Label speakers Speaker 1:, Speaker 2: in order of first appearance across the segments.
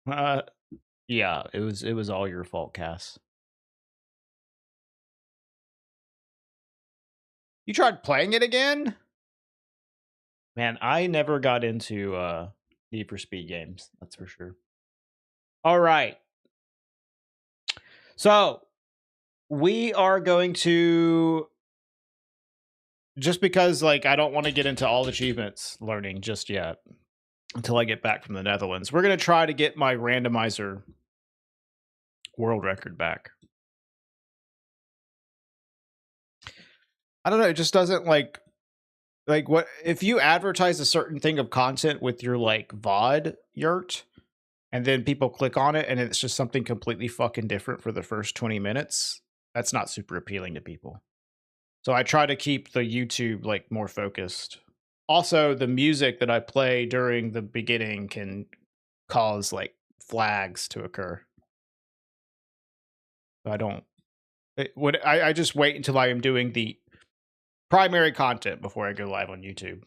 Speaker 1: Uh, yeah, it was all your fault, Cass. You tried playing it again? Man, I never got into Need for Speed games, that's for sure. All right. So, we are going to, just because like I don't want to get into all achievements learning just yet until I get back from the Netherlands. We're going to try to get my randomizer world record back. I don't know, it just doesn't like what if you advertise a certain thing of content with your like VOD yurt and then people click on it and it's just something completely fucking different for the first 20 minutes, that's not super appealing to people. So I try to keep the YouTube like more focused. Also, the music that I play during the beginning can cause like flags to occur. I don't. I just wait until I am doing the primary content before I go live on YouTube.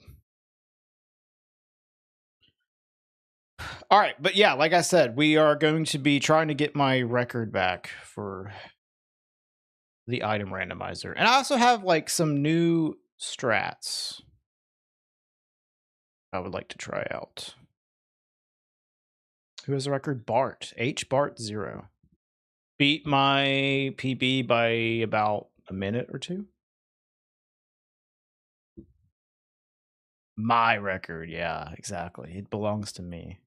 Speaker 1: All right, but yeah, like I said, we are going to be trying to get my record back for the item randomizer. And I also have like some new strats I would like to try out. Who has the record? Bart. Bart0. Beat my PB by about a minute or two. My record, yeah, exactly. It belongs to me.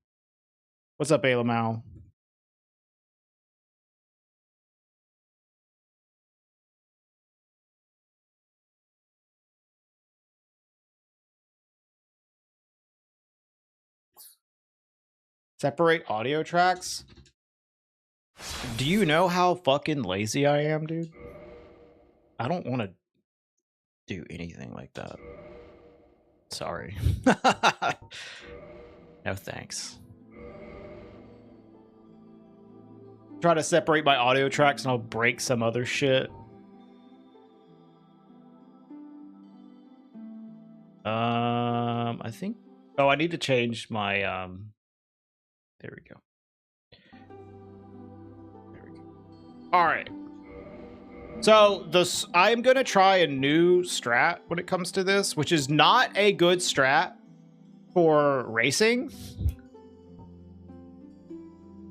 Speaker 1: What's up, Alamau? Separate audio tracks? Do you know how fucking lazy I am, dude? I don't want to do anything like that. Sorry. No thanks. Try to separate my audio tracks and I'll break some other shit. I think. Oh, I need to change my. There we go. There we go. All right. So I'm gonna try a new strat when it comes to this, which is not a good strat for racing.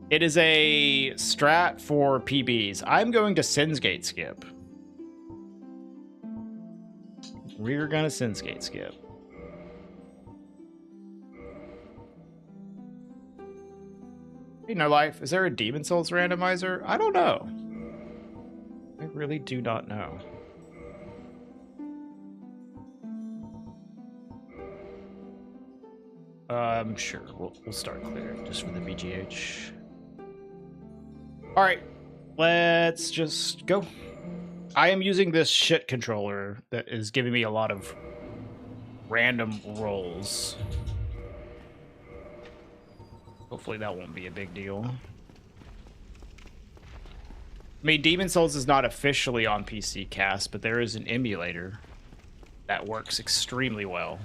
Speaker 1: It is a strat for PBs. I'm going to Sinsgate skip. We're gonna Sinsgate skip. Hey, No Life, is there a Demon Souls randomizer? I don't know. I really do not know. Sure. We'll start clear just for the BGH. All right, let's just go. I am using this shit controller that is giving me a lot of random rolls. Hopefully that won't be a big deal. I mean, Demon Souls is not officially on PC Cast, but there is an emulator that works extremely well.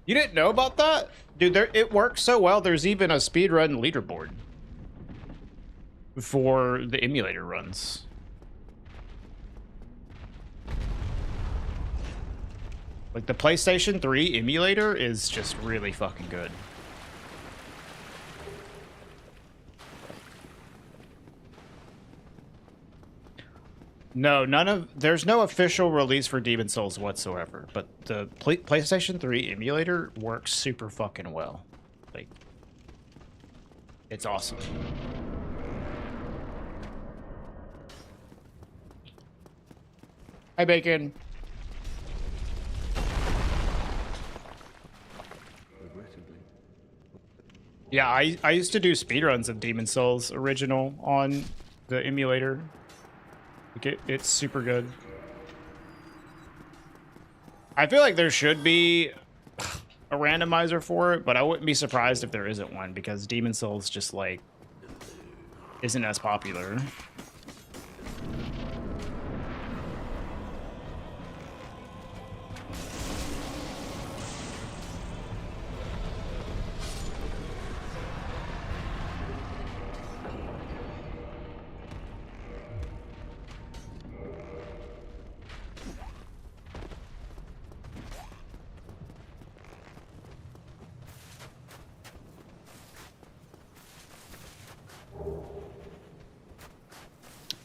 Speaker 1: You didn't know about that? Dude, it works so well, there's even a speedrun leaderboard for the emulator runs. Like, the PlayStation 3 emulator is just really fucking good. No, there's no official release for Demon Souls whatsoever, but the PlayStation 3 emulator works super fucking well. Like, it's awesome. Hi, Bacon. Yeah, I used to do speedruns of Demon Souls original on the emulator. Like it's super good. I feel like there should be a randomizer for it, but I wouldn't be surprised if there isn't one because Demon Souls just like isn't as popular.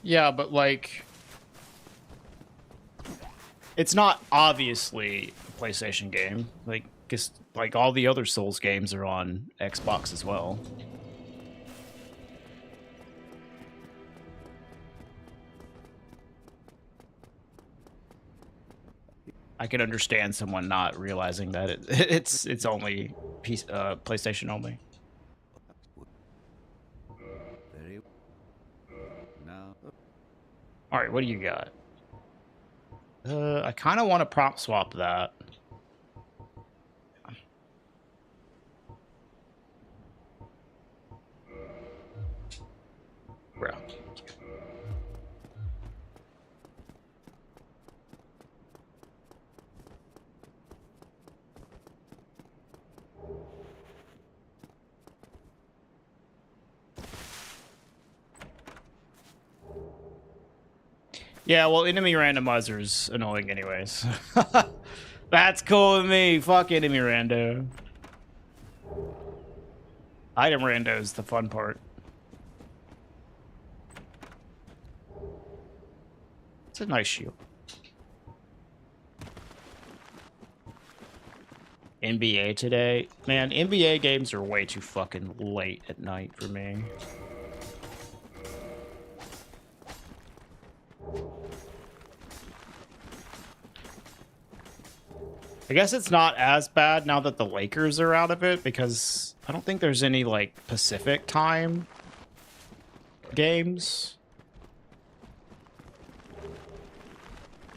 Speaker 1: Yeah, but like, it's not obviously a PlayStation game. Like, just like all the other Souls games are on Xbox as well. I can understand someone not realizing that it's only PlayStation only. All right, what do you got? I kind of want to prompt swap that. Bro. Yeah, well, enemy randomizer's annoying anyways. That's cool with me. Fuck enemy rando. Item rando is the fun part. It's a nice shield. NBA today. Man, NBA games are way too fucking late at night for me. I guess it's not as bad now that the Lakers are out of it because I don't think there's any like Pacific time games.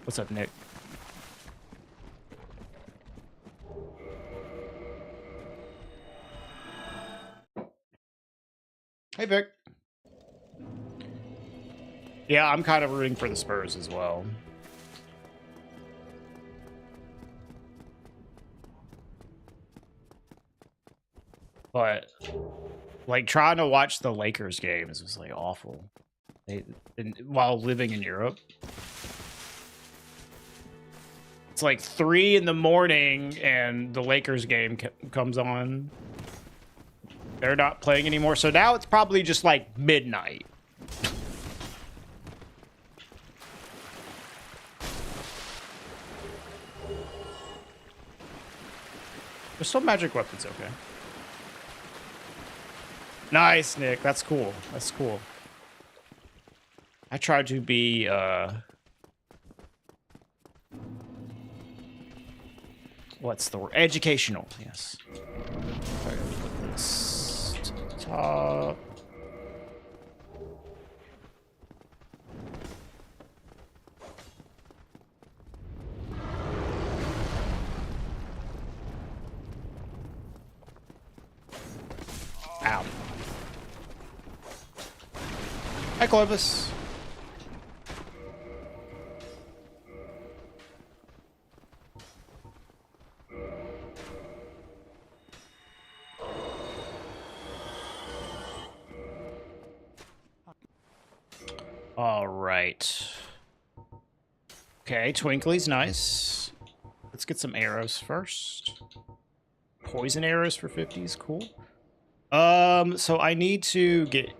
Speaker 1: What's up, Nick? Hey, Vic. Yeah, I'm kind of rooting for the Spurs as well. But like trying to watch the Lakers games was like awful. While living in Europe. It's like 3 in the morning and the Lakers game comes on. They're not playing anymore. So now it's probably just like midnight. There's still magic weapons, okay. Nice, Nick. That's cool. That's cool. I tried to be, what's the word? Educational, yes. Okay, put this to the top. Ow. Hi, Clovis. All right. Okay, Twinkly's nice. Let's get some arrows first. Poison arrows for 50s, cool. So I need to get...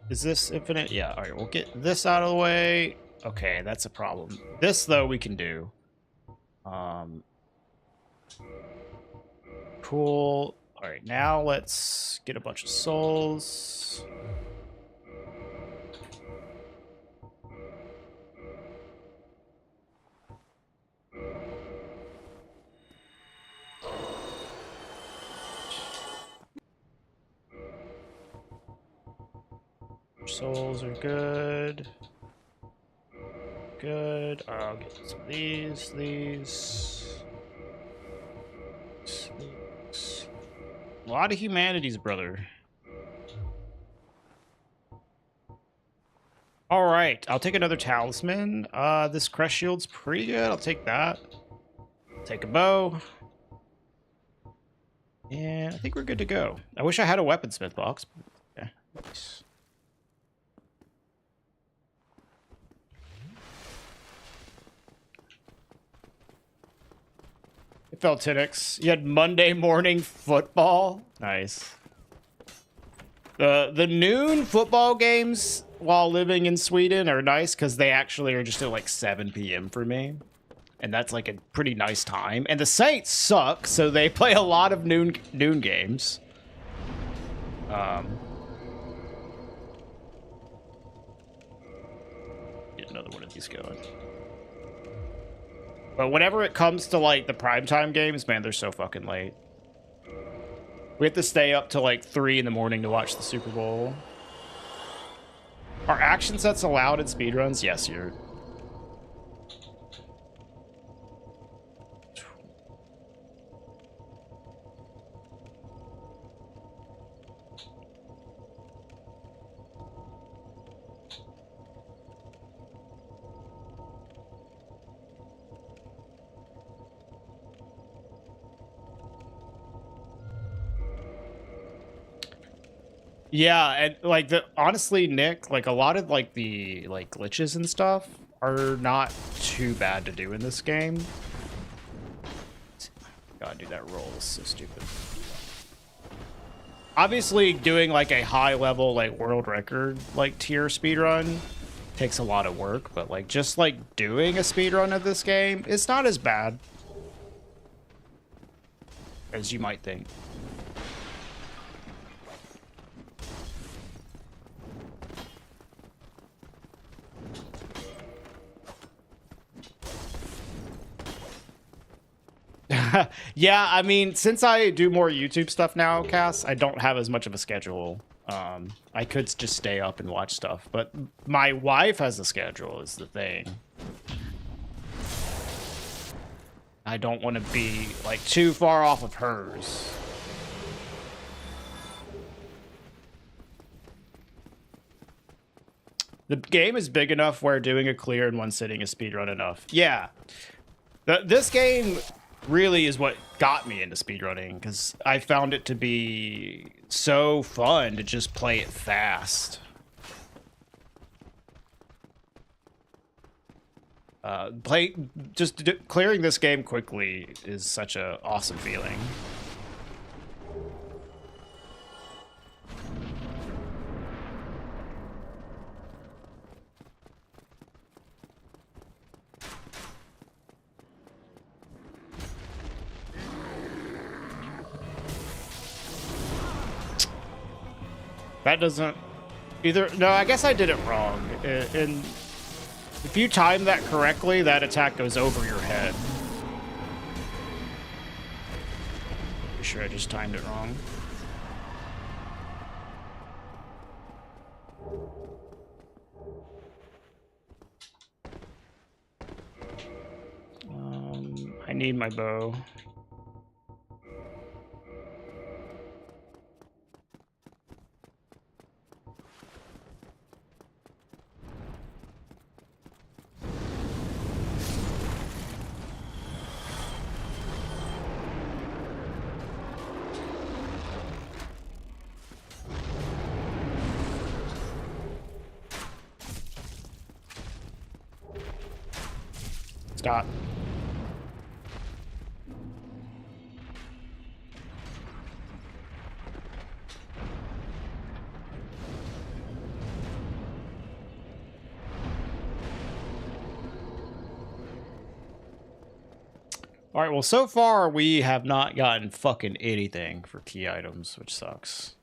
Speaker 1: Is this infinite? Yeah, all right, we'll get this out of the way. Okay, that's a problem. This, though, we can do. Cool. All right, now let's get a bunch of souls. Souls are good. Good. I'll get some of these. A lot of humanities, brother. All right, I'll take another talisman. This crest shield's pretty good. I'll take that. Take a bow. And I think we're good to go. I wish I had a weaponsmith box. Yeah, nice. It felt 10x. You had Monday morning football. Nice. The noon football games while living in Sweden are nice because they actually are just at like 7 p.m. for me. And that's like a pretty nice time. And the Saints suck, so they play a lot of noon games. Get another one of these going. But whenever it comes to like the primetime games, man, they're so fucking late. We have to stay up till like 3 in the morning to watch the Super Bowl. Are action sets allowed in speedruns? Yes, you're. Yeah, and like honestly, Nick, like a lot of like the like glitches and stuff are not too bad to do in this game. God, dude, that roll is so stupid. Obviously, doing like a high level like world record like tier speedrun takes a lot of work, but like just like doing a speedrun of this game, it's not as bad as you might think. Yeah, I mean, since I do more YouTube stuff now, Cass, I don't have as much of a schedule. I could just stay up and watch stuff, but my wife has a schedule is the thing. I don't want to be like too far off of hers. The game is big enough where doing a clear in one sitting is speedrun enough. Yeah. This game really is what got me into speedrunning because I found it to be so fun to just play it fast. Clearing this game quickly is such an awesome feeling. That doesn't either. No, I guess I did it wrong. And if you time that correctly, that attack goes over your head. Pretty sure I just timed it wrong. I need my bow. Stop. All right, well, so far we have not gotten fucking anything for key items, which sucks.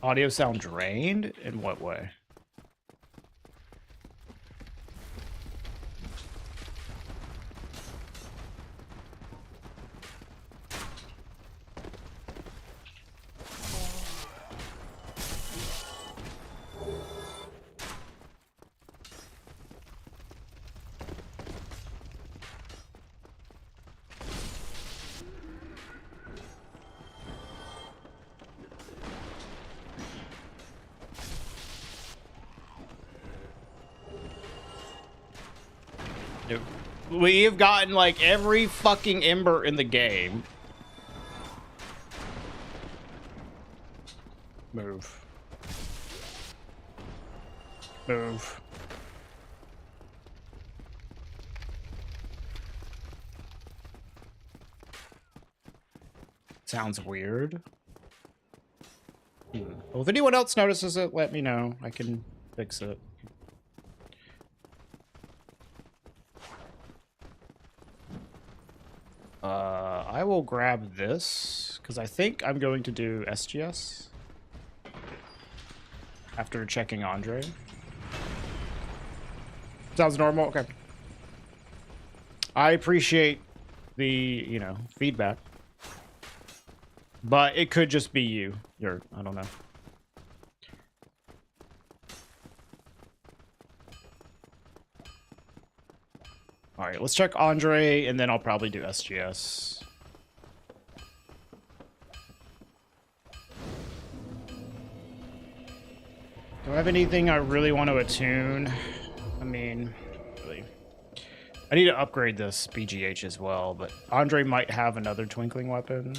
Speaker 1: Audio sound drained? In what way? Nope. We have gotten like every fucking ember in the game. Move. Move. Sounds weird. Well, if anyone else notices it, let me know. I can fix it. I will grab this, because I think I'm going to do SGS after checking Andre. Sounds normal? Okay. I appreciate the, you know, feedback. But it could just be you. I don't know. All right, let's check Andre, and then I'll probably do SGS. Do I have anything I really want to attune? I mean, really. I need to upgrade this BGH as well, but Andre might have another twinkling weapon.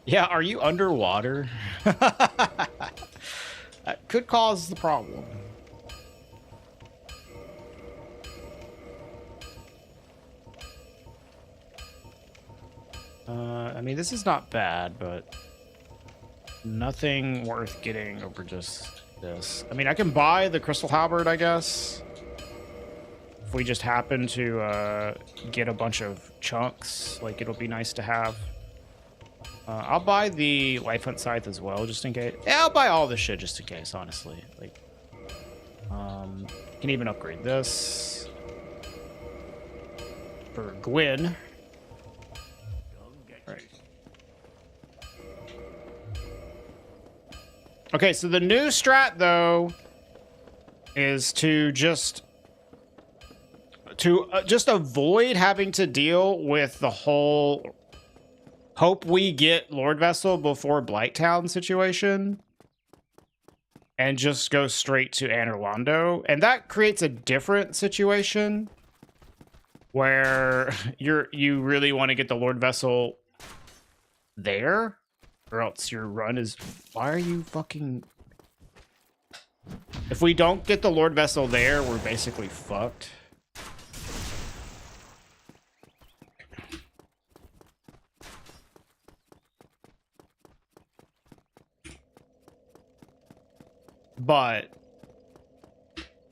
Speaker 1: Yeah, are you underwater? That could cause the problem. I mean, this is not bad, but nothing worth getting over just this. I mean, I can buy the Crystal Halberd, I guess. If we just happen to get a bunch of chunks, like, it'll be nice to have. I'll buy the Life Hunt Scythe as well, just in case. Yeah, I'll buy all this shit just in case, honestly. Like, can even upgrade this for Gwyn. Right. Okay, so the new strat though is to just avoid having to deal with the whole hope we get Lord Vessel before Blighttown situation and just go straight to Anorlando. And that creates a different situation where you really want to get the Lord Vessel there, or else your run is... Why are you fucking... If we don't get the Lord Vessel there, we're basically fucked. But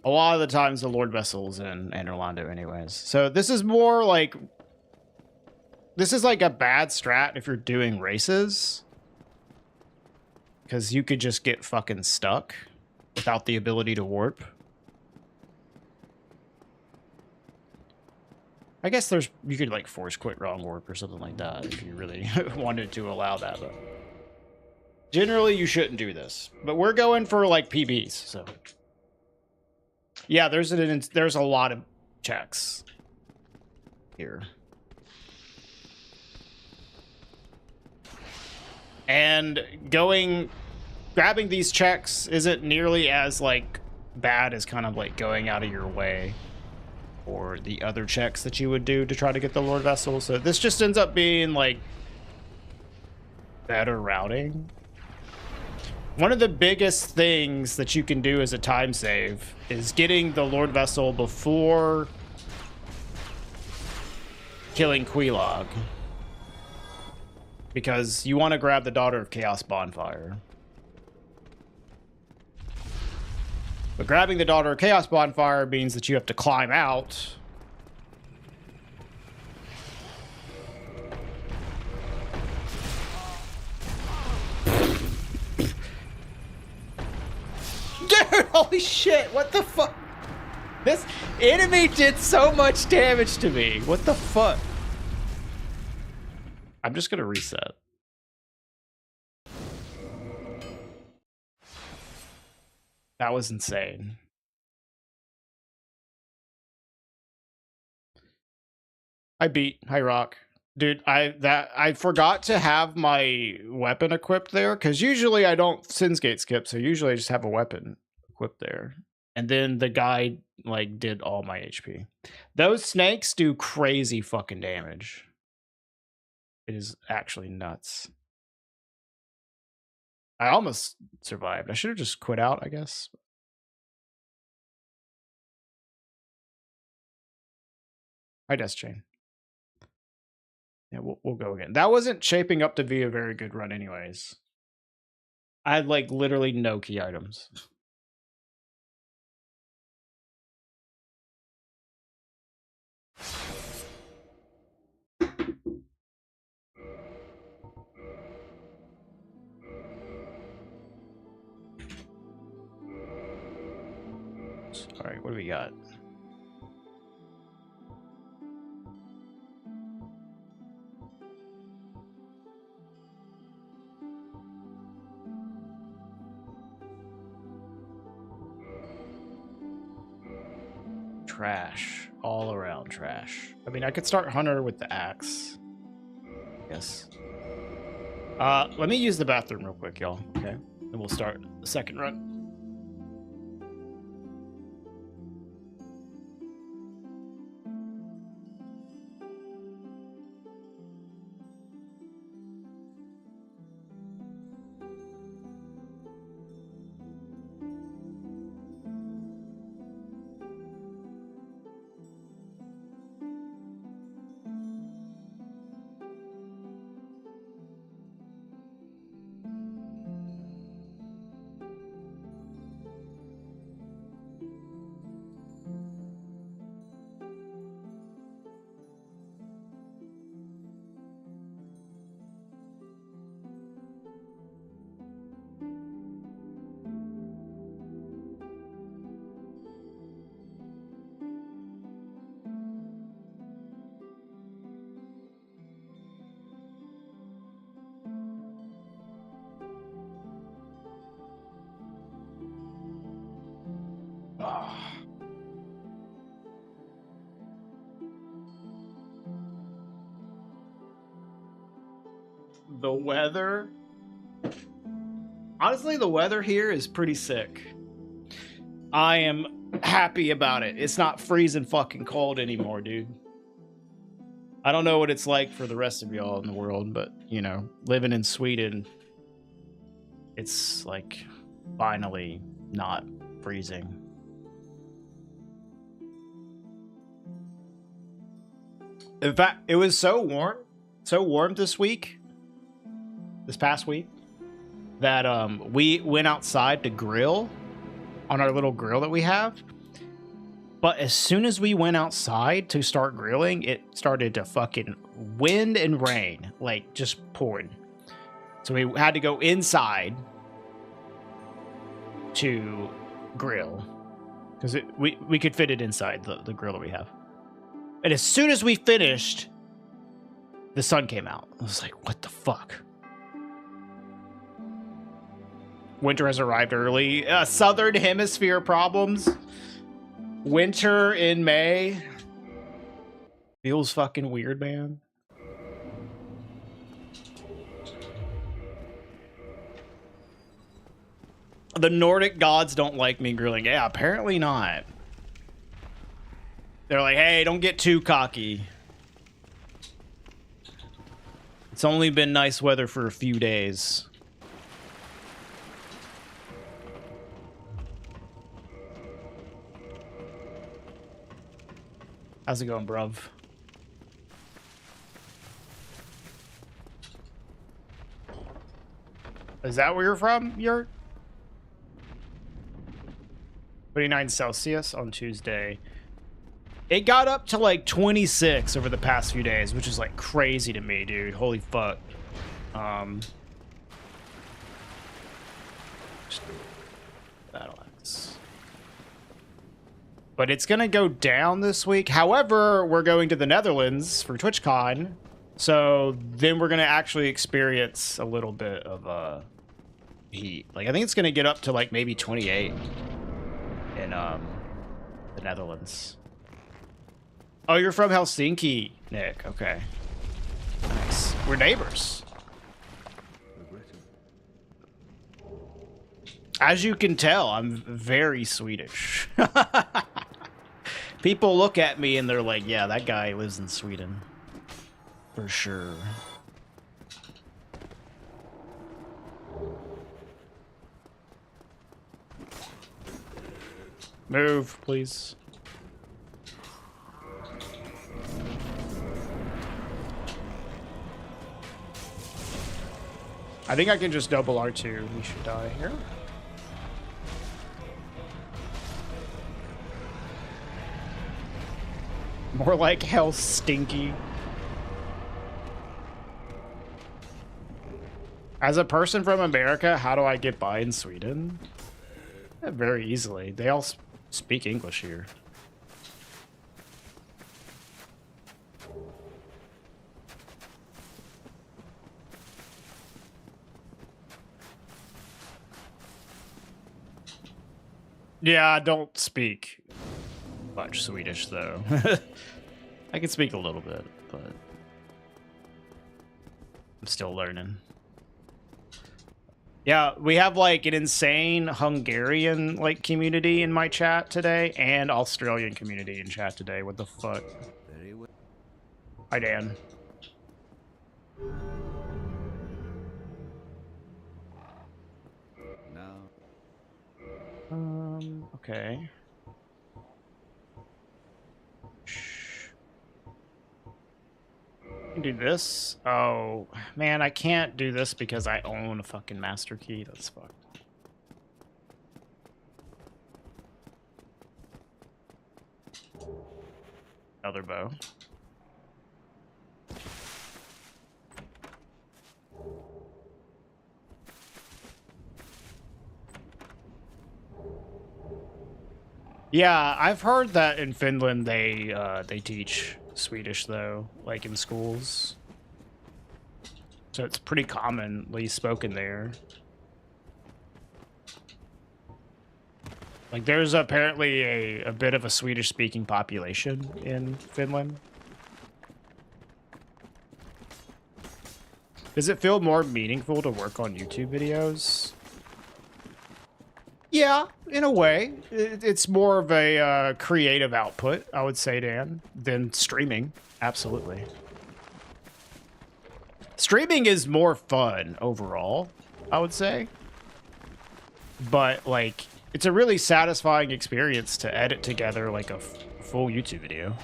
Speaker 1: a lot of the times the Lord Vessel's in Anorlando anyways. So this is more like... This is like a bad strat if you're doing races. Because you could just get fucking stuck without the ability to warp. I guess you could like force quit wrong warp or something like that if you really wanted to allow that. But generally you shouldn't do this. But we're going for like PBs, so... Yeah, there's a lot of checks here. And grabbing these checks isn't nearly as like bad as kind of like going out of your way for the other checks that you would do to try to get the Lord Vessel. So this just ends up being like better routing. One of the biggest things that you can do as a time save is getting the Lord Vessel before killing Quelaag. Because you want to grab the Daughter of Chaos Bonfire. But grabbing the Daughter of Chaos Bonfire means that you have to climb out. Dude, holy shit, what the fuck? This enemy did so much damage to me. What the fuck? I'm just gonna reset. That was insane. I beat High Rock. Dude, I forgot to have my weapon equipped there, because usually I don't Sin's Gate skip, so usually I just have a weapon equipped there. And then the guy like did all my HP. Those snakes do crazy fucking damage. It is actually nuts. I almost survived. I should have just quit out, I guess. Hi, Death Chain. Yeah, we'll go again. That wasn't shaping up to be a very good run anyways. I had like literally no key items. All right, what do we got? Trash. All around trash. I mean, I could start Hunter with the axe. Yes. Let me use the bathroom real quick, y'all. Okay. And we'll start the second run. The weather. Honestly, the weather here is pretty sick. I am happy about it. It's not freezing fucking cold anymore, dude. I don't know what it's like for the rest of y'all in the world, but, you know, living in Sweden, it's like finally not freezing. In fact, it was so warm this past week, that we went outside to grill on our little grill that we have. But as soon as we went outside to start grilling, it started to fucking wind and rain, like just pouring. So we had to go inside to grill because we could fit it inside the grill that we have. And as soon as we finished, the sun came out. I was like, what the fuck? Winter has arrived early. Southern Hemisphere problems. Winter in May. Feels fucking weird, man. The Nordic gods don't like me grilling. Yeah, apparently not. They're like, hey, don't get too cocky. It's only been nice weather for a few days. How's it going, bruv? Is that where you're from, Yurt? 29 Celsius on Tuesday. It got up to like 26 over the past few days, which is like crazy to me, dude. Holy fuck. Battle axe. But it's gonna go down this week. However, we're going to the Netherlands for TwitchCon, so then we're gonna actually experience a little bit of heat. Like I think it's gonna get up to like maybe 28 in the Netherlands. Oh, you're from Helsinki, Nick. Okay. Nice. We're neighbors. As you can tell, I'm very Swedish. People look at me and they're like, yeah, that guy lives in Sweden. For sure. Move, please. I think I can just double R2. We should die here. More like hell stinky. As a person from America, how do I get by in Sweden? Yeah, very easily. They all speak English here. Yeah, I don't speak much Swedish, though. I can speak a little bit, but I'm still learning. Yeah, we have like an insane Hungarian like community in my chat today and Australian community in chat today. What the fuck? Hi, Dan. Okay. Can do this. Oh, man, I can't do this because I own a fucking master key. That's fucked. Another bow. Yeah, I've heard that in Finland they teach Swedish though, like in schools. So it's pretty commonly spoken there. Like there's apparently a bit of a Swedish speaking population in Finland. Does it feel more meaningful to work on YouTube videos? Yeah, in a way. It's more of a creative output, I would say, Dan, than streaming. Absolutely. Streaming is more fun overall, I would say. But, like, it's a really satisfying experience to edit together, like, a full YouTube video.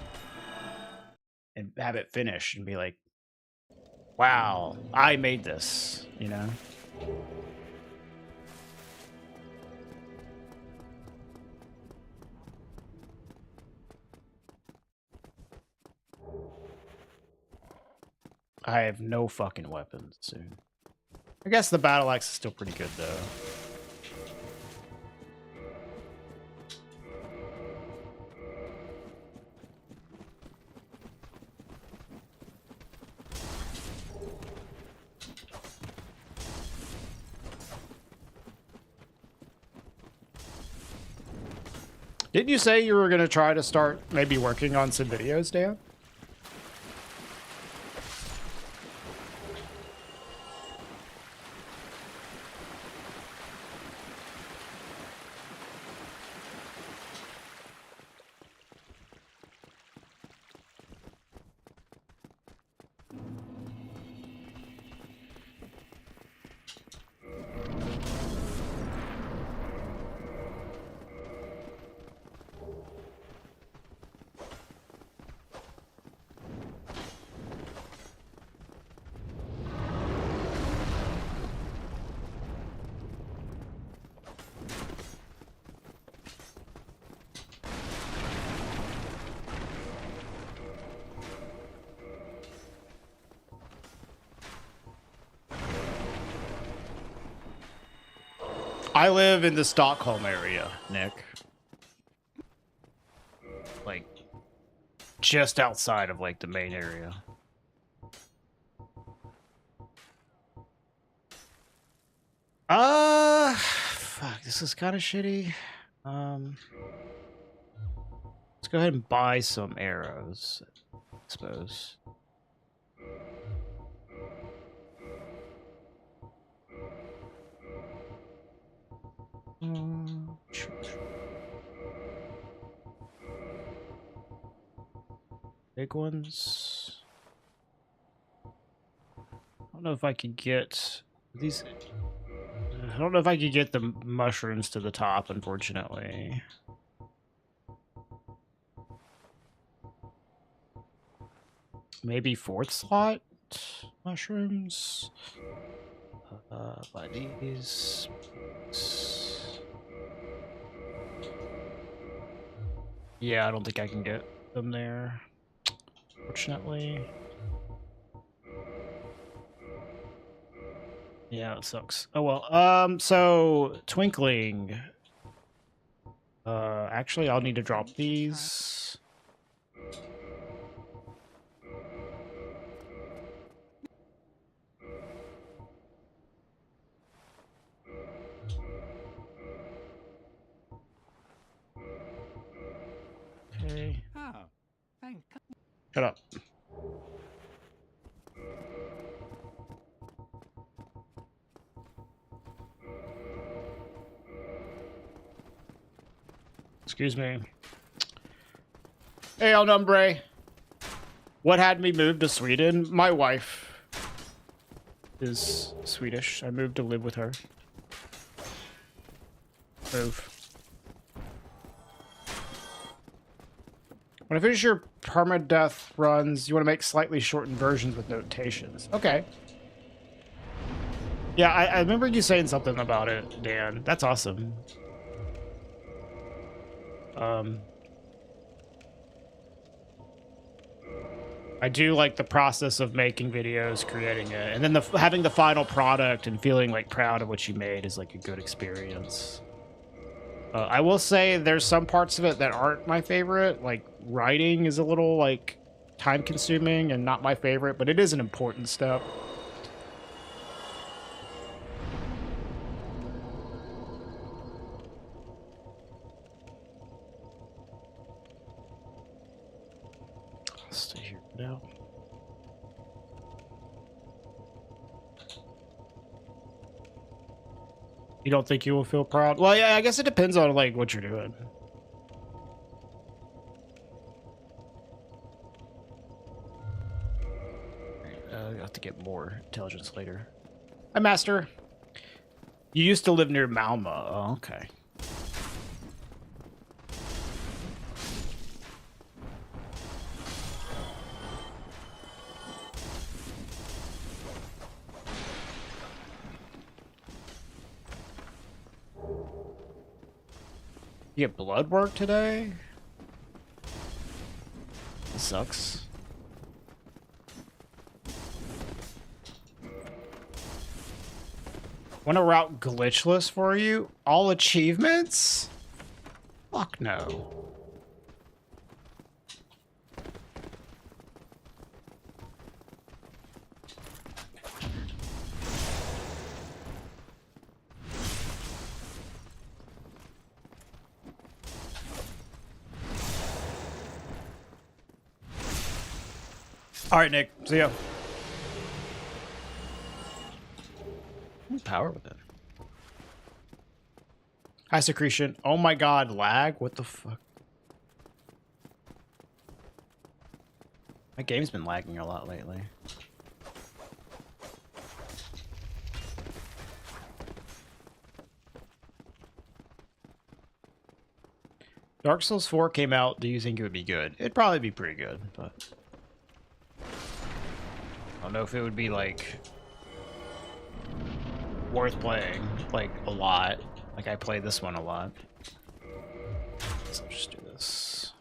Speaker 1: And have it finish and be like, wow, I made this, you know? I have no fucking weapons soon. I guess the battle axe is still pretty good, though. Didn't you say you were going to try to start maybe working on some videos, Dan? I live in the Stockholm area, Nick. Like, just outside of, like, the main area. Fuck, this is kind of shitty. Let's go ahead and buy some arrows, I suppose. big ones. I don't know if I could get these. I don't know if I could get the mushrooms to the top, unfortunately. Maybe 4th slot mushrooms. By these. Yeah, I don't think I can get them there, fortunately. Yeah, it sucks. Oh well. So twinkling. Actually, I'll need to drop these. Okay. Shut up. Excuse me. Hey, El Nombre. What had me move to Sweden? My wife is Swedish. I moved to live with her. Move. When I finish your permadeath runs, you want to make slightly shortened versions with notations. Okay. Yeah, I remember you saying something about it, Dan. That's awesome. I do like the process of making videos, creating it, and then having the final product and feeling like proud of what you made is like a good experience. I will say there's some parts of it that aren't my favorite. Like writing is a little like time consuming and not my favorite, but it is an important step. I'll stay here now. You don't think you will feel proud? Well, yeah, I guess it depends on like what you're doing. I have to get more intelligence later. Hi, Master. You used to live near Malmo. Oh, okay. You get blood work today? That sucks. Want to route glitchless for you? All achievements? Fuck no. All right, Nick. See ya. Power with it. High secretion. Oh my god, lag? What the fuck? My game's been lagging a lot lately. Dark Souls 4 came out. Do you think it would be good? It'd probably be pretty good, but I don't know if it would be like worth playing like a lot. Like I play this one a lot. So I'll just do this.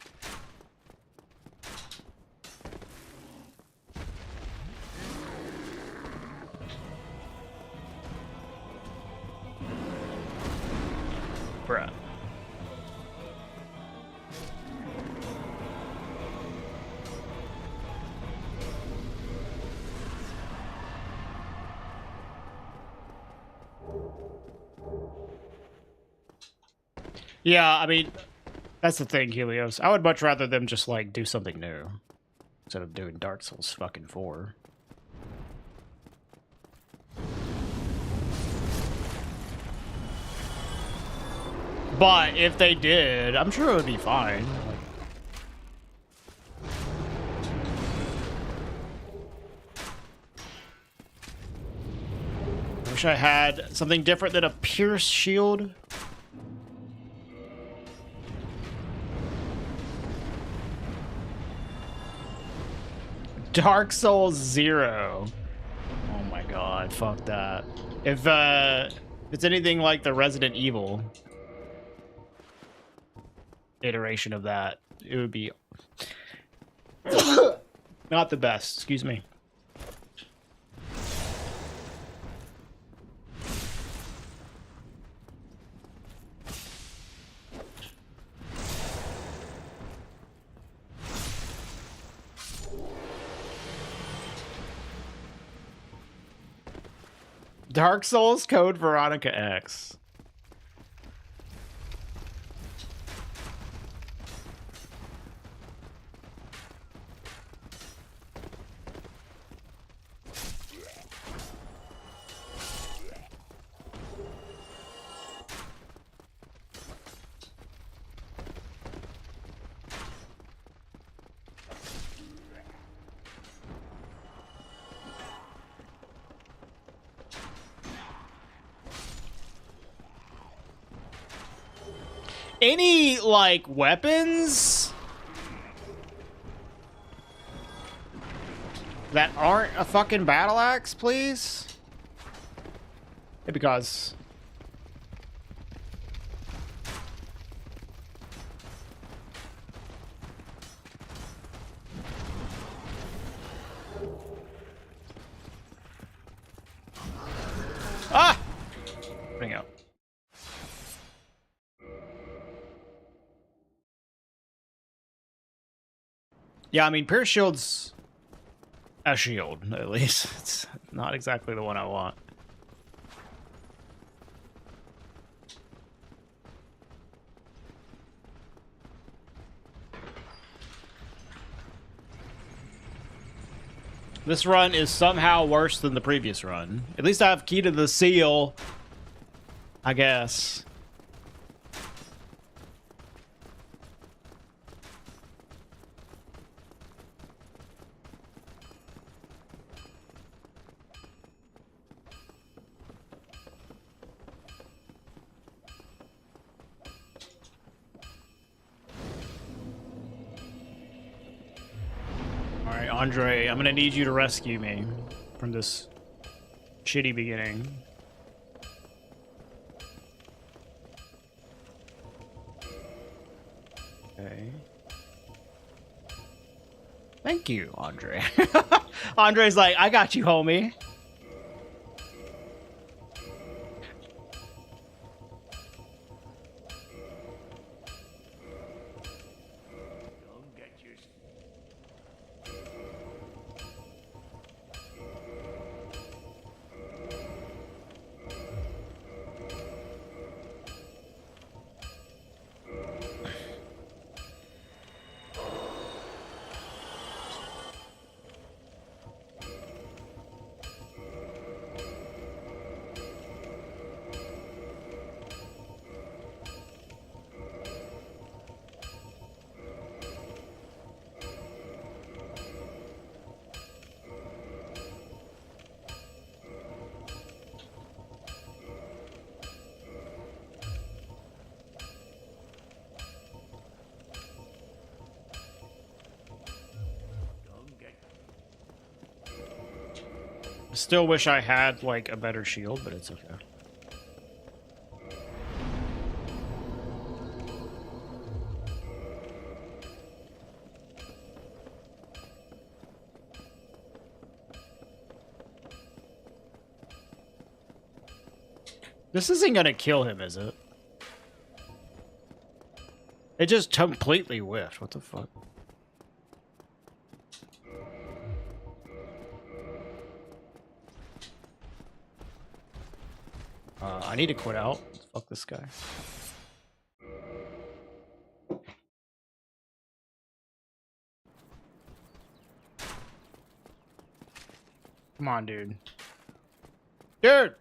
Speaker 1: Bruh. Yeah, I mean, that's the thing, Helios. I would much rather them just, like, do something new. Instead of doing Dark Souls fucking 4. But if they did, I'm sure it would be fine. Wish I had something different than a pierce shield. Dark Souls 0. Oh my god, fuck that. If it's anything like the Resident Evil iteration of that, it would be not the best, excuse me. Dark Souls Code Veronica X. Any, like, weapons that aren't a fucking battle axe, please? Yeah, because... Ah! Bring out. Yeah, I mean, Pierce Shield's a shield, at least. It's not exactly the one I want. This run is somehow worse than the previous run. At least I have key to the seal, I guess. Andre, I'm gonna need you to rescue me from this shitty beginning. Okay. Thank you, Andre. Andre's like, I got you, homie. Still wish I had, like, a better shield, but it's okay. This isn't gonna kill him, is it? It just completely whiffed. What the fuck? I need to quit out. Fuck this guy. Come on, dude. Dude!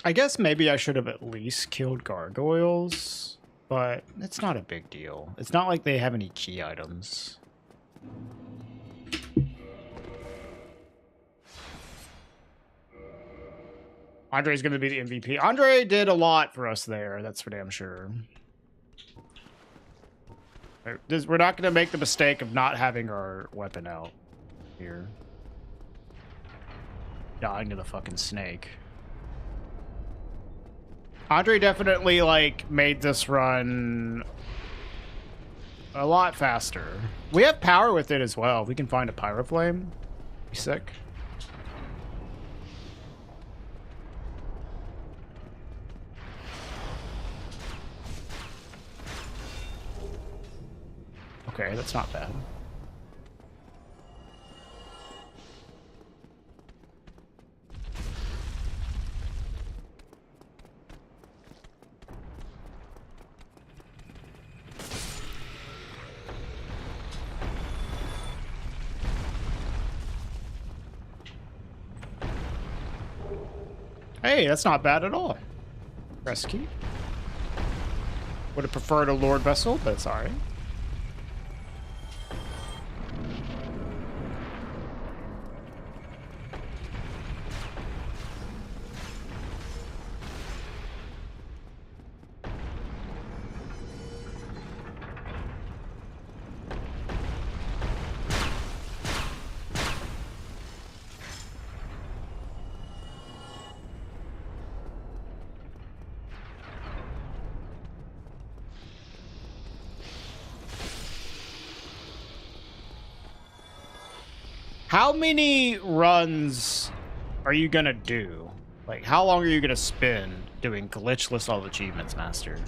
Speaker 1: I guess maybe I should have at least killed gargoyles, but it's not a big deal. It's not like they have any key items. Andre's going to be the MVP. Andre did a lot for us there. That's for damn sure. We're not going to make the mistake of not having our weapon out here. Dying to the fucking snake. Andre definitely, like, made this run a lot faster. We have power with it as well. We can find a pyroflame. Be sick. Okay, that's not bad. Hey, that's not bad at all. Press key. Would have preferred a Lord Vessel, but it's alright. How many runs are you gonna do? Like, how long are you gonna spend doing glitchless all achievements, Master?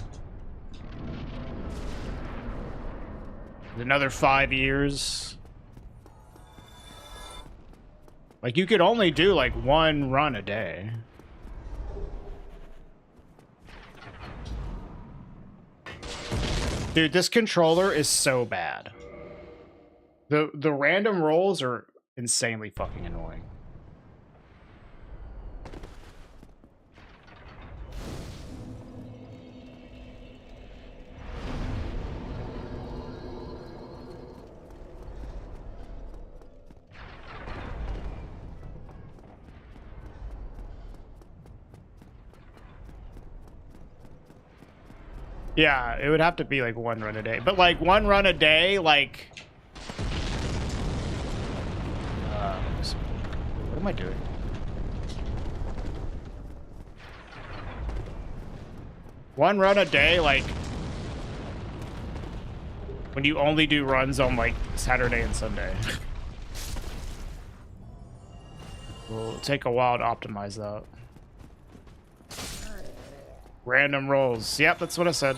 Speaker 1: Another 5 years? Like, you could only do, like, 1 run a day. Dude, this controller is so bad. The random rolls are insanely fucking annoying. Yeah, it would have to be like 1 run a day. But like 1 run a day, like... what am I doing? One run a day, like... when you only do runs on like Saturday and Sunday. Will take a while to optimize that. Random rolls. Yep, that's what I said.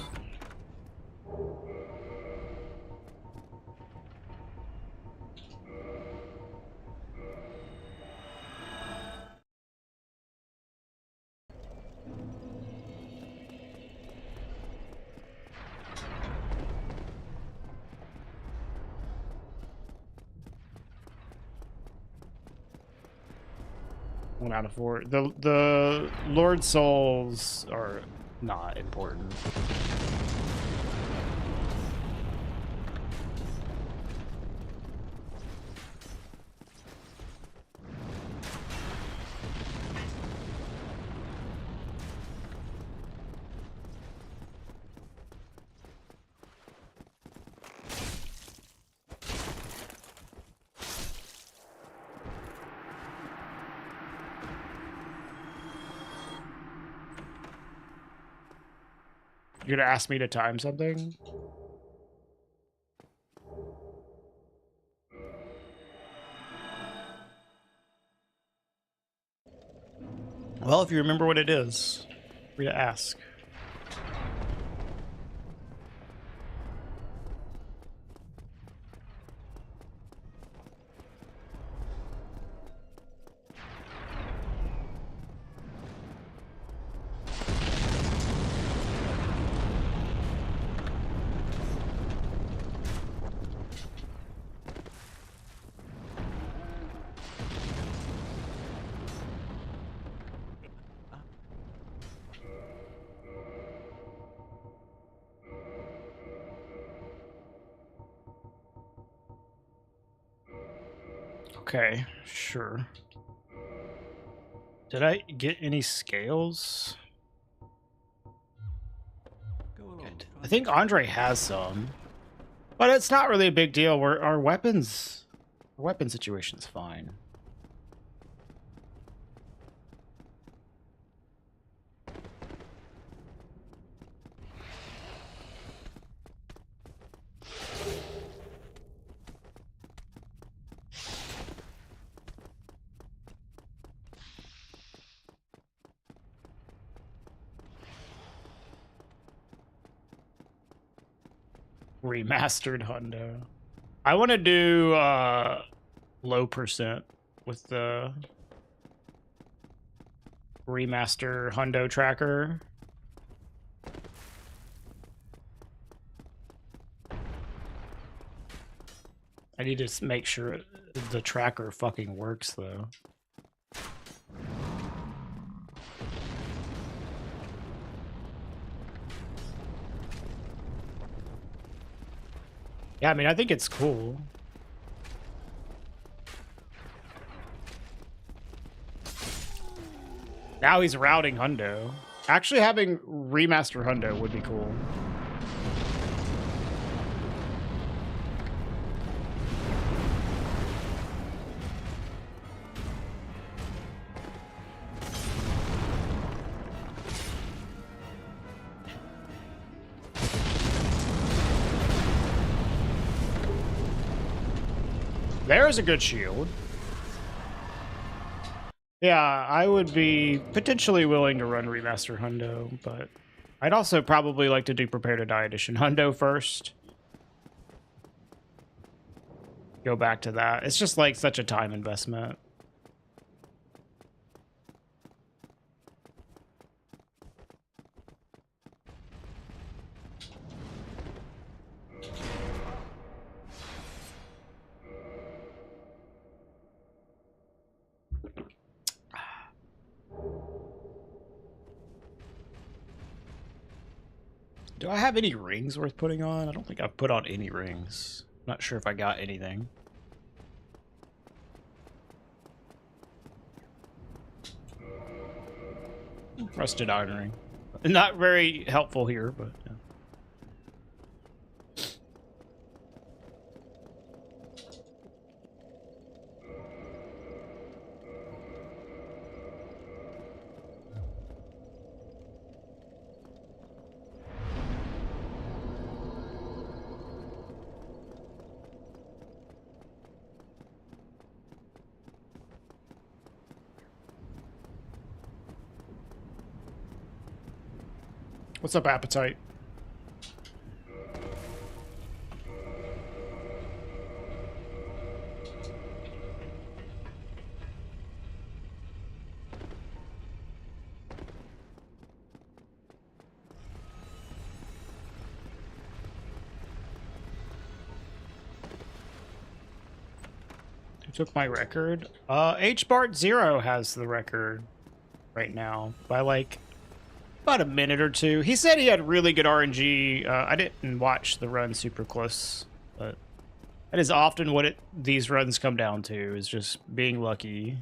Speaker 1: One out of 4. The Lord Souls are not important. You're gonna ask me to time something? Well, if you remember what it is, free to ask.
Speaker 2: Okay, sure. Did I get any scales? I think Andre has some, but it's not really a big deal. Our weapon situation's fine. Remastered hundo. I want to do low percent with the remaster hundo tracker. I need to make sure the tracker fucking works though. Yeah, I mean, I think it's cool. Now he's routing hundo. Actually, having remaster hundo would be cool. There's a good shield. Yeah, I would be potentially willing to run remaster hundo, but I'd also probably like to do prepare to die edition hundo first. Go back to that. It's just like such a time investment. Do I have any rings worth putting on? I don't think I've put on any rings. Not sure if I got anything. Rusted iron ring. Not very helpful here, but yeah. What's up, Appetite? Who took my record? HBart0 has the record right now by like about a minute or two. He said he had really good RNG. I didn't watch the run super close, but that is often what these runs come down to, is just being lucky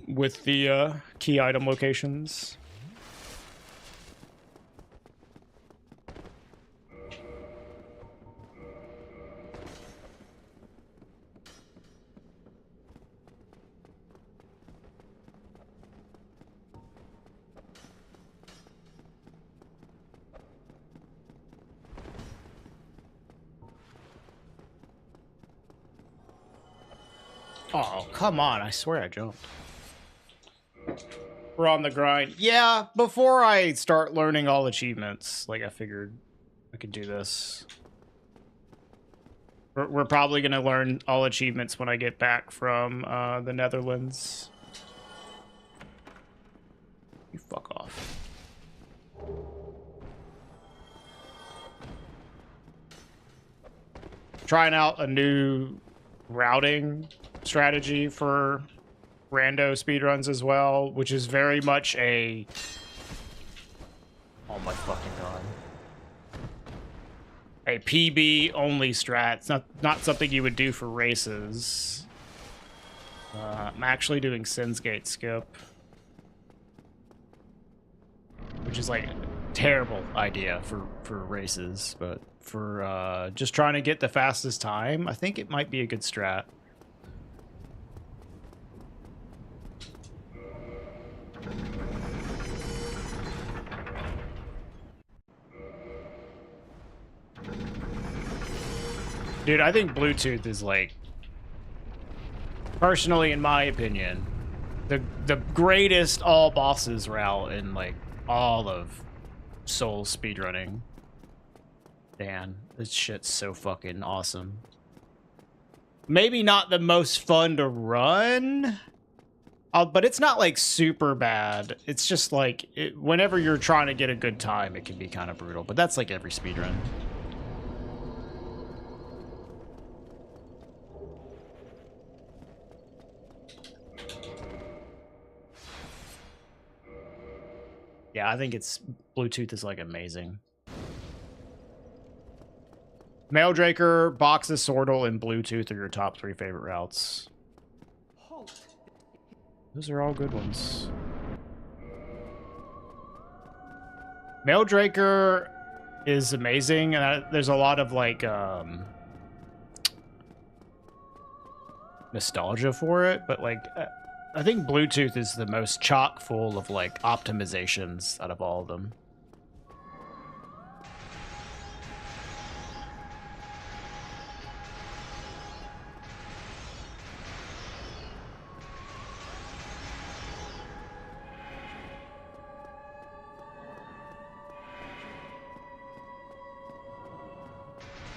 Speaker 2: with the key item locations. Oh, come on. I swear I jumped. We're on the grind. Yeah, before I start learning all achievements, like I figured I could do this. We're probably going to learn all achievements when I get back from the Netherlands. You fuck off. Trying out a new routing strategy for rando speedruns as well, which is very much a... Oh my fucking god. a PB only strat. It's not something you would do for races. I'm actually doing Sin's Gate skip, which is like a terrible idea for races, but for just trying to get the fastest time, I think it might be a good strat. Dude, I think Bluetooth is like, personally, in my opinion, the greatest all bosses route in like all of Soul speedrunning. Dan, this shit's so fucking awesome. Maybe not the most fun to run, but it's not like super bad. It's just like whenever you're trying to get a good time, it can be kind of brutal. But that's like every speedrun. Yeah, I think it's Bluetooth is like amazing. Maildraker, Boxes, Sortal, and Bluetooth are your top 3 favorite routes. Those are all good ones. Maildraker is amazing, and there's a lot of like nostalgia for it, but like I think Bluetooth is the most chock full of like optimizations out of all of them.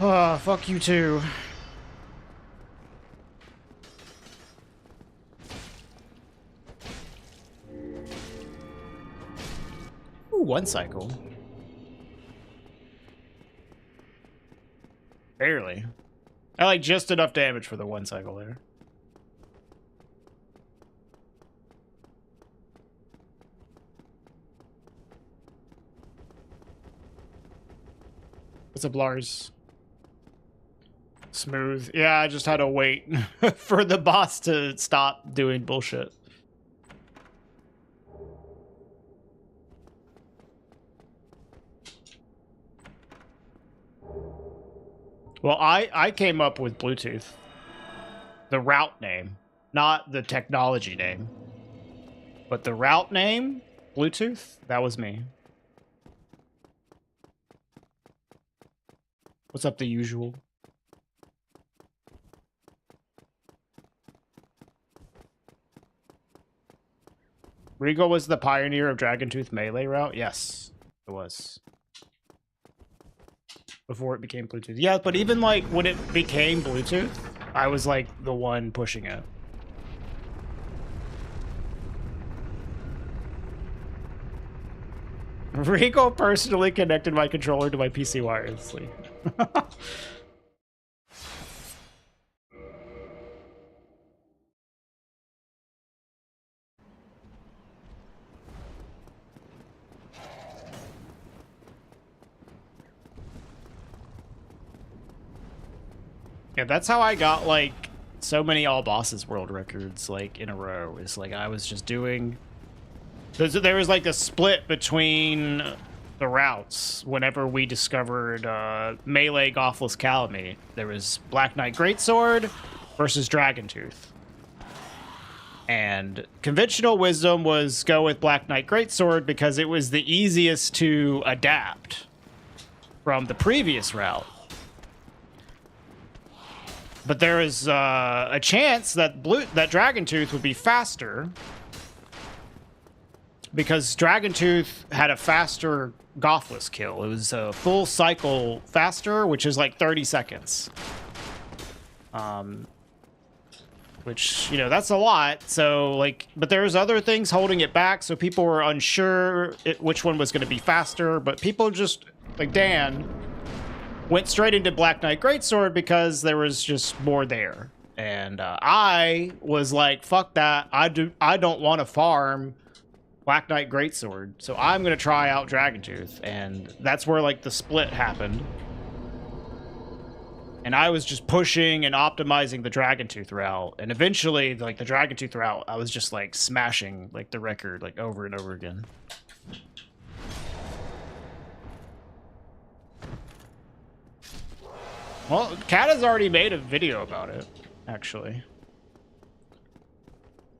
Speaker 2: Oh, fuck you too. Ooh, 1 cycle. Barely. I like just enough damage for the 1 cycle there. What's up, Lars? Smooth. Yeah, I just had to wait for the boss to stop doing bullshit. Well, I came up with Bluetooth. The route name, not the technology name. But the route name, Bluetooth, that was me. What's up, the usual? Regal was the pioneer of Dragontooth melee route? Yes, it was. Before it became Bluetooth. Yeah, but even like when it became Bluetooth, I was like the one pushing it. Regal personally connected my controller to my PC wirelessly. Yeah, that's how I got like so many all bosses world records like in a row. It's like I was just doing. There was like a split between the routes whenever we discovered melee Gothless Calamite. There was Black Knight Greatsword versus Dragontooth. And conventional wisdom was go with Black Knight Greatsword because it was the easiest to adapt from the previous route. But there is a chance that Dragontooth would be faster because Dragontooth had a faster Gothless kill. It was a full cycle faster, which is like 30 seconds. Which, you know, that's a lot. So, like, but there's other things holding it back, so people were unsure which one was going to be faster. But people just, like Dan, went straight into Black Knight Greatsword because there was just more there. And I was like, fuck that. I don't want to farm Black Knight Greatsword, so I'm going to try out Dragontooth. And that's where, like, the split happened. And I was just pushing and optimizing the Dragon Tooth route. And eventually, like, the Dragon Tooth route, I was just, like, smashing, like, the record, like, over and over again. Well, Kat has already made a video about it, actually.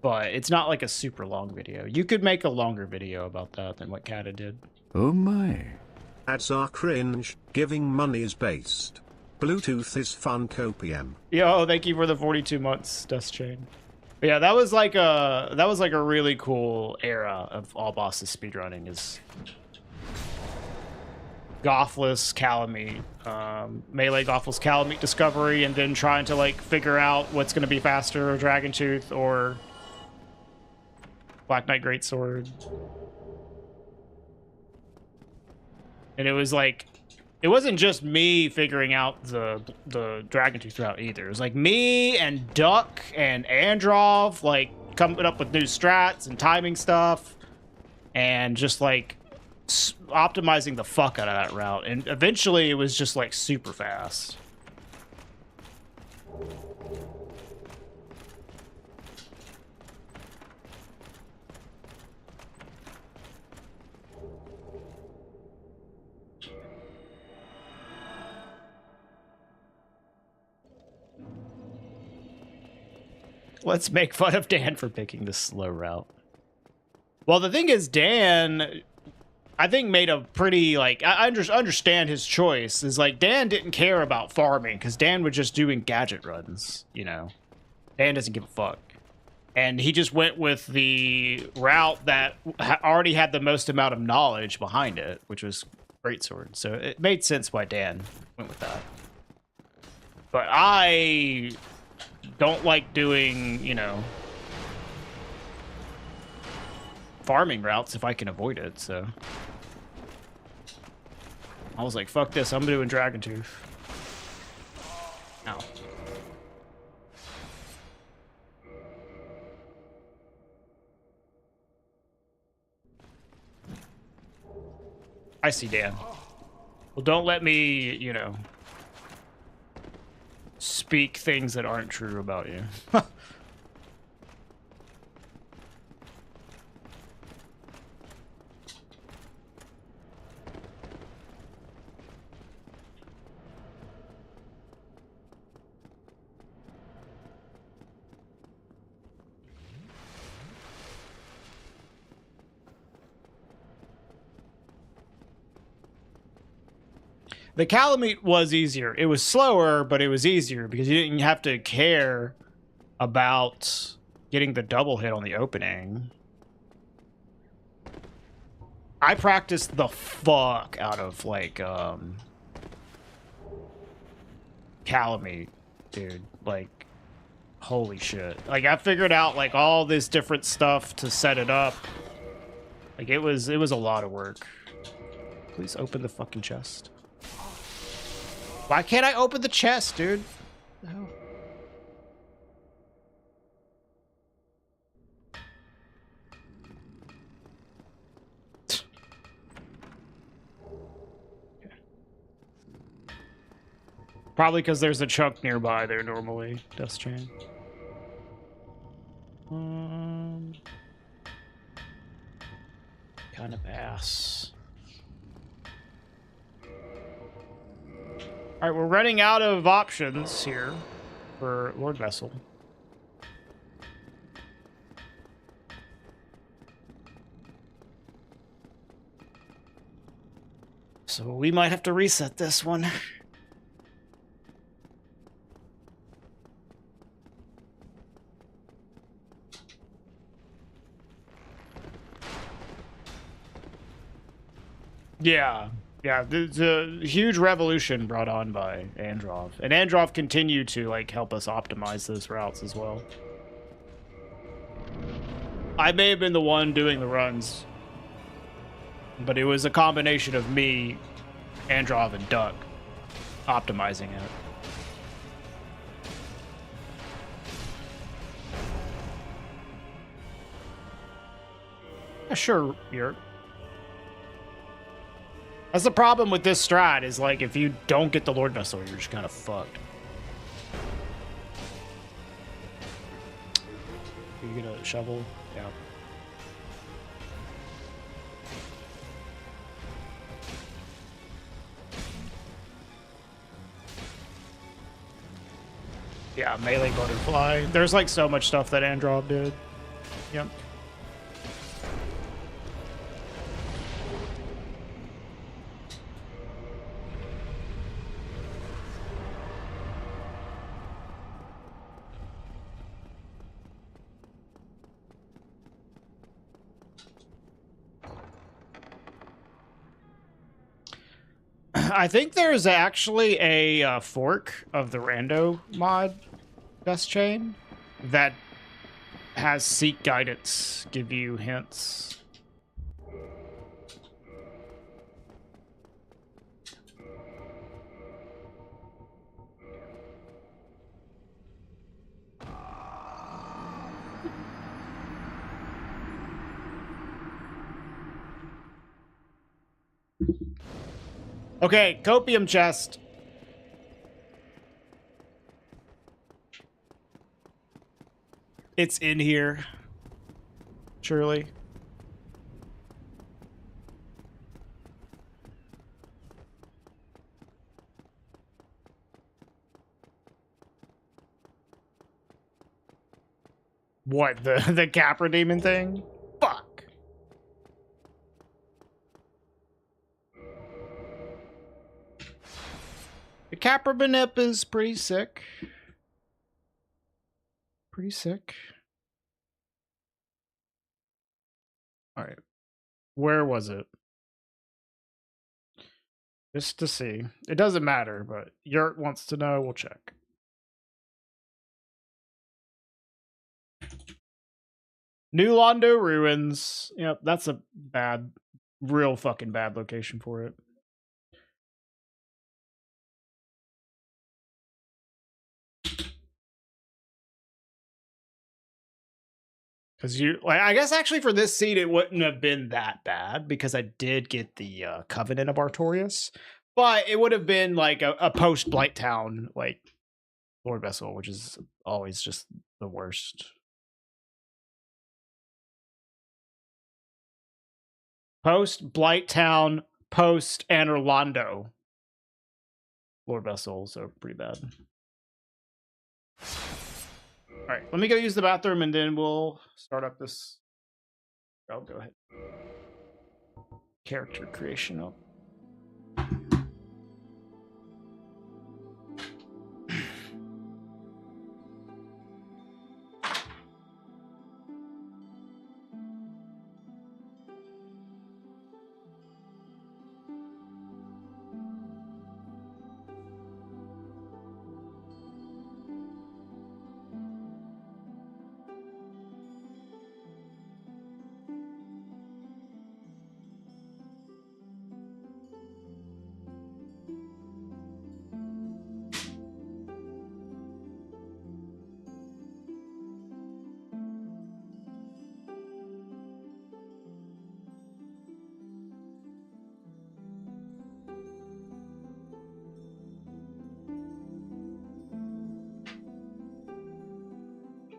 Speaker 2: But it's not, like, a super long video. You could make a longer video about that than what Kat did.
Speaker 3: Oh my.
Speaker 4: Ads are cringe, giving money is based. Bluetooth is fun copium.
Speaker 2: Yo, thank you for the 42 months, Dust Chain. But yeah, that was like a really cool era of all bosses speedrunning is Gothless, Calamite, melee Gothless, Calamite discovery, and then trying to like figure out what's gonna be faster, Dragon Tooth or Black Knight Greatsword. And it was like, it wasn't just me figuring out the Dragon Tooth route either. It was like me and Duck and Androv like coming up with new strats and timing stuff and just like optimizing the fuck out of that route. And eventually it was just like super fast. Let's make fun of Dan for picking the slow route. Well, the thing is, Dan, I think, made a pretty, like, I understand his choice. Is like, Dan didn't care about farming, because Dan was just doing gadget runs, you know? Dan doesn't give a fuck. And he just went with the route that already had the most amount of knowledge behind it, which was Greatsword. So it made sense why Dan went with that. But I don't like doing, you know, farming routes if I can avoid it, so I was like, fuck this, I'm doing Dragon Tooth. Ow. I see, Dan. Well, don't let me, you know, speak things that aren't true about you. The Calamite was easier. It was slower, but it was easier because you didn't have to care about getting the double hit on the opening. I practiced the fuck out of, like, Calamite, dude. Like, holy shit. Like, I figured out, like, all this different stuff to set it up. Like, it was a lot of work. Please open the fucking chest. Why can't I open the chest, dude? No. Probably because there's a chunk nearby there normally, Dust Chain. Kind of ass. All right, we're running out of options here for Lord Vessel. So we might have to reset this one. Yeah. Yeah, there's a huge revolution brought on by Androv. And Androv continued to, like, help us optimize those routes as well. I may have been the one doing the runs, but it was a combination of me, Androv, and Duck optimizing it. Yeah, sure, Yurt. That's the problem with this strat, is like, if you don't get the Lord Vessel, you're just kind of fucked. You get a shovel? Yeah. Yeah, melee butterfly. There's like so much stuff that Androv did. Yep. I think there's actually a fork of the rando mod best chain that has seek guidance, give you hints. Okay, copium chest. It's in here. Surely. What, the Capra Demon thing? Fuck. The Capra Benep is pretty sick. Pretty sick. Alright. Where was it? Just to see. It doesn't matter, but Yurt wants to know. We'll check. New Londo Ruins. Yep, that's a bad, real fucking bad location for it. Because I guess actually for this seed, it wouldn't have been that bad because I did get the Covenant of Artorias, but it would have been like a post Blighttown, like Lord Vessel, which is always just the worst. Post Blighttown, post Anorlando, Lord Vessel, so pretty bad. All right, let me go use the bathroom and then we'll start up this. Oh, go ahead. Character creation up.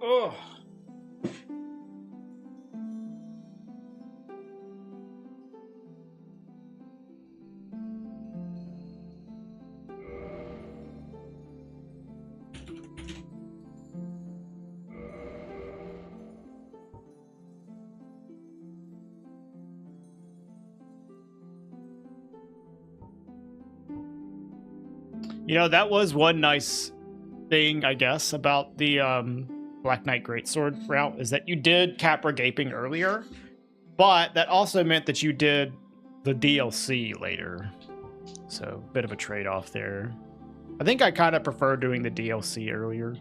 Speaker 2: Oh. You know, that was one nice thing, I guess, about the Black Knight Greatsword route is that you did Capra Gaping earlier, but that also meant that you did the DLC later. So, a bit of a trade-off there. I think I kind of prefer doing the DLC earlier.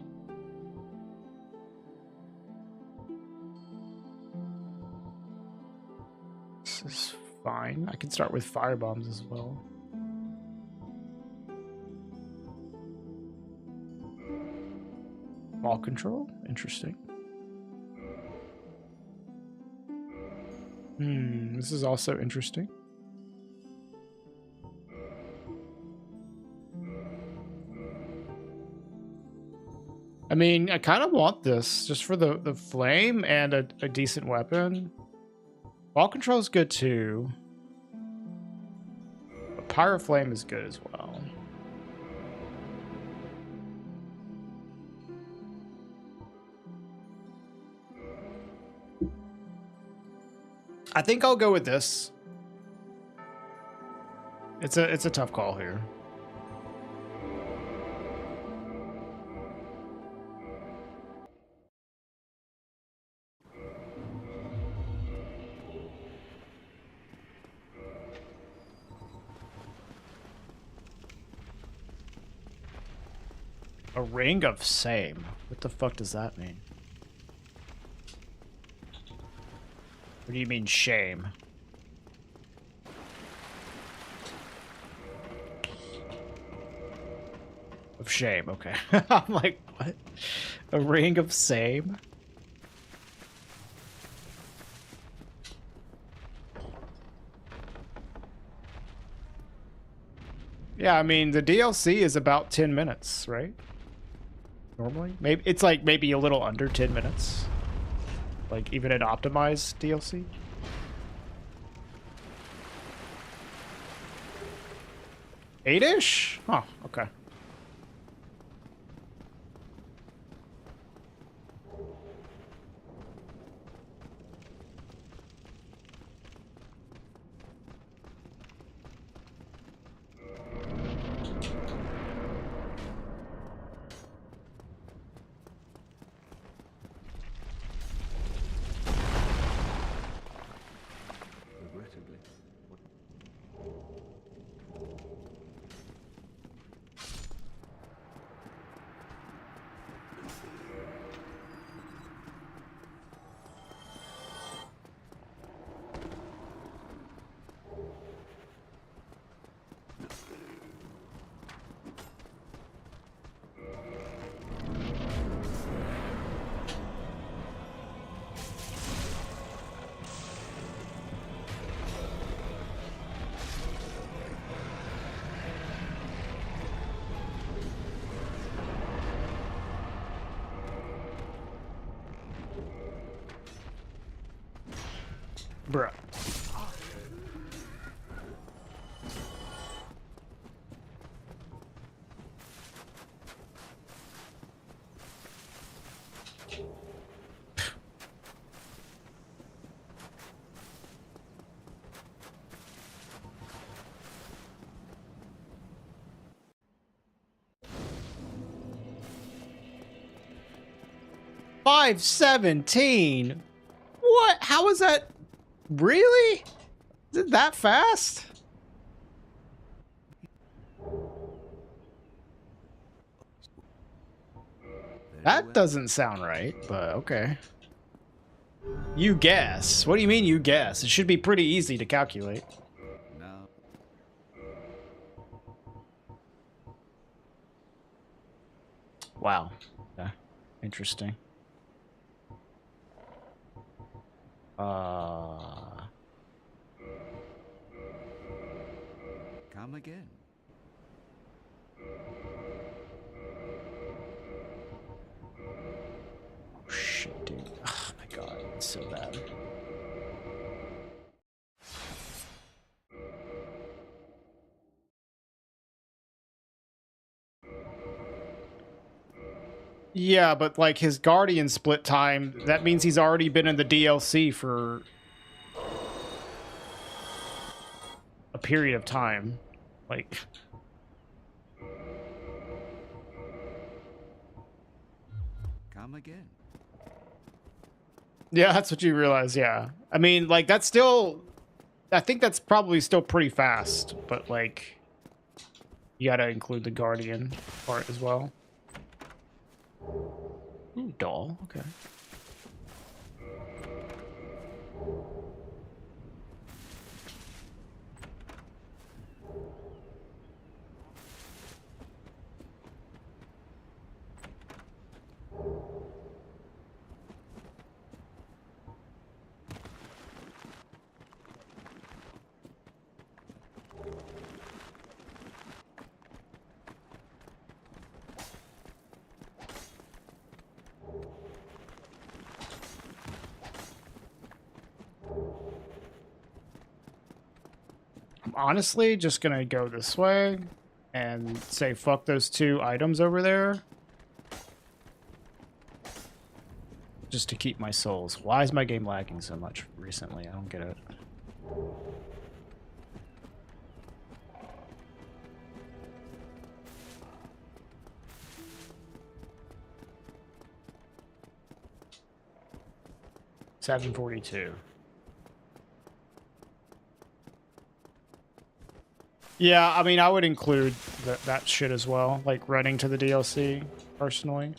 Speaker 2: This is fine. I can start with firebombs as well. Ball control? Interesting. This is also interesting. I mean, I kind of want this just for the flame and a decent weapon. Ball control is good too. But Pyro Flame is good as well. I think I'll go with this. It's a tough call here. A ring of same. What the fuck does that mean? What do you mean shame? Of shame, okay. I'm like, what? A ring of same? Yeah, I mean, the DLC is about 10 minutes, right? Normally? Maybe it's like maybe a little under 10 minutes. Like even an optimized DLC. 8-ish? Huh, okay.
Speaker 3: Regrettably. 517. What? How is that? Really? Is it that fast? That doesn't sound right, but okay. You guess. What do you mean you guess? It should be pretty easy to calculate. Now.
Speaker 2: Wow. Okay. Interesting.
Speaker 3: Come again.
Speaker 2: Shit, dude. Oh my god, it's so bad. Yeah, but like his Guardian split time, that means he's already been in the DLC for a period of time. Like,
Speaker 3: Come again.
Speaker 2: yeah, that's what you realize, yeah. I mean, like, that's still... I think that's probably still pretty fast, but, like, you gotta include the Guardian part as well. Ooh, doll, okay. I'm honestly just gonna go this way and say fuck those 2 items over there. Just to keep my souls. Why is my game lagging so much recently? I don't get it. $742. Yeah, I mean, I would include that shit as well, like running to the DLC, personally.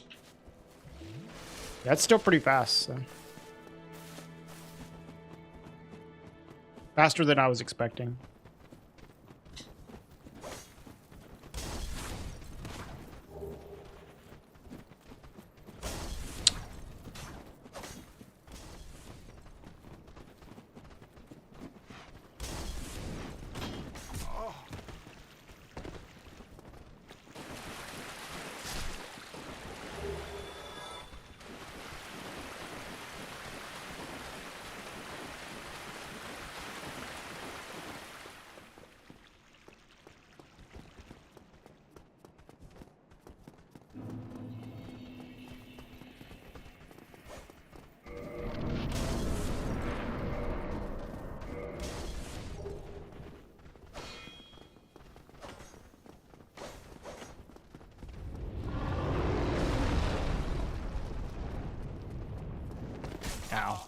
Speaker 2: That's still pretty fast, so. Faster than I was expecting. Ow.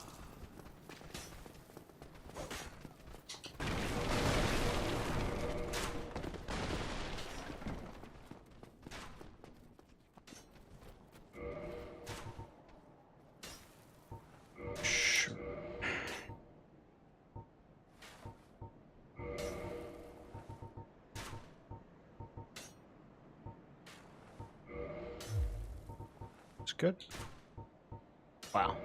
Speaker 2: Sure. It's good. Wow.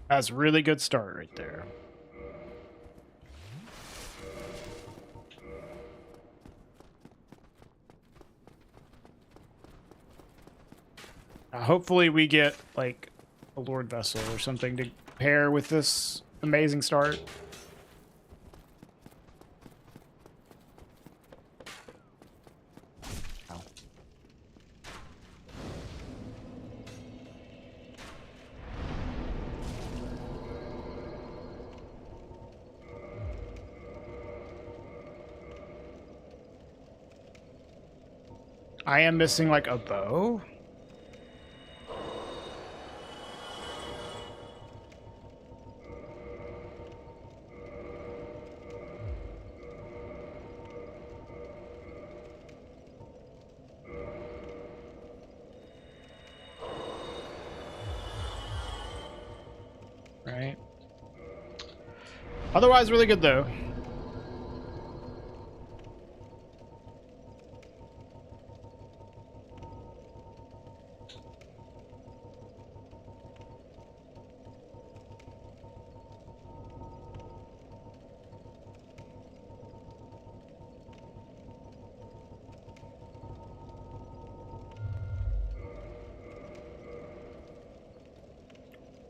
Speaker 2: That's a really good start right there. Hopefully we get, like, a Lord Vessel or something to pair with this amazing start. Ow. I am missing, like, a bow. Right. Otherwise, really good, though.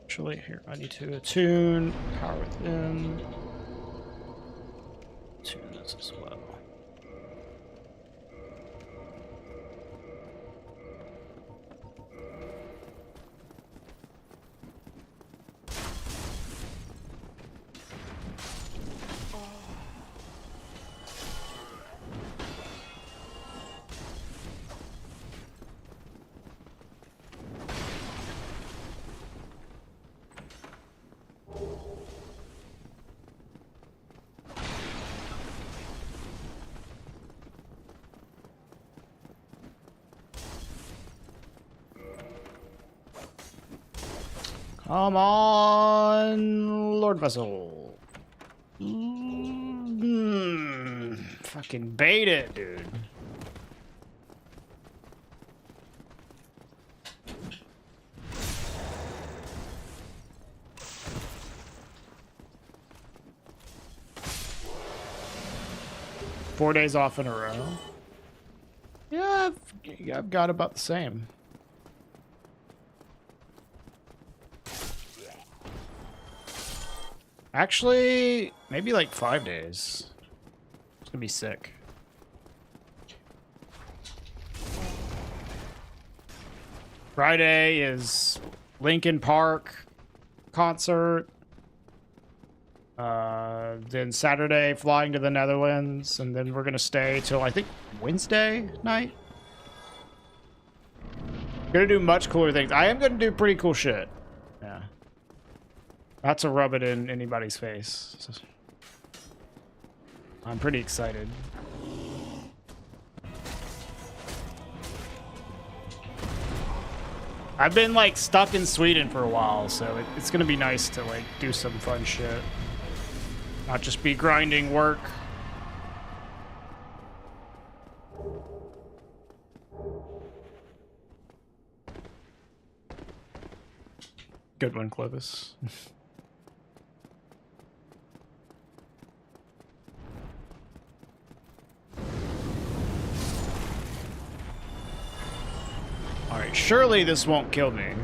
Speaker 2: Actually, here, I need to attune power within. Tune this as well. Come on, Lord Vessel. Fucking bait it, dude. 4 days off in a row. Yeah, I've got about the same. Actually, maybe like 5 days. It's gonna be sick. Friday is Linkin Park concert. Then Saturday, flying to the Netherlands, and then we're gonna stay till I think Wednesday night. Gonna do much cooler things. I am gonna do pretty cool shit. Yeah. Not to rub it in anybody's face. I'm pretty excited. I've been like stuck in Sweden for a while, so it's gonna be nice to like do some fun shit. Not just be grinding work. Good one, Clovis. Alright, surely this won't kill me.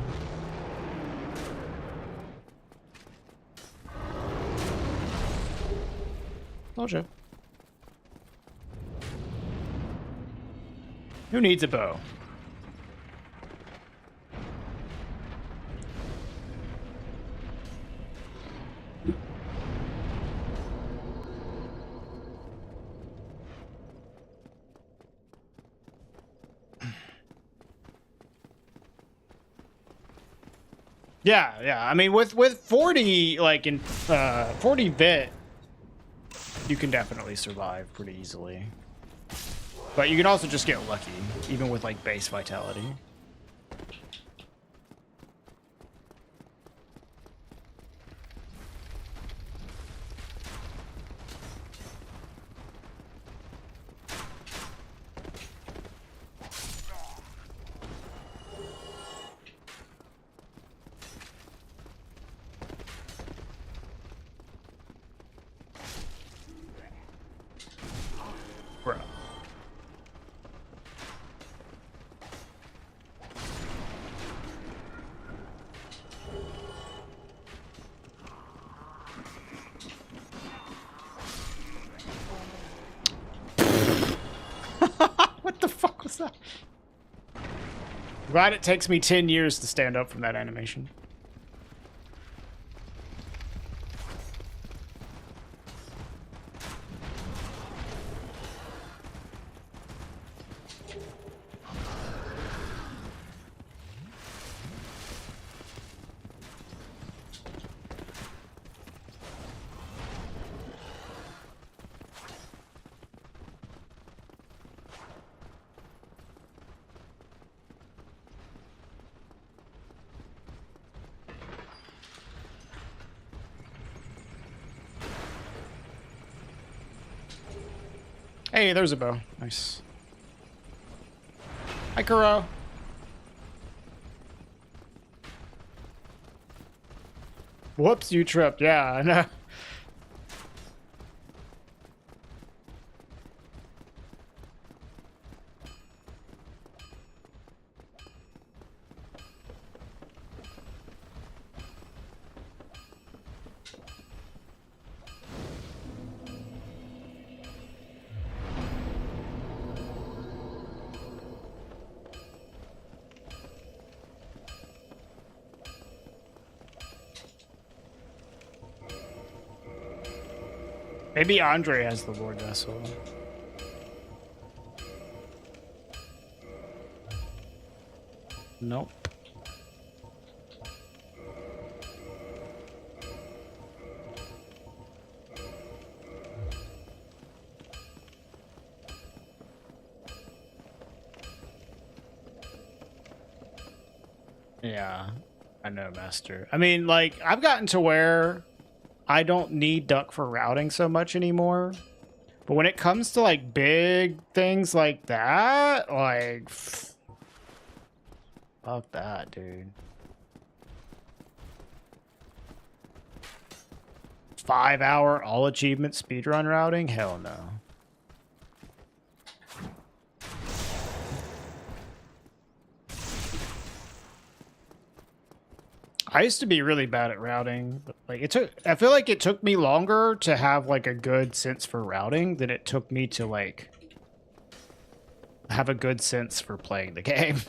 Speaker 2: Told you. Who needs a bow? Yeah. I mean, with 40 like in 40 bit, you can definitely survive pretty easily. But you can also just get lucky, even with like base vitality. Bro. What the fuck was that? Glad it takes me 10 years to stand up from that animation. Hey, there's a bow. Nice. Hi, Kuro. Whoops, you tripped. Yeah, I know. Maybe Andre has the Lord Vessel. Nope. Yeah, I know, Master. I mean, like, I've gotten to where I don't need duck for routing so much anymore. But when it comes to like big things like that, like fuck that, dude. 5 hour all achievement speedrun routing? Hell no. I used to be really bad at routing, but like I feel like it took me longer to have like a good sense for routing than it took me to like have a good sense for playing the game.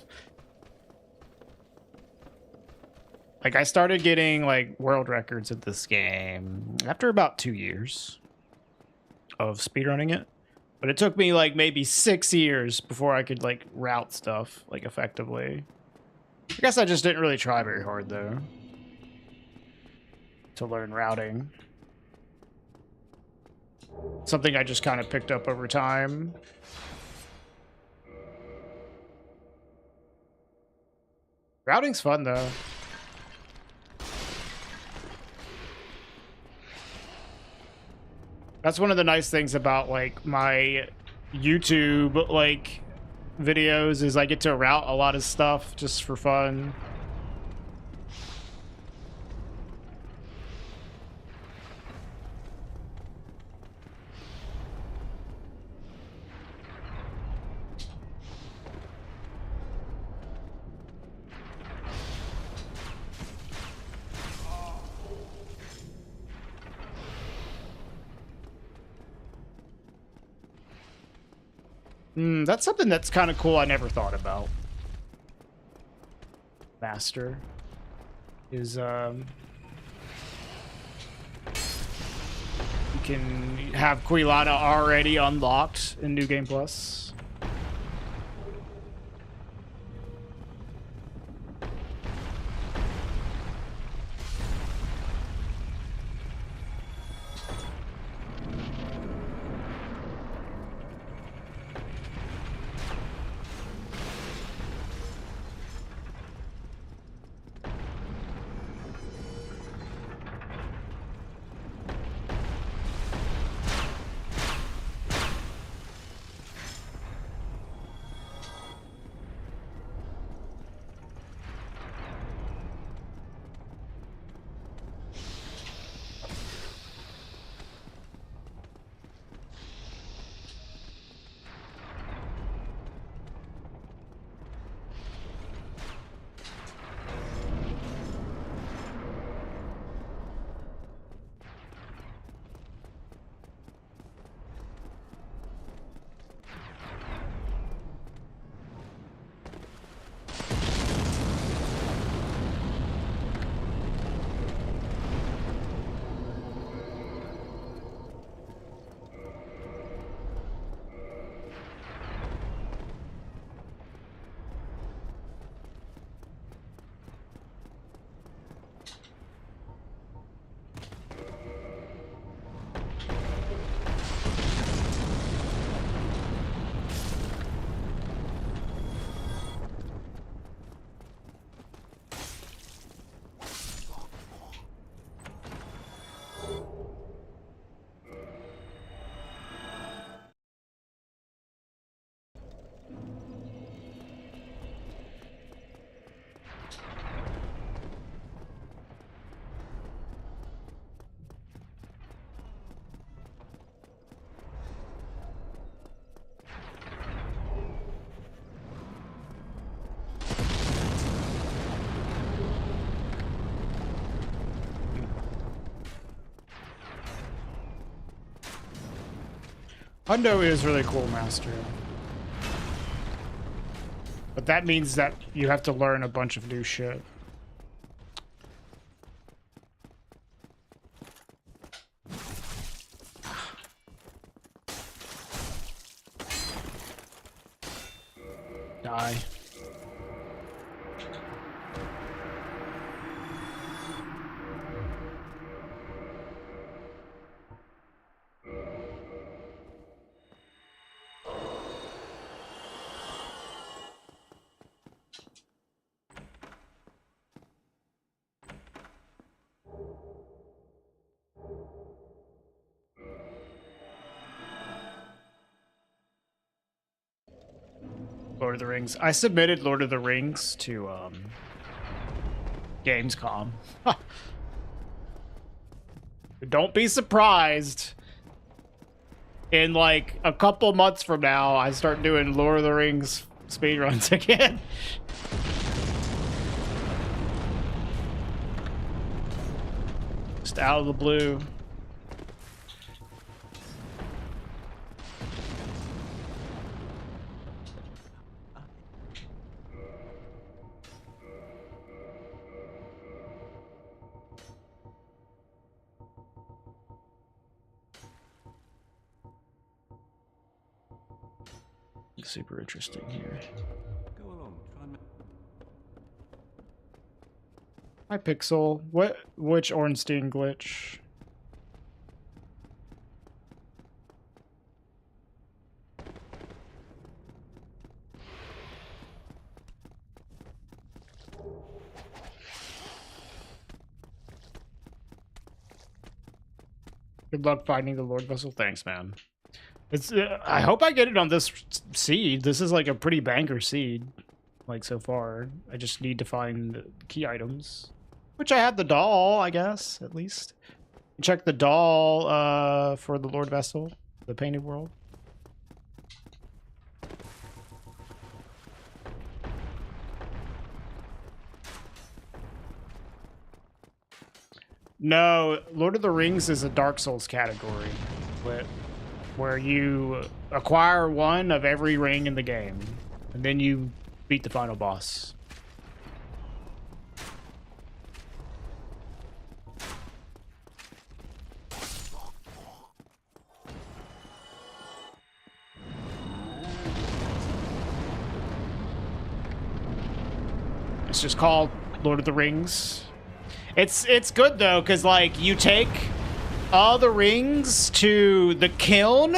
Speaker 2: Like I started getting like world records at this game after about 2 years of speedrunning it. But it took me like maybe 6 years before I could like route stuff like effectively. I guess I just didn't really try very hard though to learn routing. Something I just kind of picked up over time. Routing's fun though. That's one of the nice things about like my YouTube like videos is I get to route a lot of stuff just for fun. That's something that's kind of cool I never thought about. Master is you can have Quilana already unlocked in New Game Plus. Hundo is really cool, Master. But that means that you have to learn a bunch of new shit. Die. Lord of the Rings. I submitted Lord of the Rings to Gamescom. Don't be surprised. In like a couple months from now, I start doing Lord of the Rings speedruns again. Just out of the blue. Super interesting here.
Speaker 4: Go along. Try and
Speaker 2: Hi, Pixel. Which Ornstein glitch? Good luck finding the Lord Vessel. Thanks, man. It's. I hope I get it on this seed. This is like a pretty banker seed, like so far. I just need to find the key items, which I had the doll, I guess, at least. Check the doll for the Lord Vessel, the painted world. No, Lord of the Rings is a Dark Souls category, where you acquire one of every ring in the game, and then you beat the final boss. It's just called Lord of the Rings. It's good though, because like you take all the rings to the kiln,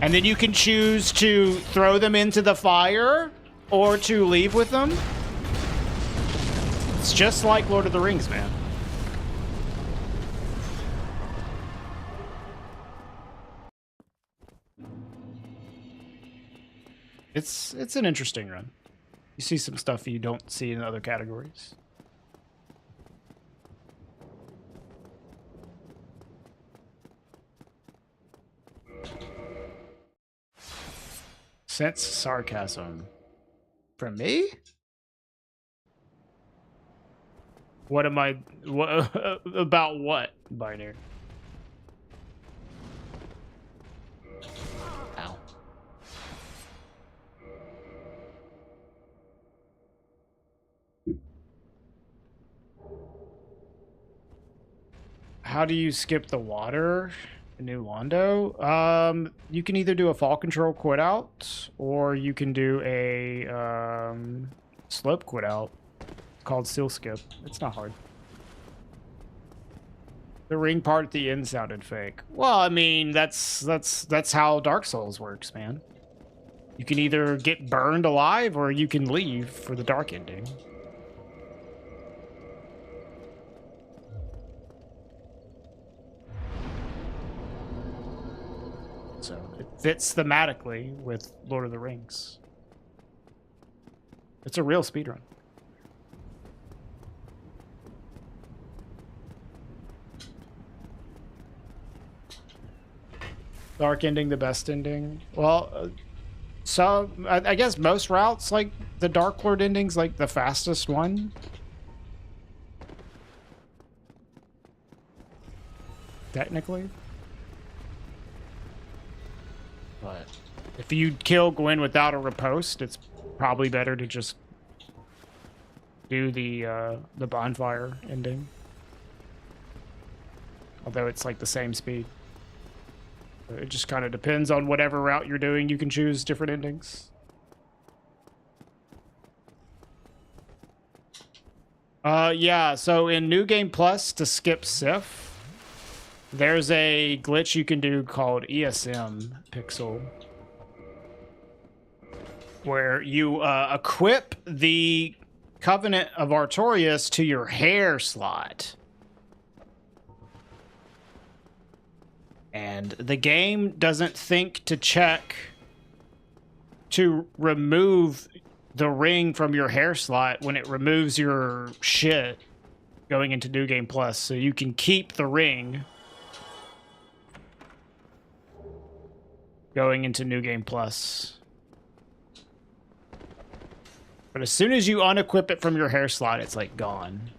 Speaker 2: and then you can choose to throw them into the fire or to leave with them. It's just like Lord of the Rings, man. It's an interesting run. You see some stuff you don't see in other categories. Sense sarcasm. From me? What am I... What, about what, Binary? Ow. How do you skip the water? New Londo? You can either do a fall control quit out, or you can do a slope quit out called seal skip. It's not hard. The ring part at the end sounded fake. Well, I mean, that's how Dark Souls works, man. You can either get burned alive, or you can leave for the dark ending. So it fits thematically with Lord of the Rings. It's a real speedrun. Dark ending, the best ending. Well, so I guess most routes, like the Dark Lord ending's like the fastest one. Technically. But if you kill Gwyn without a riposte, it's probably better to just do the bonfire ending. Although it's like the same speed. It just kind of depends on whatever route you're doing. You can choose different endings. Yeah, so in New Game Plus, to skip Sif, there's a glitch you can do called ESM Pixel, where you equip the Covenant of Artorias to your hair slot. And the game doesn't think to check to remove the ring from your hair slot when it removes your shit going into New Game Plus. So you can keep the ring going into New Game Plus. But as soon as you unequip it from your hair slot, it's like gone.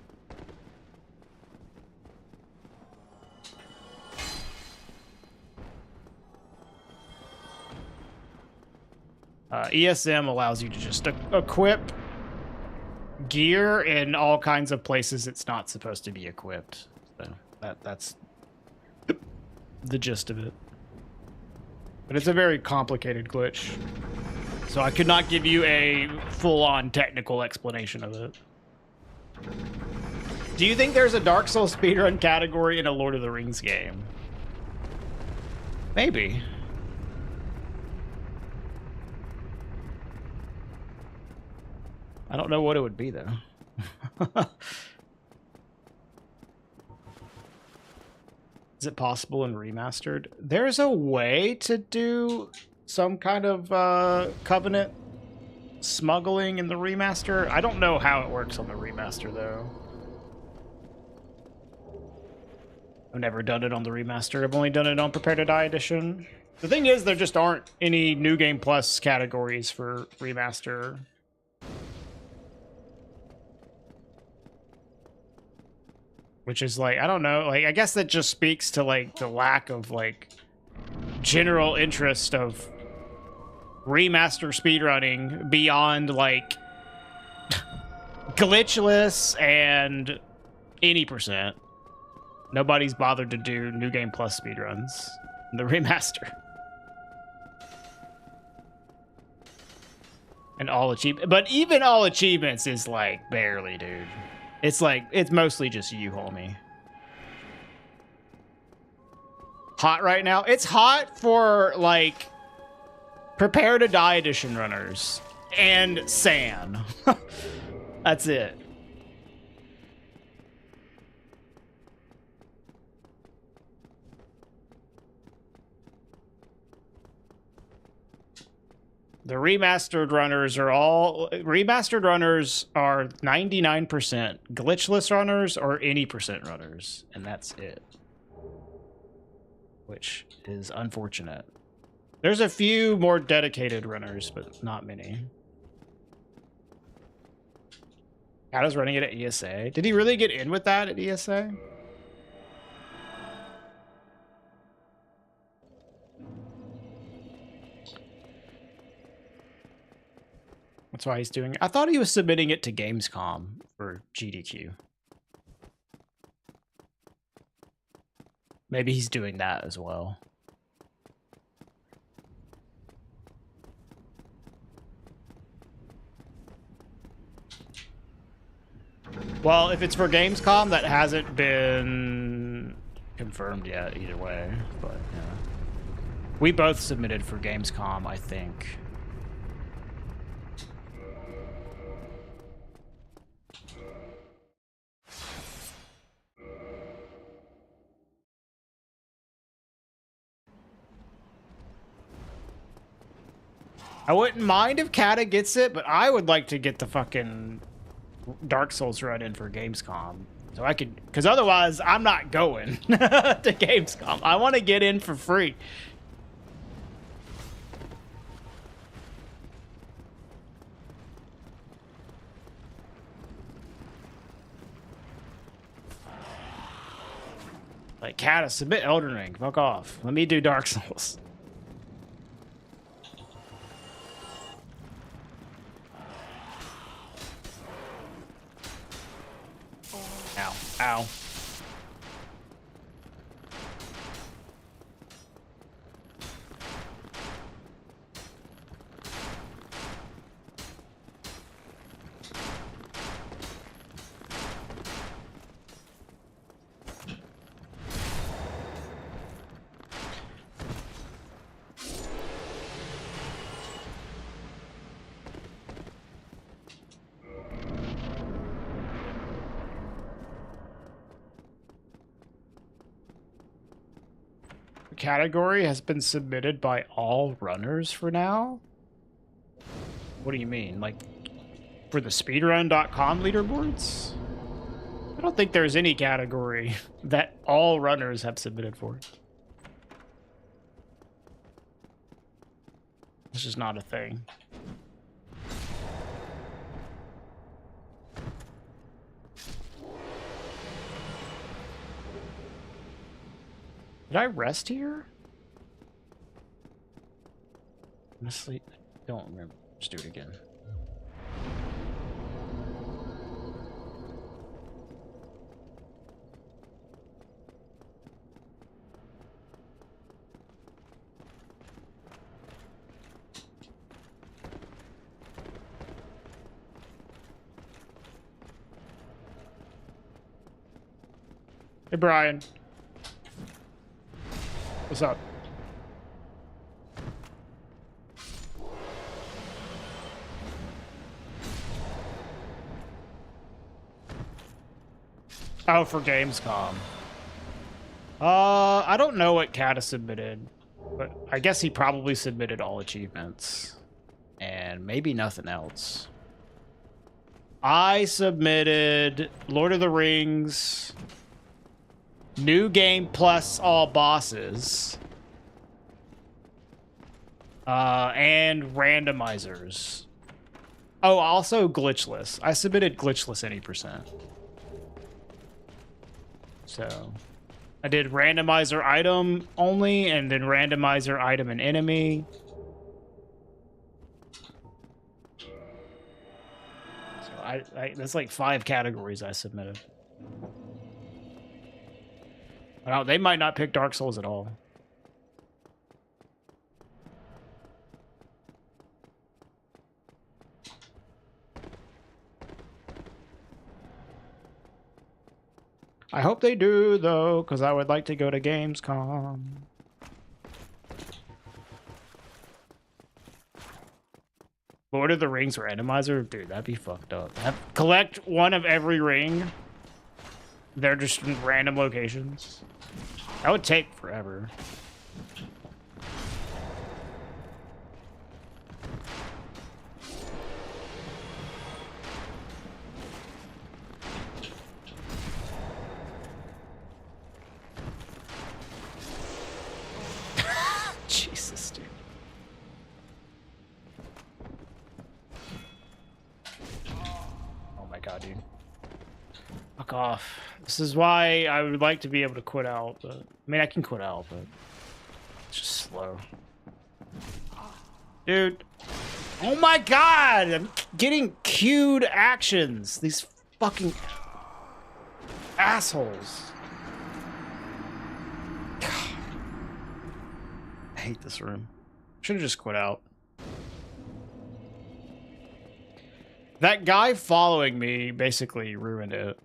Speaker 2: ESM allows you to just equip gear in all kinds of places it's not supposed to be equipped. So that's the gist of it. But it's a very complicated glitch. So I could not give you a full-on technical explanation of it. Do you think there's a Dark Souls speedrun category in a Lord of the Rings game? Maybe. I don't know what it would be, though. Is it possible in remastered? There's a way to do some kind of Covenant smuggling in the remaster. I don't know how it works on the remaster, though. I've never done it on the remaster. I've only done it on Prepare to Die edition. The thing is, there just aren't any New Game Plus categories for remaster. Which is like, I don't know, like, I guess that just speaks to like the lack of like general interest of remaster speedrunning beyond like glitchless and any percent. Nobody's bothered to do New Game Plus speedruns in the remaster. And all achievement, but even all achievements is like barely, dude. It's like, it's mostly just you, homie. Hot right now? It's hot for, like, Prepare to Die edition runners. And San. That's it. The remastered runners are 99% glitchless runners or any percent runners, and that's it. Which is unfortunate. There's a few more dedicated runners, but not many. Kata's running it at ESA. Did he really get in with that at ESA? That's why he's doing it. I thought he was submitting it to Gamescom for GDQ. Maybe he's doing that as well. Well, if it's for Gamescom, that hasn't been confirmed yet either way. But yeah. We both submitted for Gamescom, I think. I wouldn't mind if Kata gets it, but I would like to get the fucking Dark Souls run in for Gamescom. So I could, because otherwise I'm not going to Gamescom. I want to get in for free. Like, Kata, submit Elden Ring. Fuck off. Let me do Dark Souls. Ow. Ow. Category has been submitted by all runners for now? What do you mean? Like, for the speedrun.com leaderboards? I don't think there's any category that all runners have submitted for. This is not a thing. Did I rest here? I'm asleep.
Speaker 3: Don't remember. Just do it again.
Speaker 2: Hey, Brian. What's up? Oh, for Gamescom. I don't know what Cat has submitted, but I guess he probably submitted all achievements. And maybe nothing else. I submitted Lord of the Rings, new game plus all bosses, and randomizers. Oh, also glitchless. I submitted glitchless any percent. So I did randomizer item only, and then randomizer item and enemy. So I that's like 5 categories I submitted. Well, they might not pick Dark Souls at all. I hope they do, though, because I would like to go to Gamescom. Lord of the Rings randomizer? Dude, that'd be fucked up. Collect one of every ring. They're just in random locations. That would take forever. Jesus, dude. Oh my god, dude. Fuck off. This is why I would like to be able to quit out, but I mean I can quit out, but it's just slow. Dude. Oh my god! I'm getting queued actions. These fucking assholes. God. I hate this room. Should have just quit out. That guy following me basically ruined it.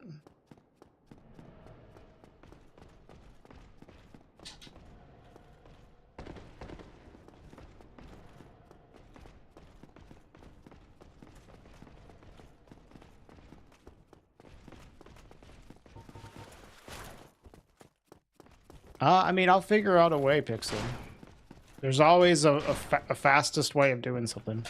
Speaker 2: I mean, I'll figure out a way, Pixel. There's always a fastest way of doing something.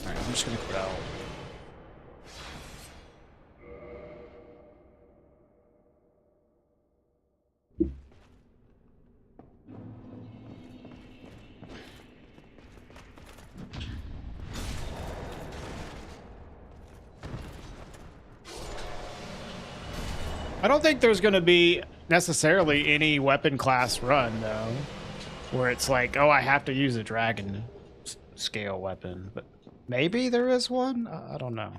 Speaker 2: Alright, I'm just gonna quit out. I don't think there's going to be necessarily any weapon class run, though, where it's like, oh, I have to use a dragon scale weapon. But maybe there is one? I don't know.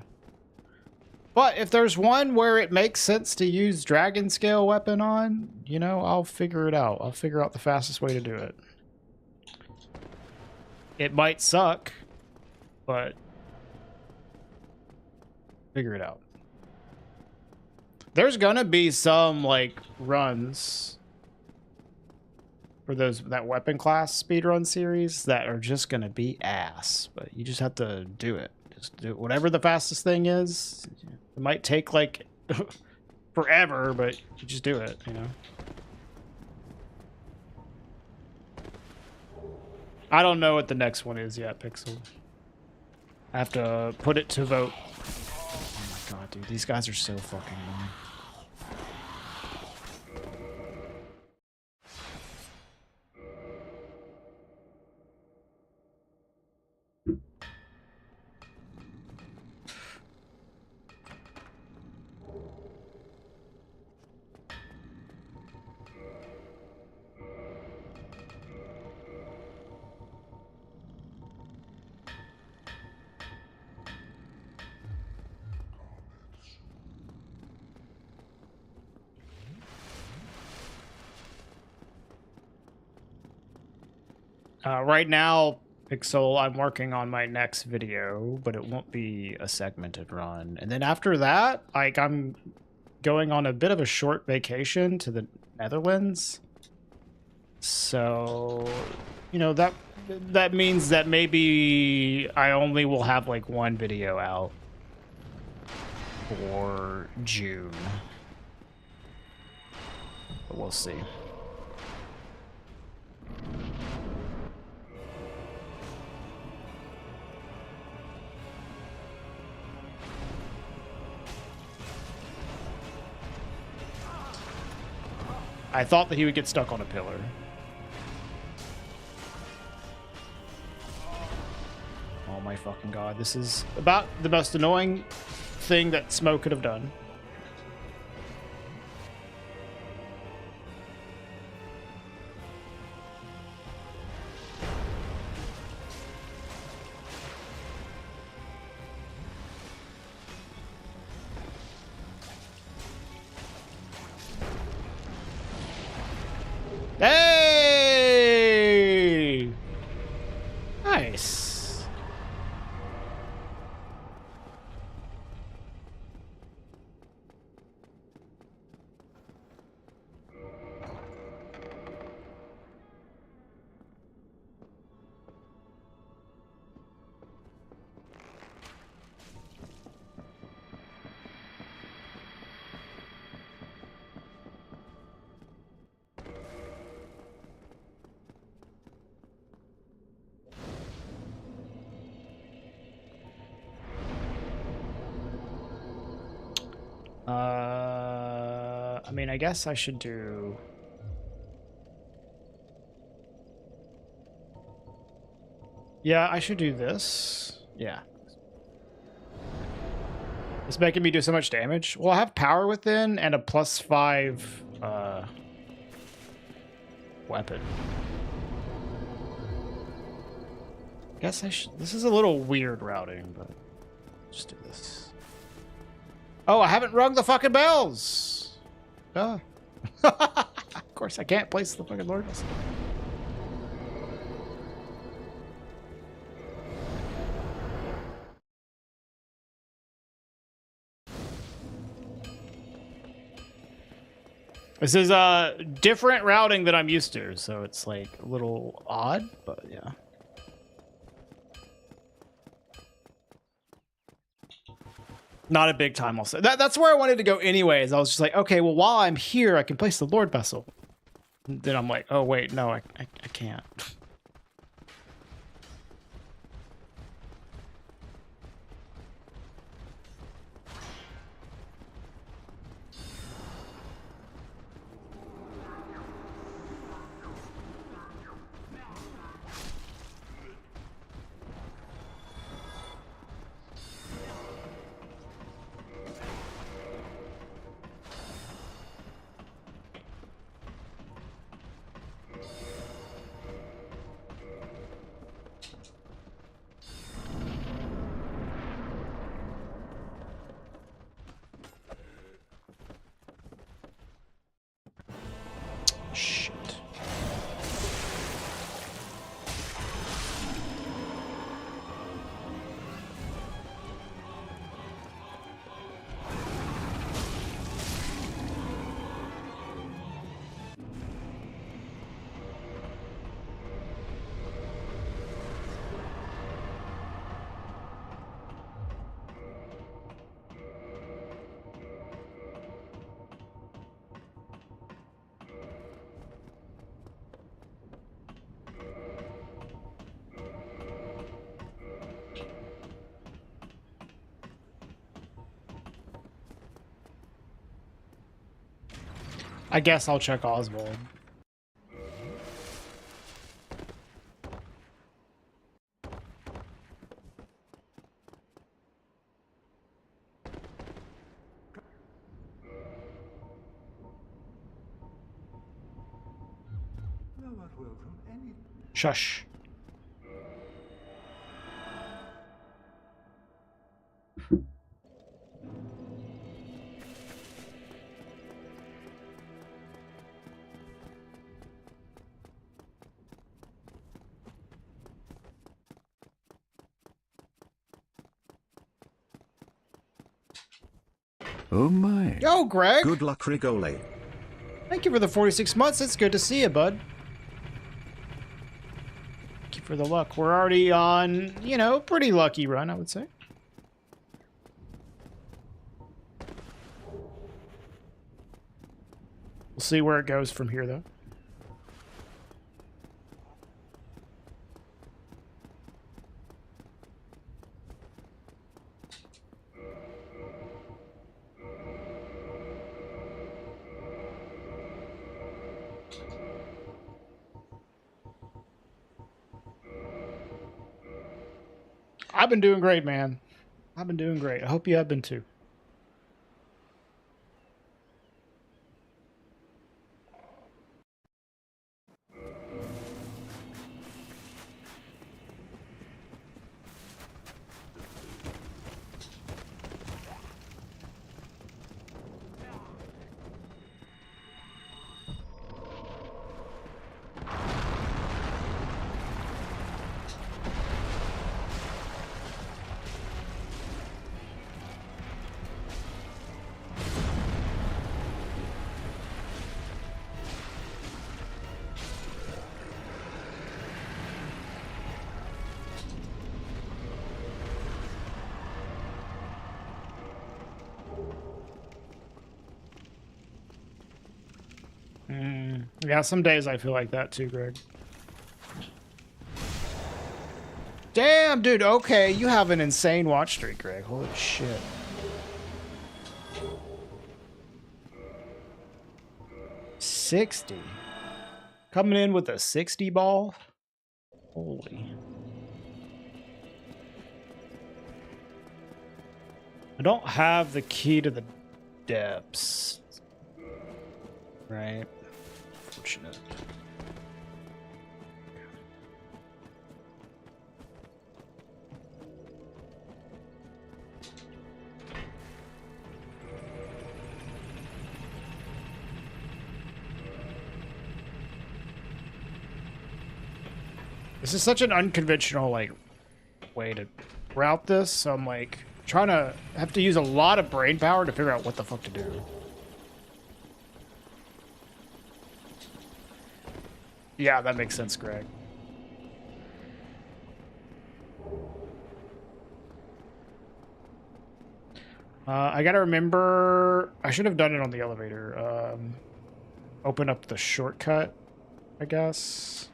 Speaker 2: But if there's one where it makes sense to use dragon scale weapon on, you know, I'll figure it out. I'll figure out the fastest way to do it. It might suck, but figure it out. There's gonna be some like runs for that weapon class speedrun series that are just gonna be ass, but you just have to do it. Just do whatever the fastest thing is. It might take like forever, but you just do it, you know. I don't know what the next one is yet, Pixel. I have to put it to vote. Oh my god, dude, these guys are so fucking annoying. Right now, Pixel, I'm working on my next video, but it won't be a segmented run. And then after that, like, I'm going on a bit of a short vacation to the Netherlands. So, you know, that means that maybe I only will have like one video out for June. But we'll see. I thought that he would get stuck on a pillar. Oh my fucking god, this is about the most annoying thing that Smoke could have done. Hey! Nice. I mean, I guess I should do... Yeah, I should do this. Yeah. It's making me do so much damage. Well, I have power within and a +5 weapon. Guess I should... This is a little weird routing, but just do this. Oh, I haven't rung the fucking bells! Duh. Of course, I can't place the fucking Lord Vessel. This is different routing than I'm used to, so it's like a little odd, but yeah. Not a big time, also. That's where I wanted to go anyways. I was just like, okay, well, while I'm here, I can place the Lord Vessel. And then I'm like, oh, wait, no, I can't. Shit. I guess I'll check Oswald. Shush.
Speaker 4: Oh my.
Speaker 1: Yo, Greg.
Speaker 4: Good luck, Rigole.
Speaker 1: Thank you for the 46 months. It's good to see you, bud. Thank you for the luck. We're already on, you know, pretty lucky run, I would say. We'll see where it goes from here, though. I've been doing great, man. I've been doing great. I hope you have been too. Yeah, some days I feel like that too, Greg. Damn, dude. Okay, you have an insane watch streak, Greg. Holy shit. $60. Coming in with a 60 ball? Holy. I don't have the key to the depths. Right. Fortunate. This is such an unconventional, like, way to route this, so I'm, like, trying to have to use a lot of brain power to figure out what the fuck to do. Yeah, that makes sense, Greg. I gotta remember... I should have done it on the elevator. Open up the shortcut, I guess.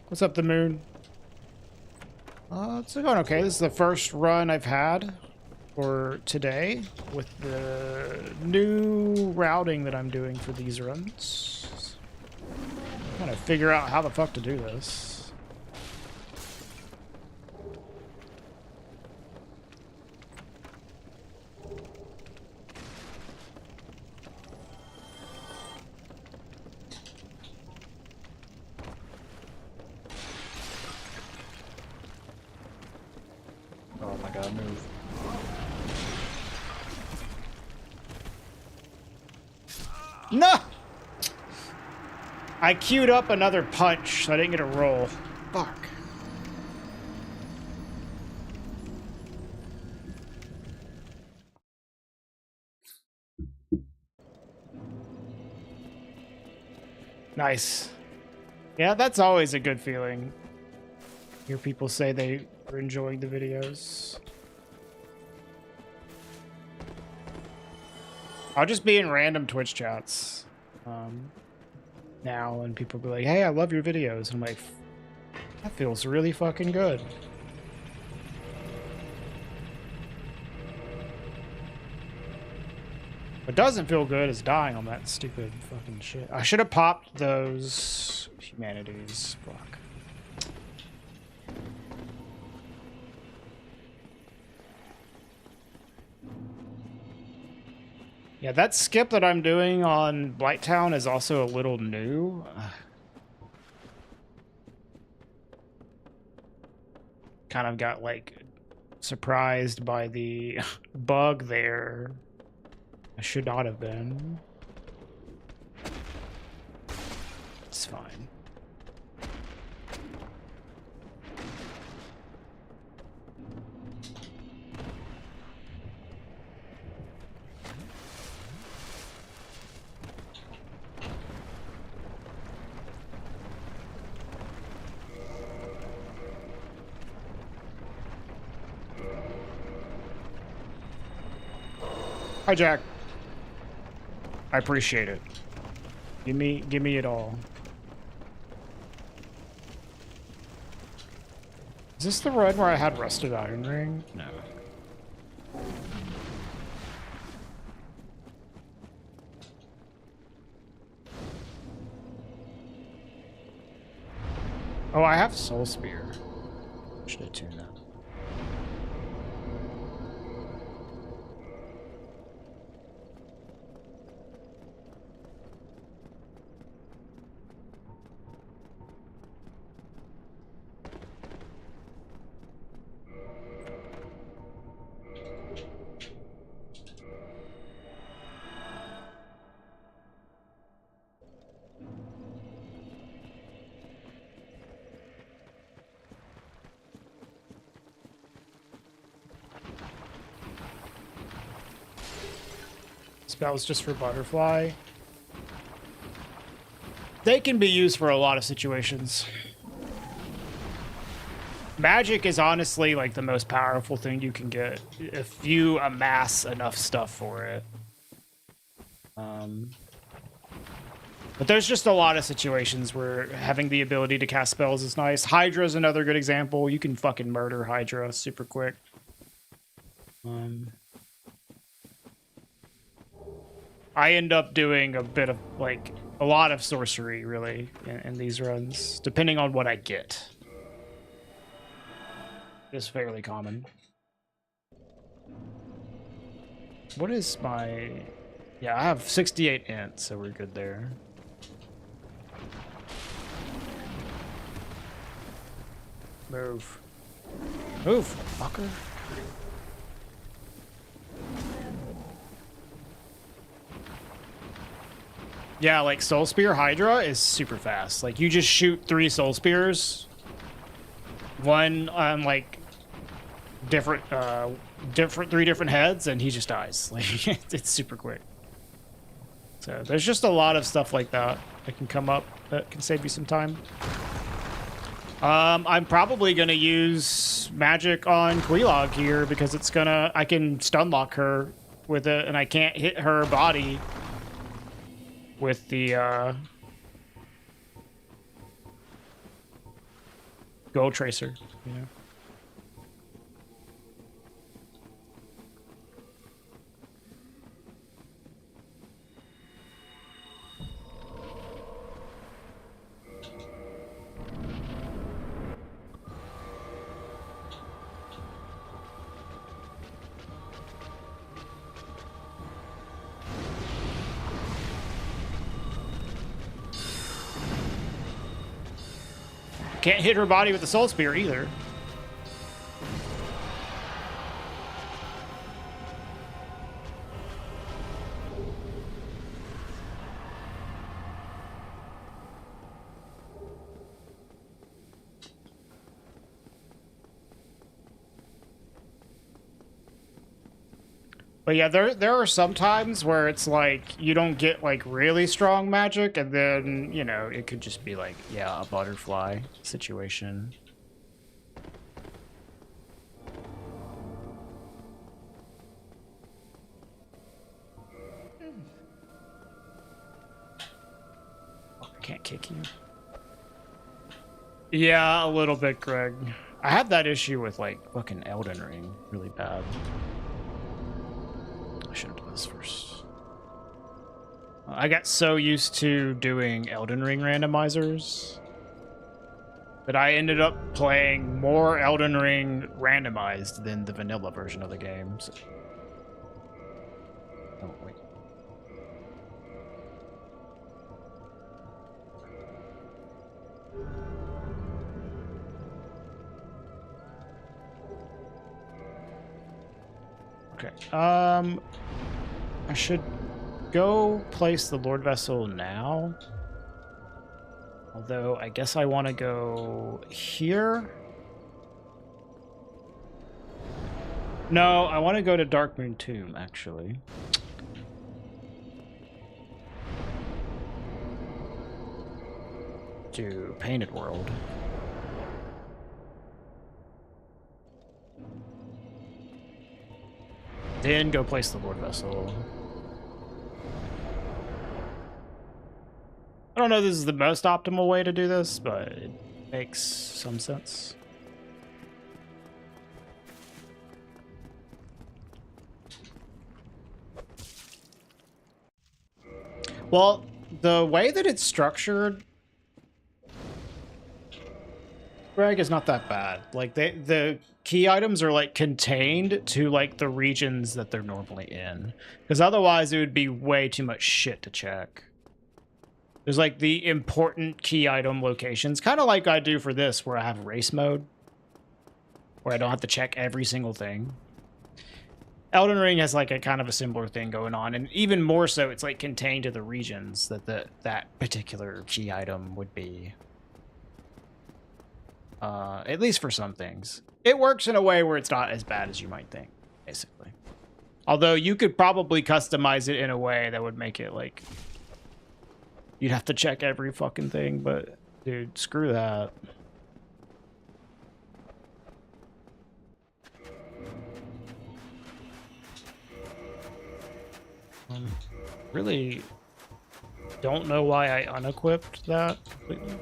Speaker 1: What's up, the moon? It's going okay. This is the first run I've had for today with the new routing that I'm doing for these runs. I'm trying to figure out how the fuck to do this. Oh my god, move. No! I queued up another punch, so I didn't get a roll. Fuck. Nice. Yeah, that's always a good feeling. Hear people say they are enjoying the videos. I'll just be in random Twitch chats.
Speaker 2: now, and people be like, "Hey, I love your videos." And I'm like, that feels really fucking good. What doesn't feel good is dying on that stupid fucking shit. I should have popped those humanities. Fuck. Yeah, that skip that I'm doing on Blighttown is also a little new. Kind of got, like, surprised by the bug there. I should not have been. It's fine. Hi, Jack. I appreciate it. Give me it all. Is this the run where I had rusted iron ring? No. Oh, I have soul spear. Should have tuned that. Spells just for butterfly. They can be used for a lot of situations. Magic is honestly like the most powerful thing you can get if you amass enough stuff for it. But there's just a lot of situations where having the ability to cast spells is nice. Hydra's another good example. You can fucking murder Hydra super quick. I end up doing a bit of, like, a lot of sorcery, really, in these runs, depending on what I get. It's fairly common. What is my... Yeah, I have 68 int, so we're good there. Move. Move, fucker. Yeah, like Soul Spear Hydra is super fast. Like, you just shoot 3 Soul Spears. One on, like, different 3 different heads, and he just dies. Like, it's super quick. So there's just a lot of stuff like that that can come up that can save you some time. I'm probably gonna use magic on Quelaag here because it's gonna... I can stun lock her with it, and I can't hit her body with the Gold Tracer, you know. Can't hit her body with the Soul Spear either. But yeah, there are some times where it's like you don't get like really strong magic, and then, you know, it could just be like, yeah, a butterfly situation. can't kick you. Yeah, a little bit, Greg. I have that issue with, like, fucking Elden Ring really bad. I should have done this first. I got so used to doing Elden Ring randomizers that I ended up playing more Elden Ring randomized than the vanilla version of the game. So. Oh, wait. Okay. I should go place the Lord Vessel now. Although, I guess I want to go here. No, I want to go to Darkmoon Tomb, actually. To Painted World. Then go place the Lord Vessel. I don't know if this is the most optimal way to do this, but it makes some sense. Well, the way that it's structured, Greg, is not that bad. Like, the key items are, like, contained to, like, the regions that they're normally in. Because otherwise it would be way too much shit to check. There's, like, the important key item locations, kind of like I do for this, where I have race mode, where I don't have to check every single thing. Elden Ring has, like, a kind of a similar thing going on, and even more so, it's, like, contained to the regions that that particular key item would be. At least for some things. It works in a way where it's not as bad as you might think, basically. Although you could probably customize it in a way that would make it, like... You'd have to check every fucking thing, but dude, screw that. Really don't know why I unequipped that completely.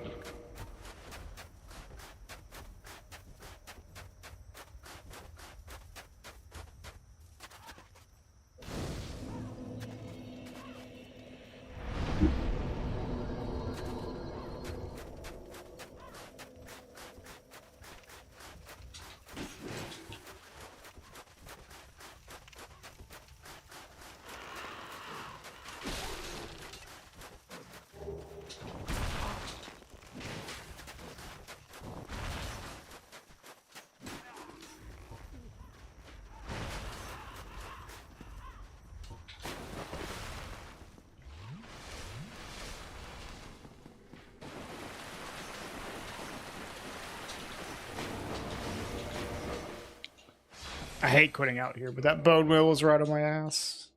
Speaker 2: I hate quitting out here, but that bone wheel was right on my ass.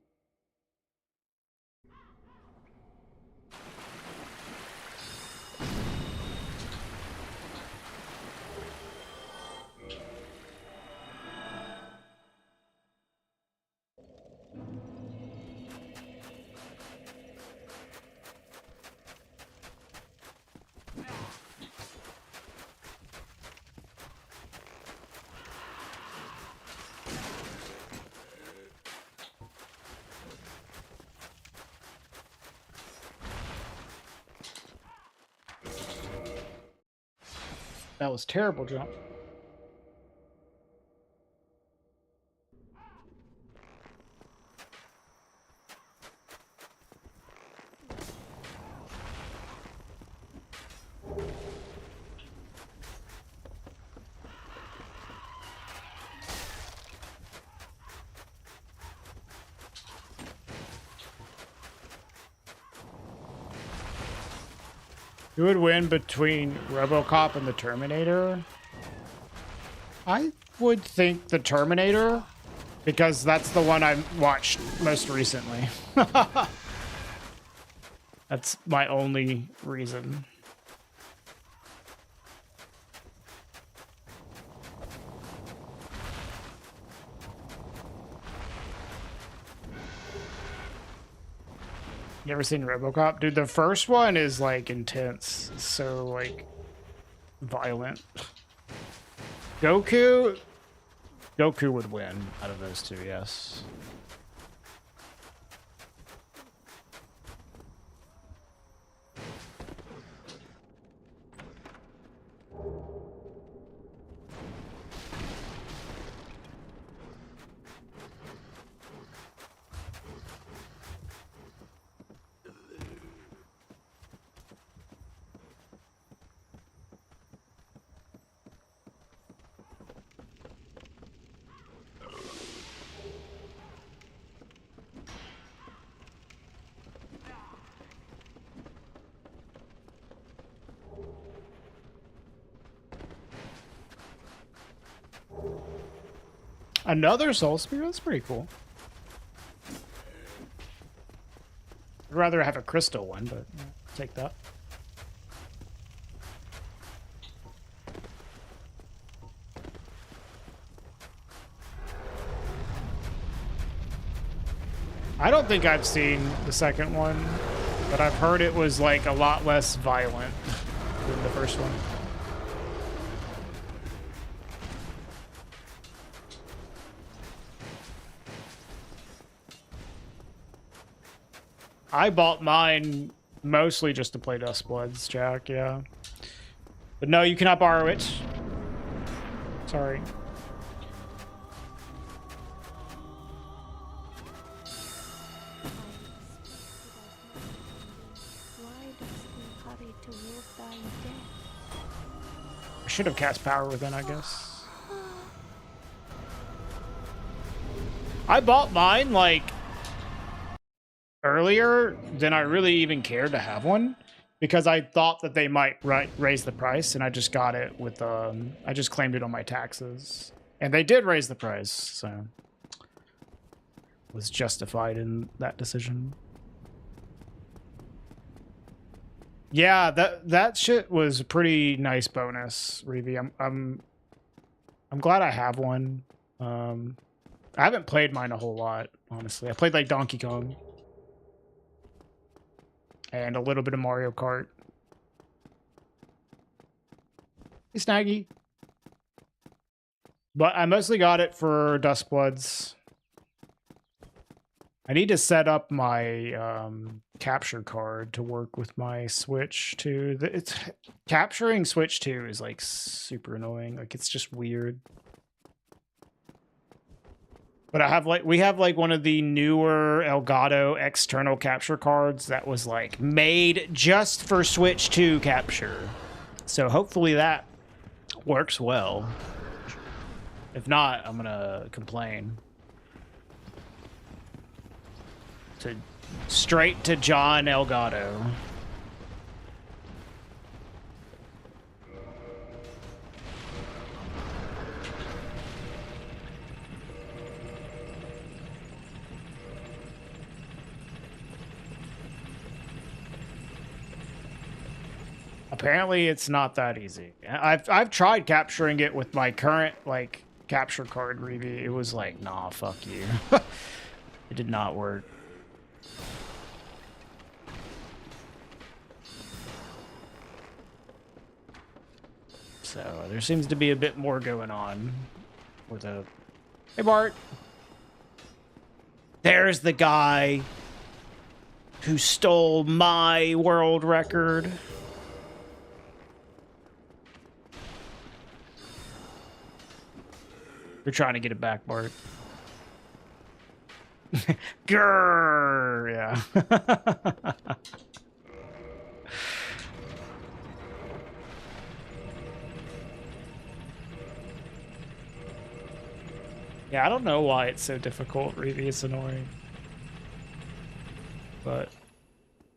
Speaker 2: That was terrible jump. Who would win between RoboCop and the Terminator? I would think the Terminator, because that's the one I watched most recently. That's my only reason. You ever seen RoboCop? Dude, the first one is like intense. It's so like violent. Goku would win out of those two, yes. Another soul spear? That's pretty cool. I'd rather have a crystal one, but yeah, take that. I don't think I've seen the second one, but I've heard it was like a lot less violent than the first one. I bought mine mostly just to play Dustbloods, Jack, yeah. But no, you cannot borrow it. Sorry. I should have cast power within, I guess. I bought mine, like, earlier than I really even cared to have one, because I thought that they might raise the price, and I just got it with, I just claimed it on my taxes. And they did raise the price, so was justified in that decision. Yeah, that shit was a pretty nice bonus, Reevy. I'm glad I have one. I haven't played mine a whole lot, honestly. I played like Donkey Kong and a little bit of Mario Kart. Hey, Snaggy. But I mostly got it for Dustbloods. I need to set up my capture card to work with my Switch too. It's capturing Switch 2 is like super annoying. Like it's just weird. But I have we have like one of the newer Elgato external capture cards that was like made just for Switch 2 capture. So hopefully that works well. If not, I'm gonna complain. Straight to John Elgato. Apparently it's not that easy. I've tried capturing it with my current like capture card, Reevy. It was like, nah, fuck you. It did not work. So there seems to be a bit more going on with a... Hey, Bart. There's the guy who stole my world record. You're trying to get it back, Bart. Grrr, yeah. Yeah, I don't know why it's so difficult, Reevy. It's annoying. But,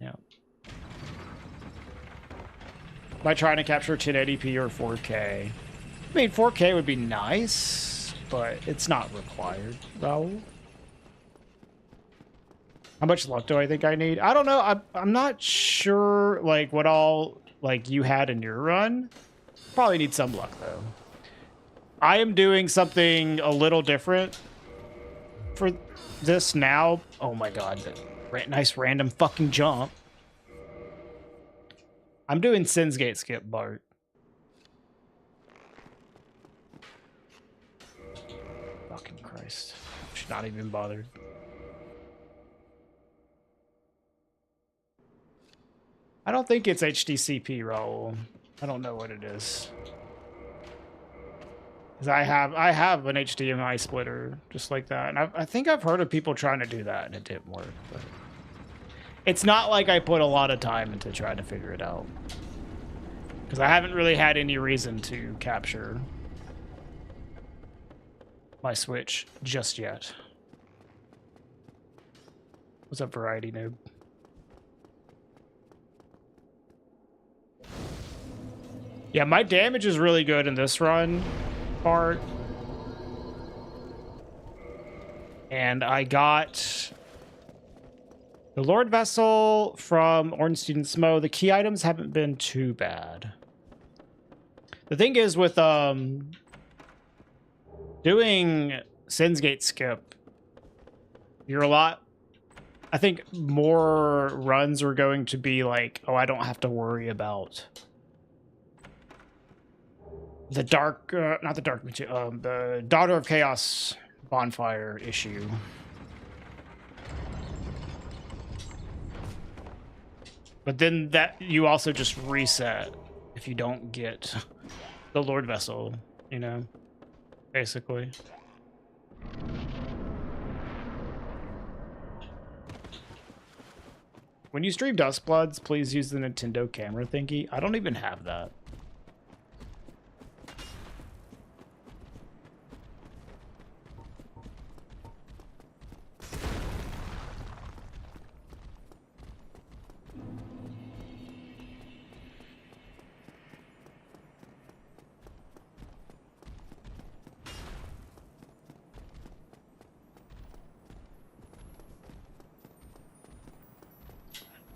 Speaker 2: yeah. By trying to capture 1080p or 4K. I mean, 4K would be nice, but it's not required, Raul. How much luck do I think I need? I don't know. I'm not sure, like, what all, like, you had in your run. Probably need some luck, though. I am doing something a little different for this now. Oh my god. Nice random fucking jump. I'm doing Sin's Gate skip, Bart. Fucking Christ. Should not even bothered. I don't think it's HDCP, Raul. I don't know what it is. Because I have an HDMI splitter just like that. And I think I've heard of people trying to do that and it didn't work. But it's not like I put a lot of time into trying to figure it out. Because I haven't really had any reason to capture my Switch just yet. What's up, Variety Noob? Yeah, my damage is really good in this run part. And I got the Lord Vessel from Orange Student Smo. The key items haven't been too bad. The thing is with doing Sin's Gate skip, you're a lot... I think more runs are going to be like, oh, I don't have to worry about the dark, not the dark, the Daughter of Chaos bonfire issue. But then that you also just reset if you don't get the Lord Vessel, you know, basically. When you stream Duskbloods, please use the Nintendo camera thingy. I don't even have that.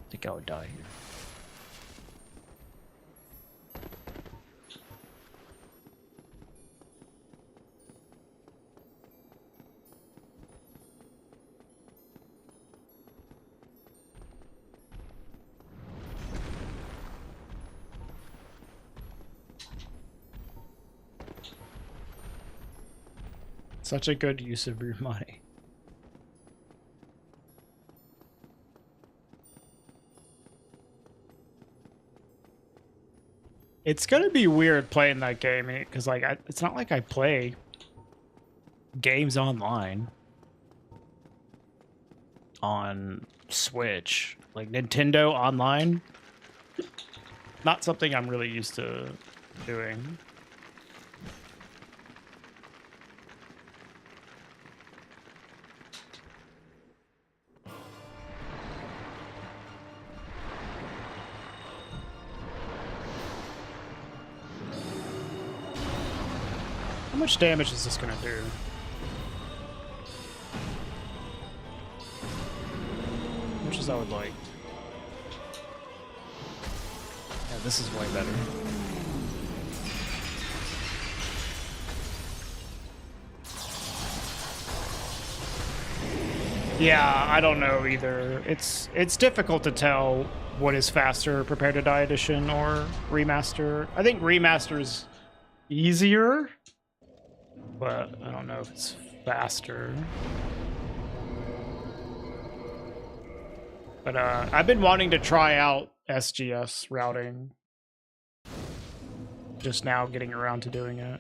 Speaker 2: I think I would die here. Such a good use of your money. It's gonna be weird playing that game because, like, it's not like I play games online on Switch, like Nintendo Online. Not something I'm really used to doing. How much damage is this gonna do? Much as I would like. Yeah, this is way better. Yeah, I don't know either. It's difficult to tell what is faster, Prepare to Die Edition or Remaster. I think Remaster's easier, but I don't know if it's faster. But I've been wanting to try out SGS routing. Just now getting around to doing it.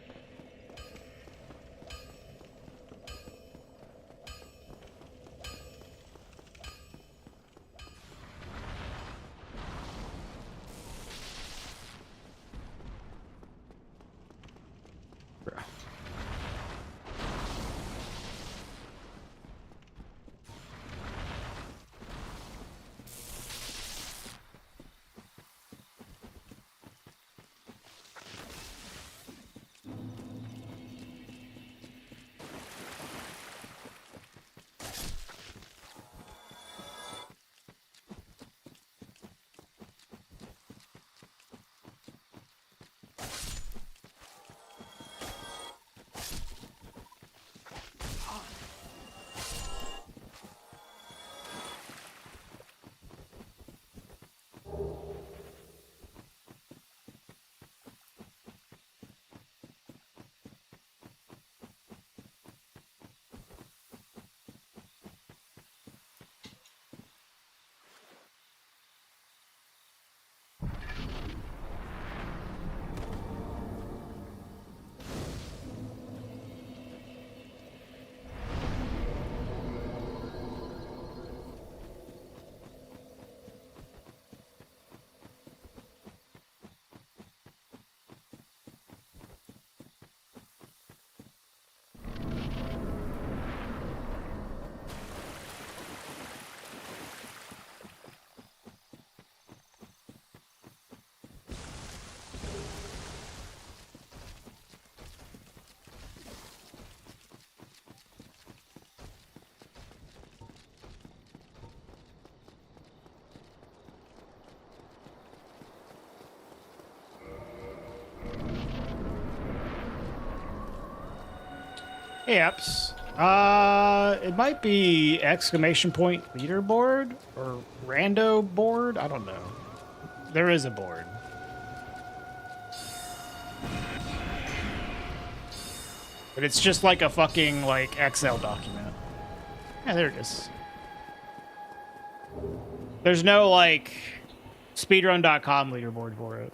Speaker 2: Apps. It might be exclamation point leaderboard or rando board. I don't know. There is a board. But it's just like a fucking like Excel document. Yeah, there it is. There's no like speedrun.com leaderboard for it.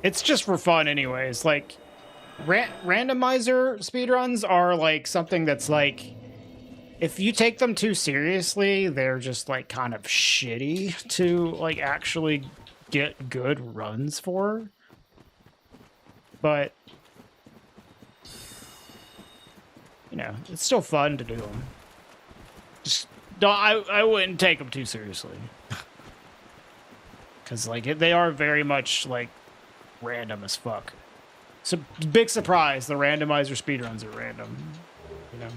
Speaker 2: It's just for fun anyways. Like randomizer speedruns are like something that's like, if you take them too seriously, they're just like kind of shitty to like actually get good runs for. But you know, it's still fun to do them. Just don't, I wouldn't take them too seriously. Cause like they are very much like random as fuck. It's a big surprise. The randomizer speedruns are random, you know.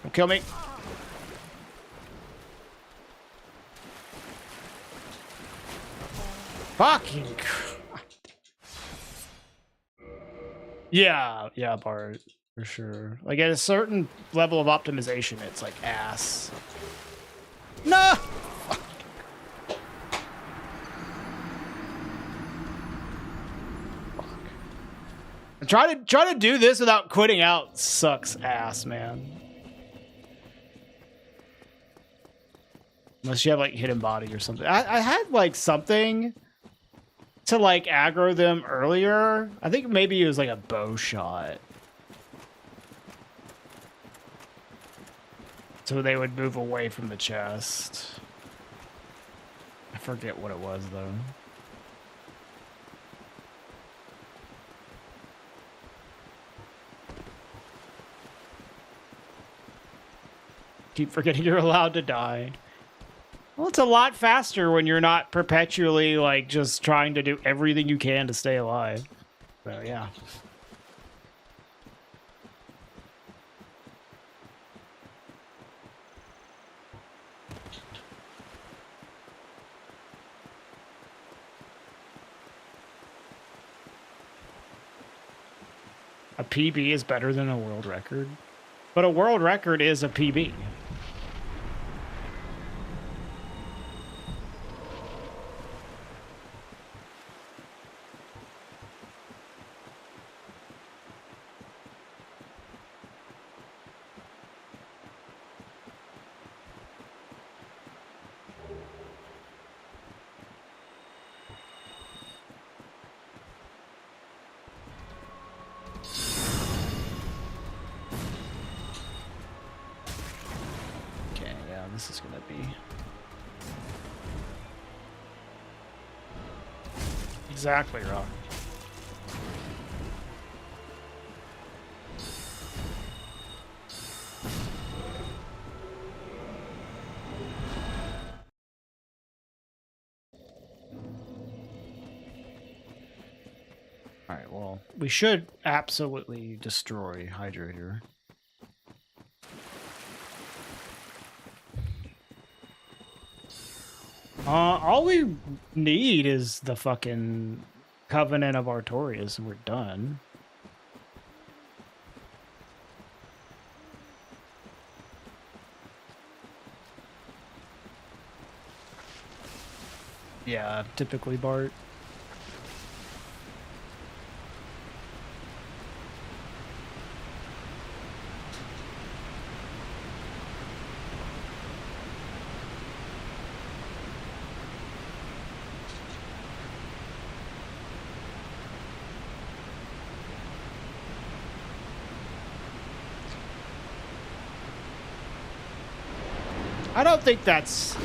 Speaker 2: Don't kill me. Fucking. Yeah, Bart, for sure. Like at a certain level of optimization, it's like ass. No. Try to do this without quitting out sucks ass, man. Unless you have like hidden body or something. I had like something to like aggro them earlier. I think maybe it was like a bow shot. So they would move away from the chest. I forget what it was though. Keep forgetting you're allowed to die. Well, it's a lot faster when you're not perpetually, like, just trying to do everything you can to stay alive. So, yeah. A PB is better than a world record. But a world record is a PB. This is gonna be exactly wrong. All right, well, we should absolutely destroy Hydrator. All we need is the fucking Covenant of Artorias, and we're done. Yeah, typically Bart. I don't think that's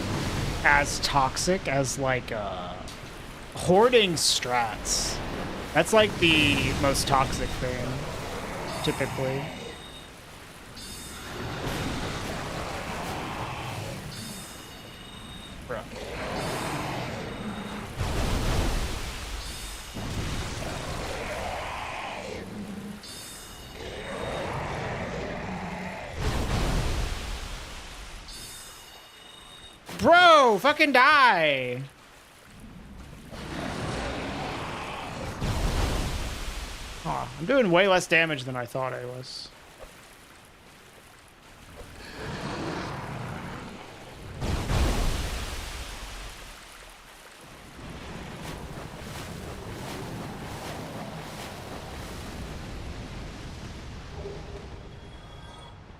Speaker 2: as toxic as like hoarding strats That's like the most toxic thing, typically. Bruh. Bro, fucking die! Oh, I'm doing way less damage than I thought I was.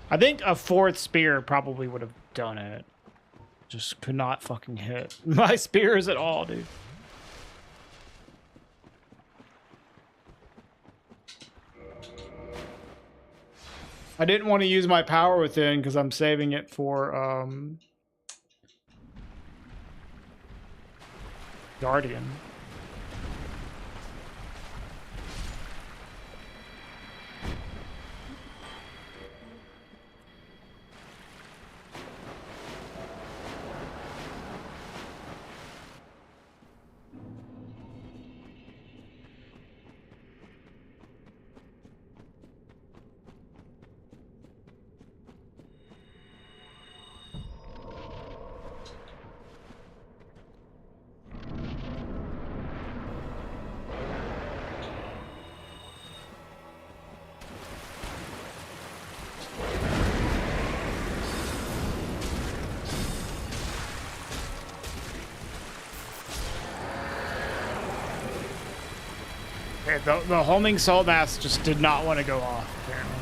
Speaker 2: I think a fourth spear probably would have done it. Just could not fucking hit my spears at all, dude. I didn't want to use my power within because I'm saving it for Guardian. Okay, the homing soul mask just did not want to go off, apparently.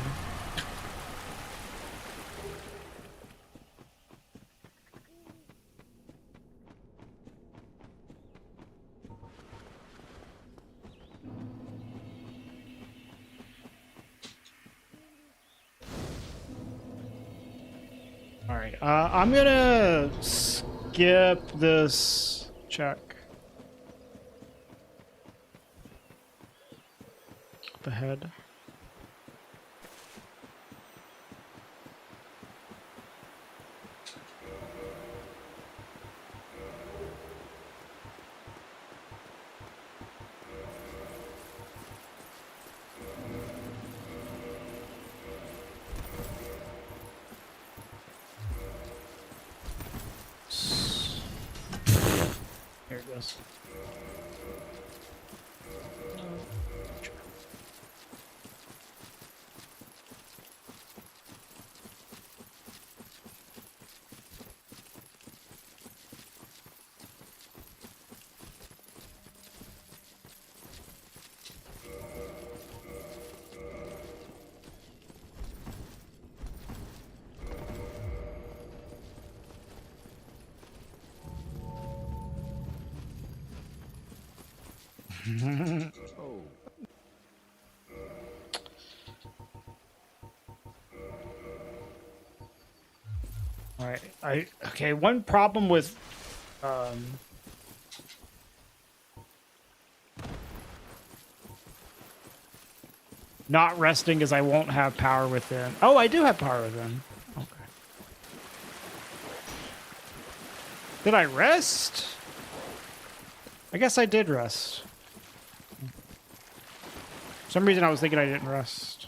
Speaker 2: All right, I'm gonna skip this check. The head. Here it goes. All right, okay, one problem with not resting is I won't have power within. Oh, I do have power within. Okay. Did I rest? I guess I did rest. For some reason I was thinking I didn't rest.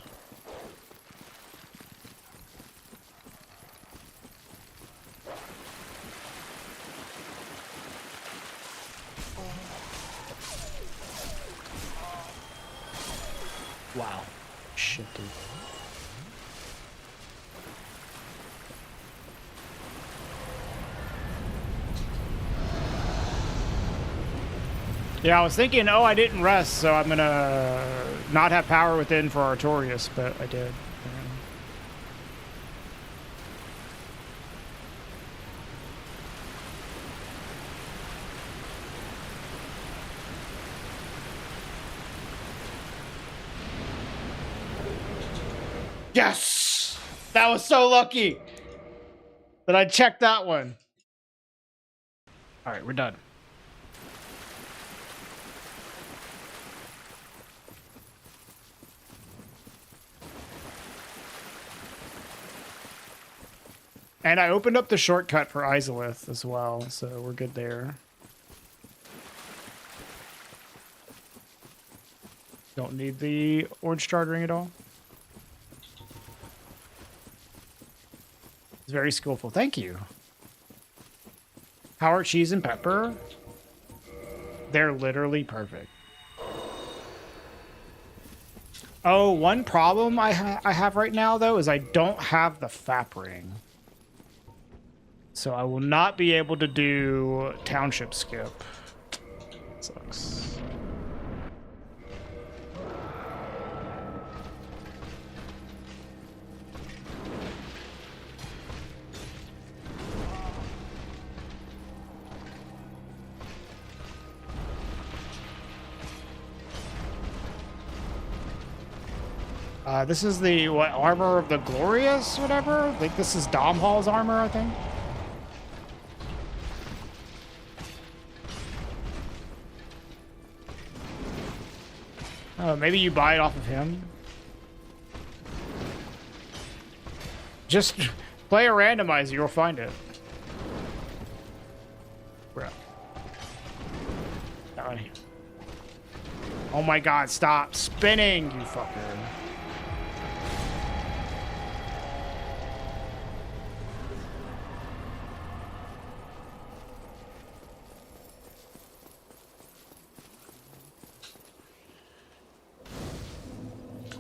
Speaker 2: Wow. Shit, dude. Yeah, I was thinking, oh, I didn't rest, so I'm gonna not have power within for Artorias, but I did. Yes! That was so lucky that I checked that one. All right, we're done. And I opened up the shortcut for Izalith as well, so we're good there. Don't need the orange shard ring at all. It's very skillful. Thank you. Power cheese and pepper. They're literally perfect. Oh, one problem I have right now, though, is I don't have the FAP ring. So I will not be able to do township skip. Sucks. This is the, what, Armor of the Glorious, whatever? Like, this is Dom Hall's armor, I think. Oh, maybe you buy it off of him. Just play a randomizer, you'll find it. Bro. Oh my god, stop spinning, you fucker.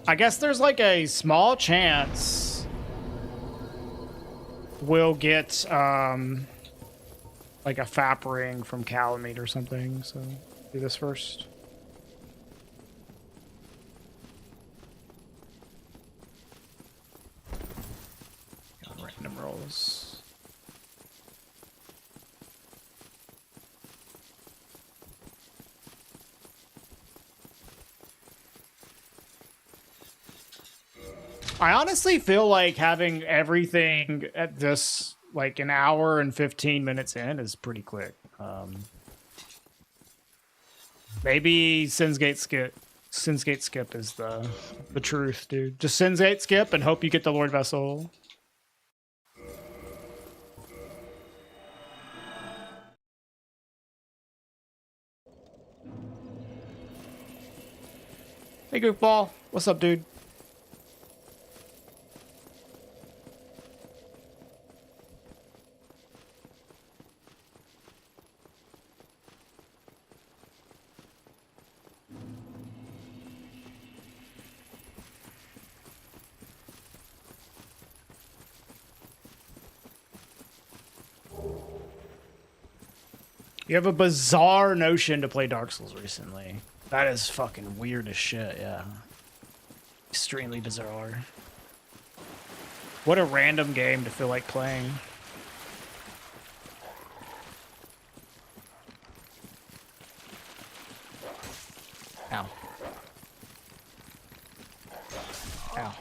Speaker 2: I guess there's like a small chance we'll get like a FAP ring from Calamite or something, so do this first. Random rolls. I honestly feel like having everything at this, like, an hour and 15 minutes in is pretty quick. Maybe Sinsgate skip is the truth, dude. Just Sinsgate skip and hope you get the Lord Vessel. Hey, Goofball. What's up, dude? You have a bizarre notion to play Dark Souls recently. That is fucking weird as shit, yeah. Extremely bizarre. What a random game to feel like playing. Ow. Ow.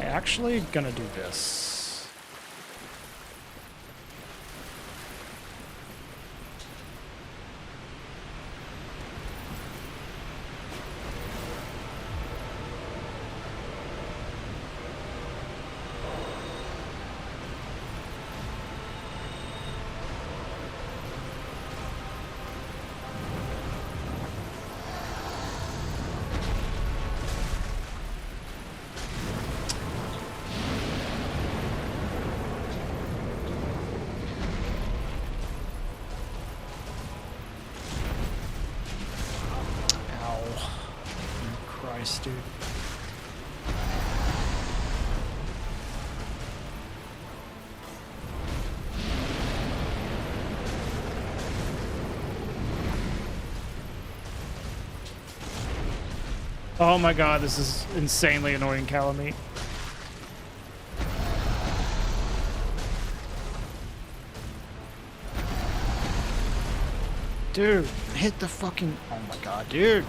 Speaker 2: Actually gonna do this. Dude. Oh my god, this is insanely annoying, Calamite. Dude, hit the fucking... Oh my god, dude.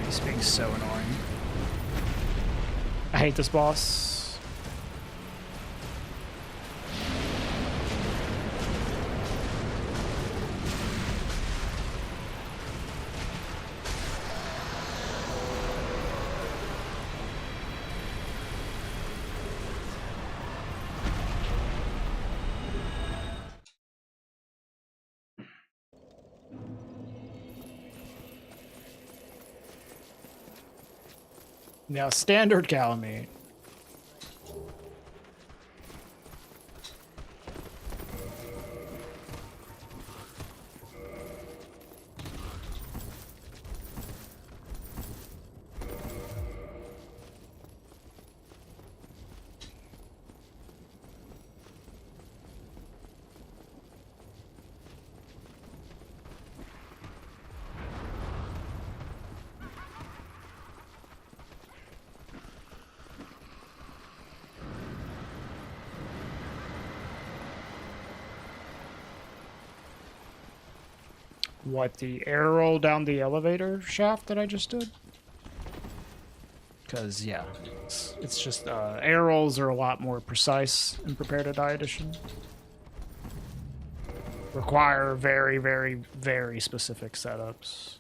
Speaker 2: He's being so annoying. I hate this boss. Now, standard calamite. What, the air roll down the elevator shaft that I just did? Because, yeah, it's just, air rolls are a lot more precise in Prepare to Die Edition. Require very, very, very specific setups.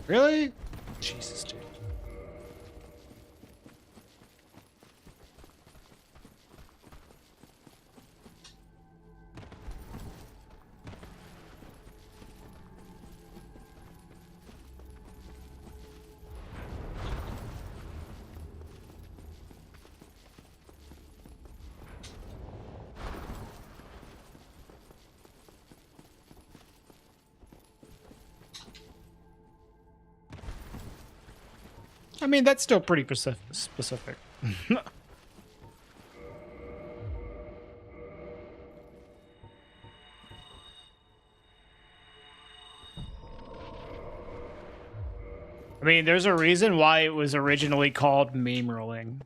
Speaker 2: Really? Jesus, dude. I mean, that's still pretty specific. I mean, there's a reason why it was originally called meme rolling.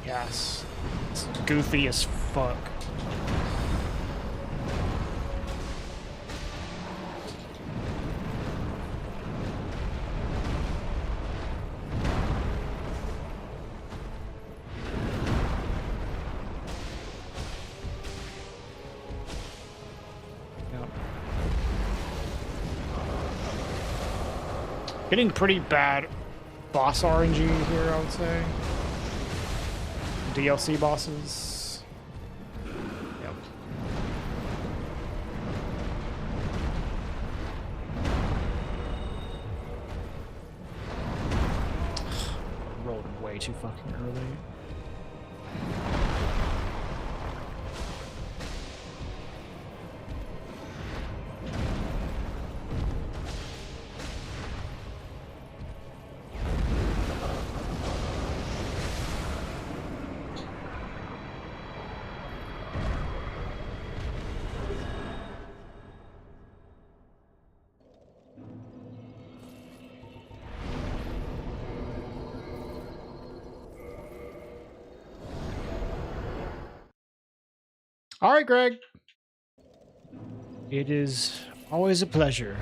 Speaker 2: Yes. It's goofy as fuck. Getting pretty bad boss RNG here, I would say. DLC bosses. Yep. Rolled way too fucking early. All right, Greg. It is always a pleasure.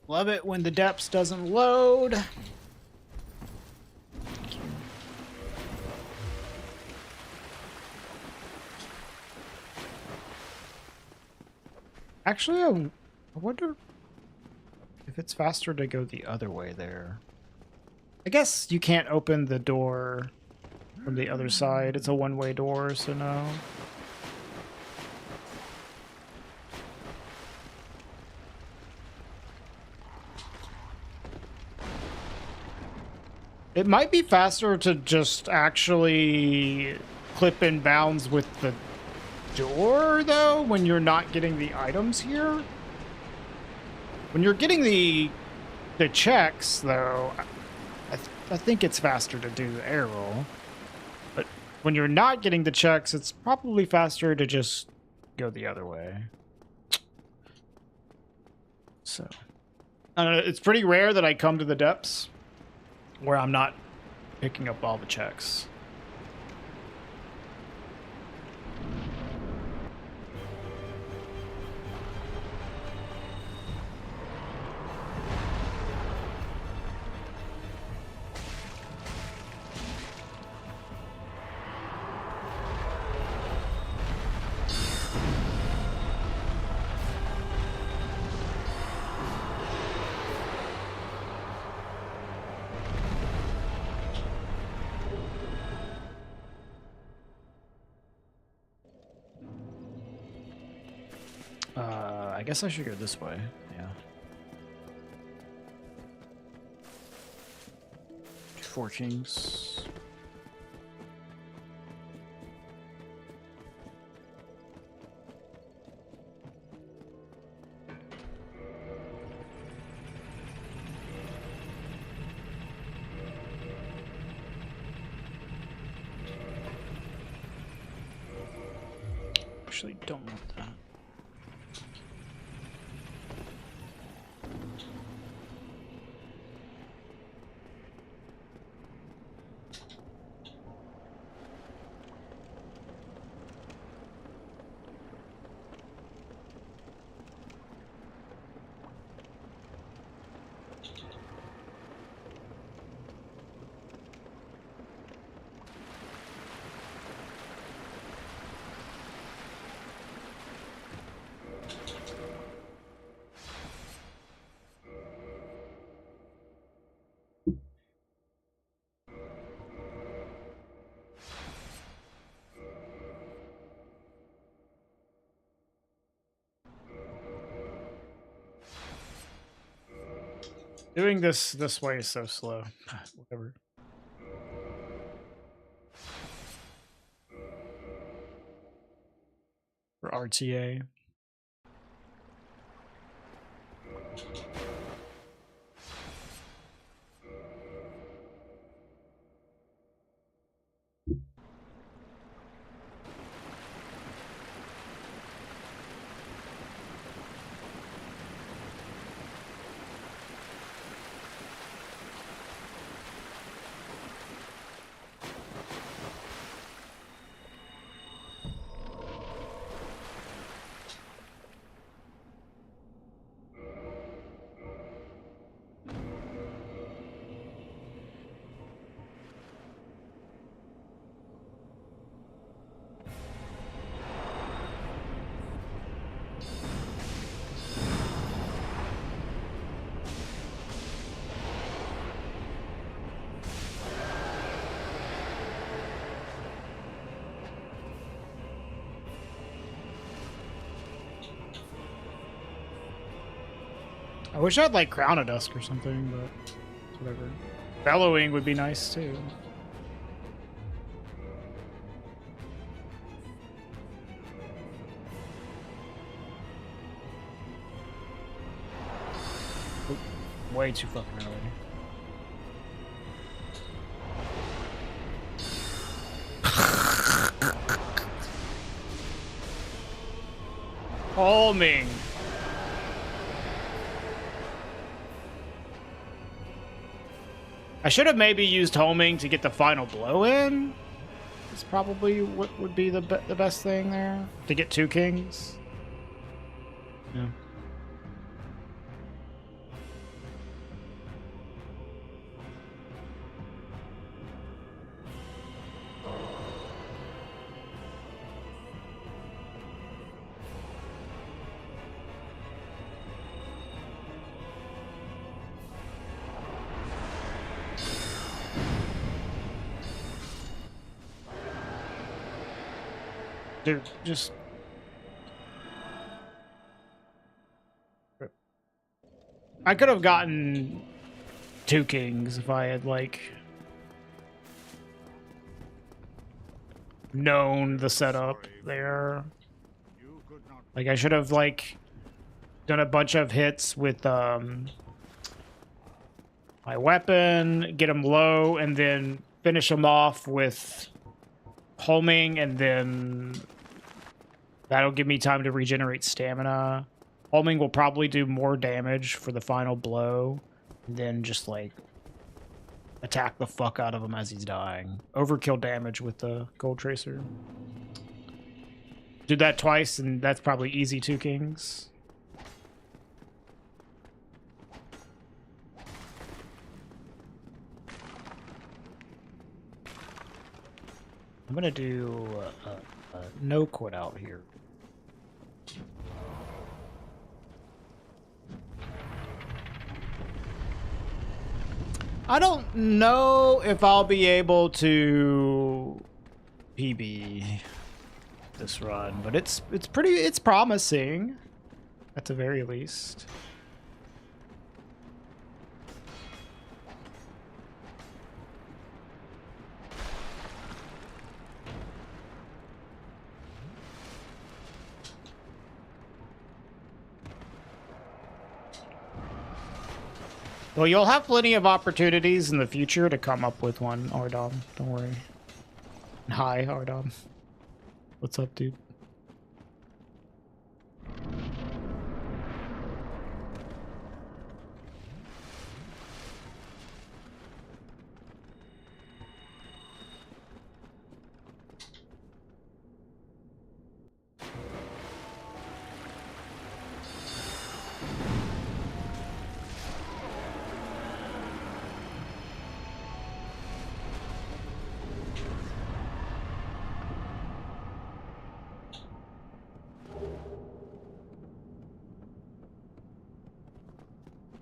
Speaker 2: Love it when the depths doesn't load. Actually, I wonder if it's faster to go the other way there. I guess you can't open the door from the other side. It's a one-way door, so no. It might be faster to just actually clip in bounds with the door, though, when you're not getting the items here. When you're getting the checks, though, I think it's faster to do the air roll. But when you're not getting the checks, it's probably faster to just go the other way. So, it's pretty rare that I come to the depths where I'm not picking up all the checks. I guess I should go this way. Yeah. 4 kings. Actually, don't want that. Doing this way is so slow. Whatever. For RTA. I wish I had like Crown of Dusk or something, but whatever. Bellowing would be nice too. Oop, way too fucking early. Homing. I should have maybe used homing to get the final blow in. It's probably what would be the best thing there. To get 2 kings. Yeah. Dude, just... I could have gotten 2 kings if I had, like, known the setup there. Like, I should have, like, done a bunch of hits with, my weapon, get him low, and then finish him off with homing, and then that'll give me time to regenerate stamina. Homing will probably do more damage for the final blow, and then just, like, attack the fuck out of him as he's dying. Overkill damage with the Gold Tracer. Do that twice, and that's probably easy 2 kings. I'm gonna do no quit out here. I don't know if I'll be able to PB this run, but it's promising at the very least. Well, you'll have plenty of opportunities in the future to come up with one, Ardom. Don't worry. Hi, Ardom. What's up, dude?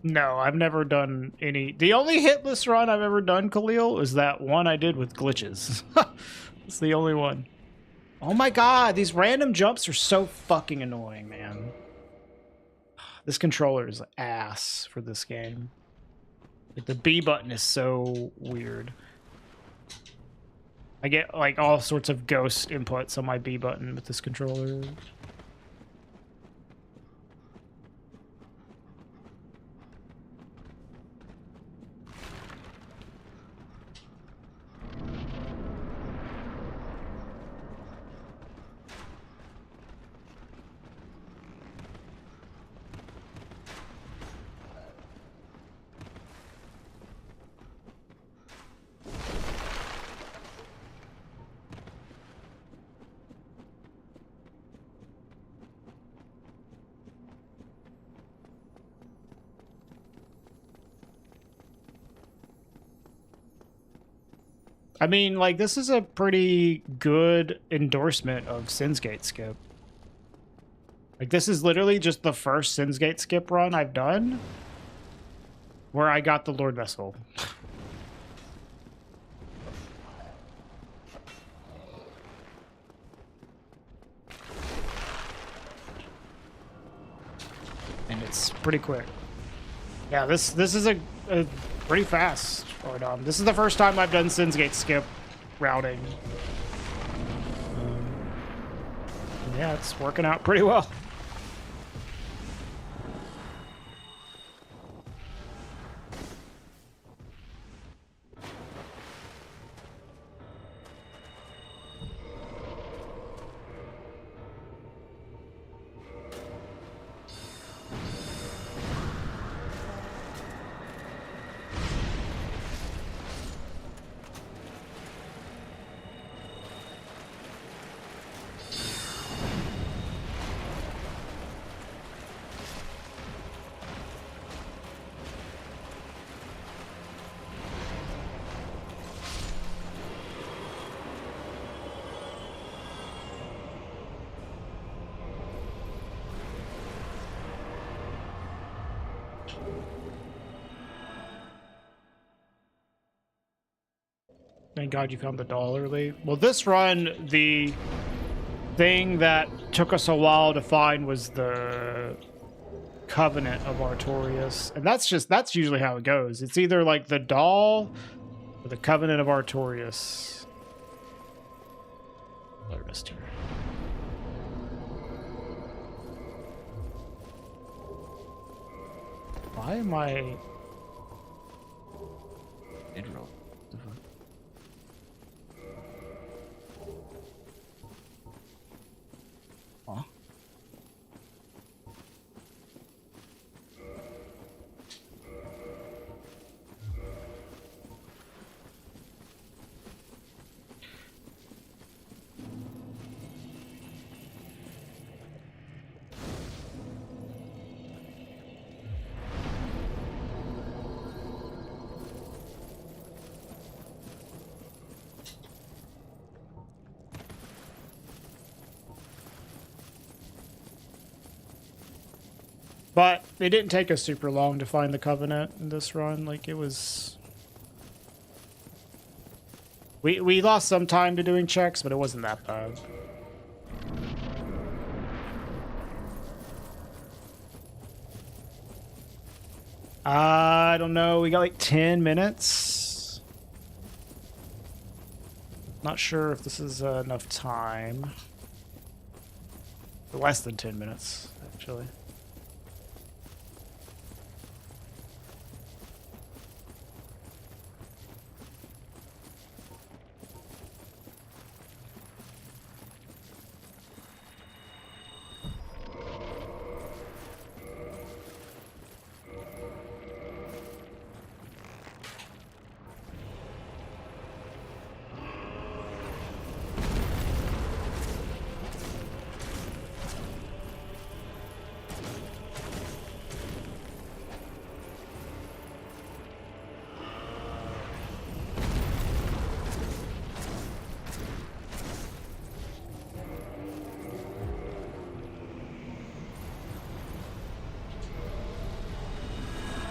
Speaker 2: No, I've never done any... The only hitless run I've ever done, Khalil, is that one I did with glitches. It's the only one. Oh my god, these random jumps are so fucking annoying, man. This controller is ass for this game. Like, the B button is so weird. I get, like, all sorts of ghost inputs on my B button with this controller. I mean, like, this is a pretty good endorsement of Sinsgate skip. Like, this is literally just the first Sinsgate skip run I've done where I got the Lord Vessel. And it's pretty quick. Yeah, this is a pretty fast Ardom. This is the first time I've done Sinsgate skip routing. Yeah, it's working out pretty well. Thank God you found the doll early. Well, this run, the thing that took us a while to find was the Covenant of Artorias. And that's usually how it goes. It's either like the doll or the Covenant of Artorias. Rest here. Why am I...
Speaker 5: Mid-roll.
Speaker 2: Huh? But it didn't take us super long to find the Covenant in this run. Like, it was... We lost some time to doing checks, but it wasn't that bad. I don't know. We got like 10 minutes. Not sure if this is enough time. Less than 10 minutes, actually.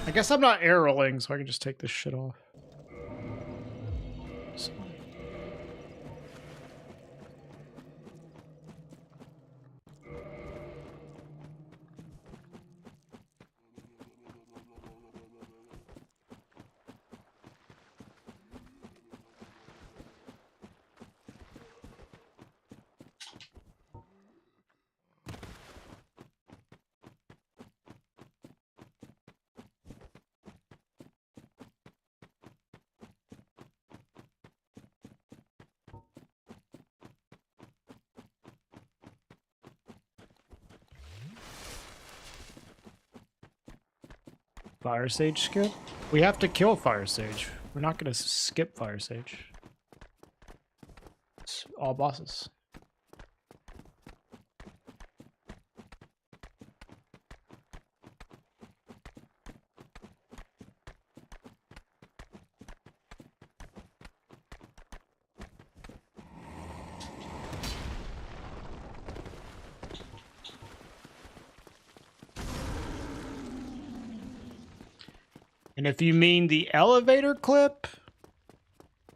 Speaker 2: I guess I'm not air rolling, so I can just take this shit off. So. Fire Sage skip? We have to kill Fire Sage. We're not going to skip Fire Sage. It's all bosses. And if you mean the elevator clip,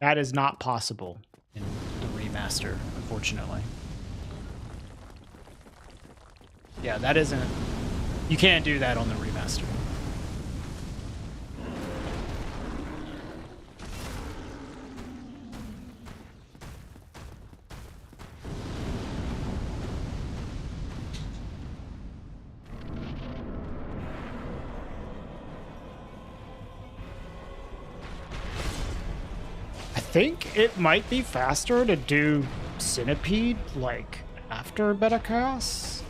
Speaker 2: that is not possible in the remaster, unfortunately. Yeah, that isn't... You can't do that on the remaster. I think it might be faster to do Centipede, like, after Beta Chaos.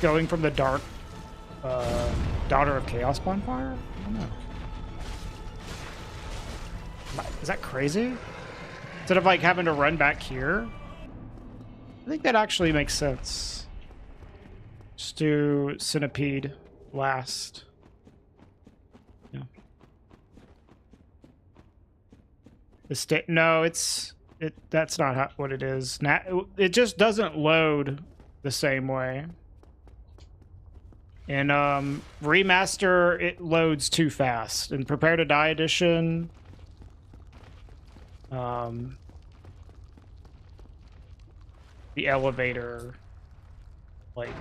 Speaker 2: Going from the dark Daughter of Chaos bonfire? I don't know. Is that crazy? Instead of, like, having to run back here? I think that actually makes sense. Just do Centipede last. No, that's not what it is. It just doesn't load the same way. In remaster, it loads too fast. In Prepare to Die edition, the elevator like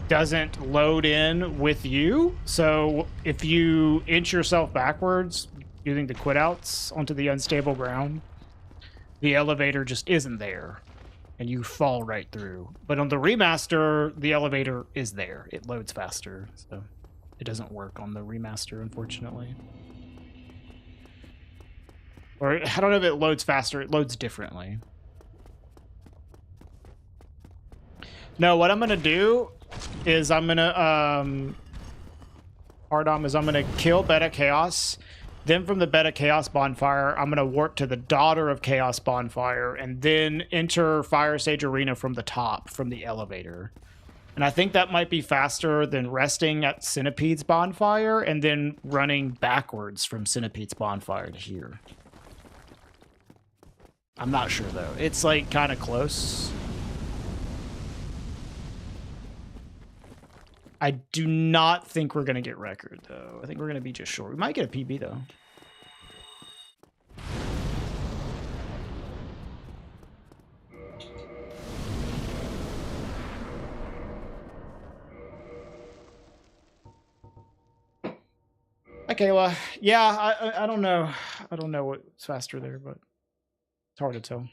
Speaker 2: doesn't load in with you. So if you inch yourself backwards using the quit outs onto the unstable ground, the elevator just isn't there and you fall right through. But on the remaster, the elevator is there. It loads faster. So it doesn't work on the remaster, unfortunately. Or I don't know if it loads faster. It loads differently. No, what I'm going to do is I'm going to kill Beta Chaos. Then from the Beta Chaos bonfire, I'm going to warp to the Daughter of Chaos bonfire and then enter Fire Stage Arena from the top, from the elevator. And I think that might be faster than resting at Centipede's bonfire and then running backwards from Centipede's bonfire to here. I'm not sure, though. It's, like, kind of close. I do not think we're going to get record, though. I think we're going to be just short. We might get a PB, though. Hi, Kayla. Yeah, I don't know. I don't know what's faster there, but it's hard to tell.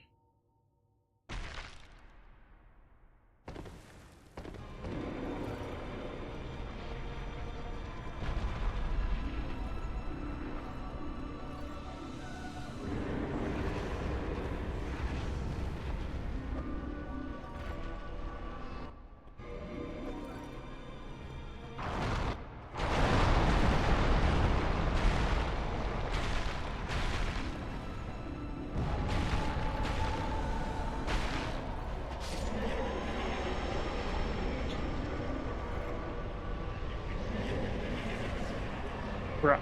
Speaker 2: Bruh.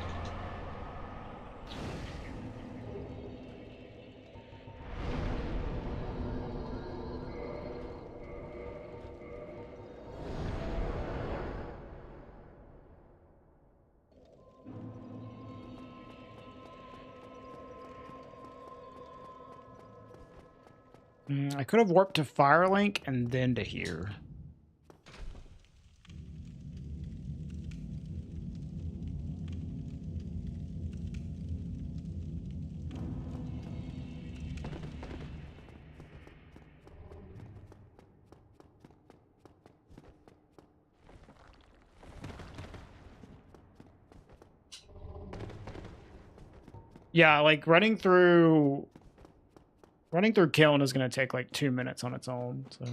Speaker 2: I could have warped to Firelink and then to here. Yeah, like running through Kiln is going to take like 2 minutes on its own, so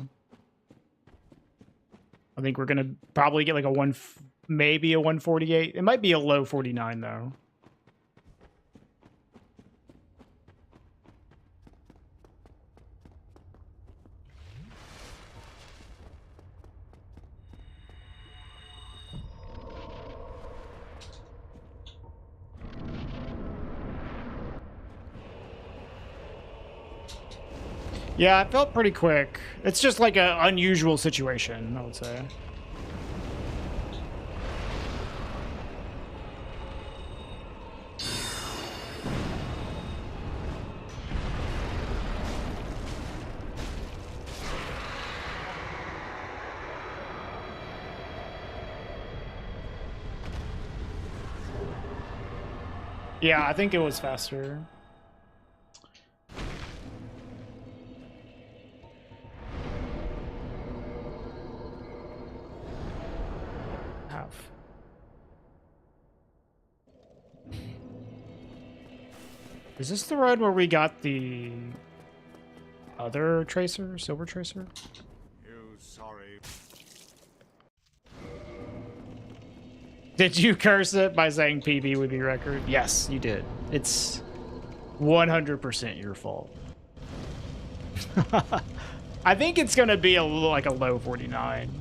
Speaker 2: I think we're going to probably get like maybe a 148. It might be a low 49 though. Yeah, it felt pretty quick. It's just like an unusual situation, I would say. Yeah, I think it was faster. Is this the road where we got the other tracer, silver tracer?
Speaker 5: Sorry.
Speaker 2: Did you curse it by saying PB would be record? Yes, you did. It's 100% your fault. I think it's gonna be like a low 49.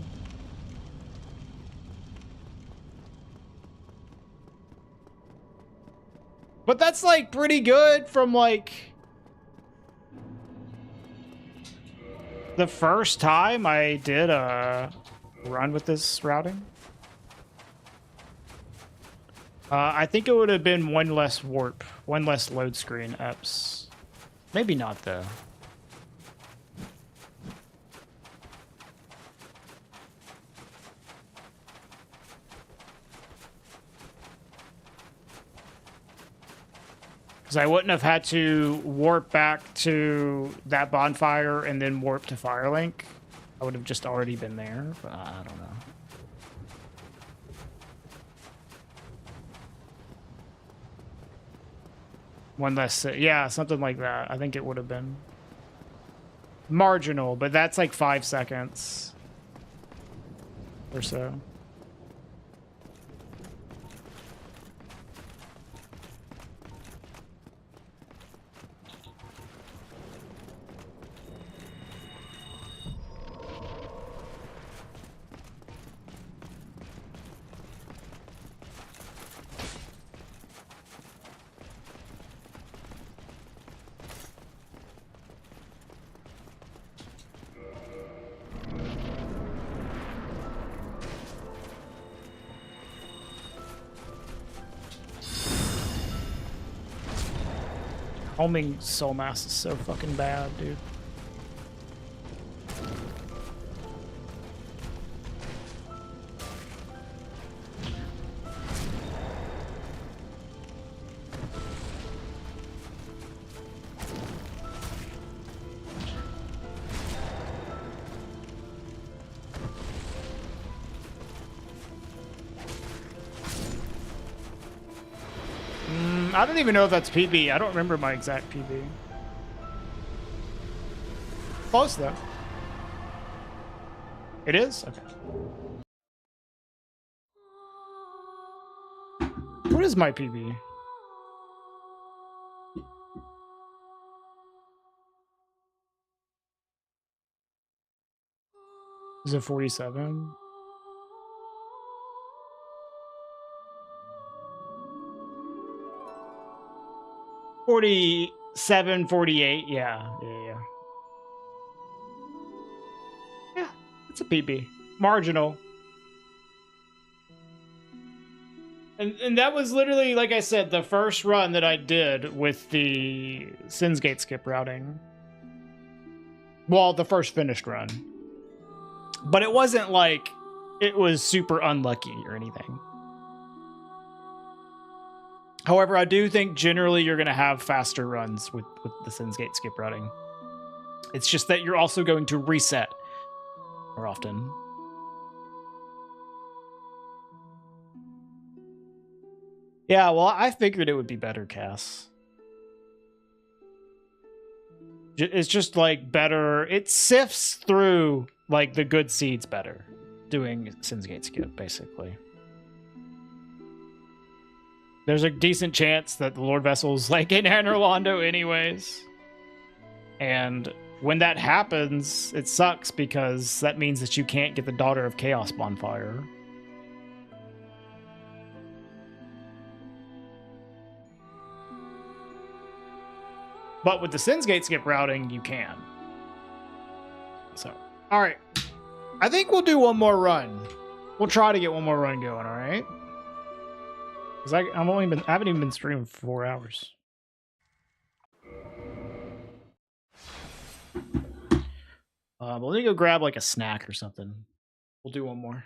Speaker 2: But that's like pretty good from like the first time I did a run with this routing. I think it would have been one less warp, one less load screen EPS. Maybe not, though. Because I wouldn't have had to warp back to that bonfire and then warp to Firelink. I would have just already been there, but I don't know. One less, yeah, something like that. I think it would have been marginal, but that's like 5 seconds or so. Homing soul mass is so fucking bad, dude. I don't even know if that's PB. I don't remember my exact PB. Close, though. It is? Okay. What is my PB? Is it 47? 47, 48. Yeah. Yeah, it's a PB. Marginal. And that was literally, like I said, the first run that I did with the Sins Gate skip routing. Well, the first finished run. But it wasn't like it was super unlucky or anything. However, I do think generally you're going to have faster runs with the Sins Gate skip routing. It's just that you're also going to reset more often. Yeah, well, I figured it would be better, Cass. It's just like better. It sifts through like the good seeds better doing Sins Gate skip, basically. There's a decent chance that the Lord Vessel's like in Anor Londo anyways. And when that happens, it sucks because that means that you can't get the Daughter of Chaos bonfire. But with the Sins Gate skip routing, you can. So, all right. I think we'll do one more run. We'll try to get one more run going, all right? Because I haven't even been streaming for 4 hours. But let me go grab like a snack or something. We'll do one more.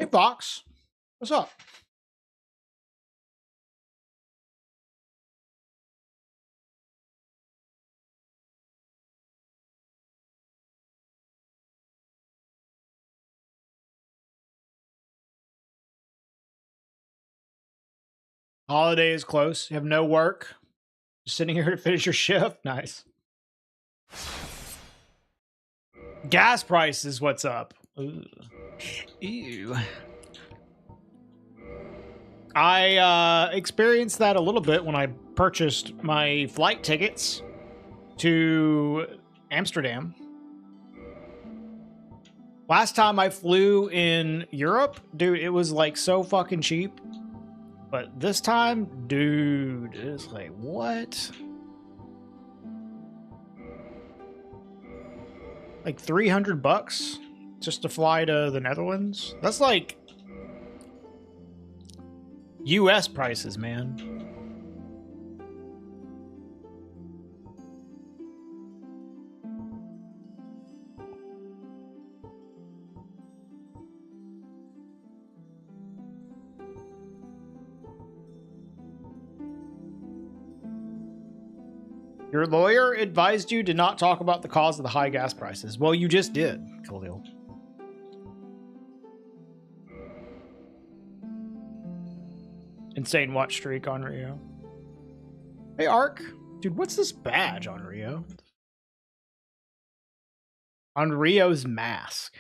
Speaker 1: Hey, Fox. What's up? Holiday is close. You have no work. Just sitting here to finish your shift. Nice. Gas prices, what's up? Ooh. Ew. I experienced that a little bit when I purchased my flight tickets to Amsterdam. Last time I flew in Europe, dude, it was like so fucking cheap. But this time, dude, it's like, what? Like $300 just to fly to the Netherlands? That's like US prices, man. Your lawyer advised you to not talk about the cause of the high gas prices. Well, you just did, Khalil. Insane watch streak on Rio. Hey, Ark. Dude, what's this badge on Rio? On Rio's mask.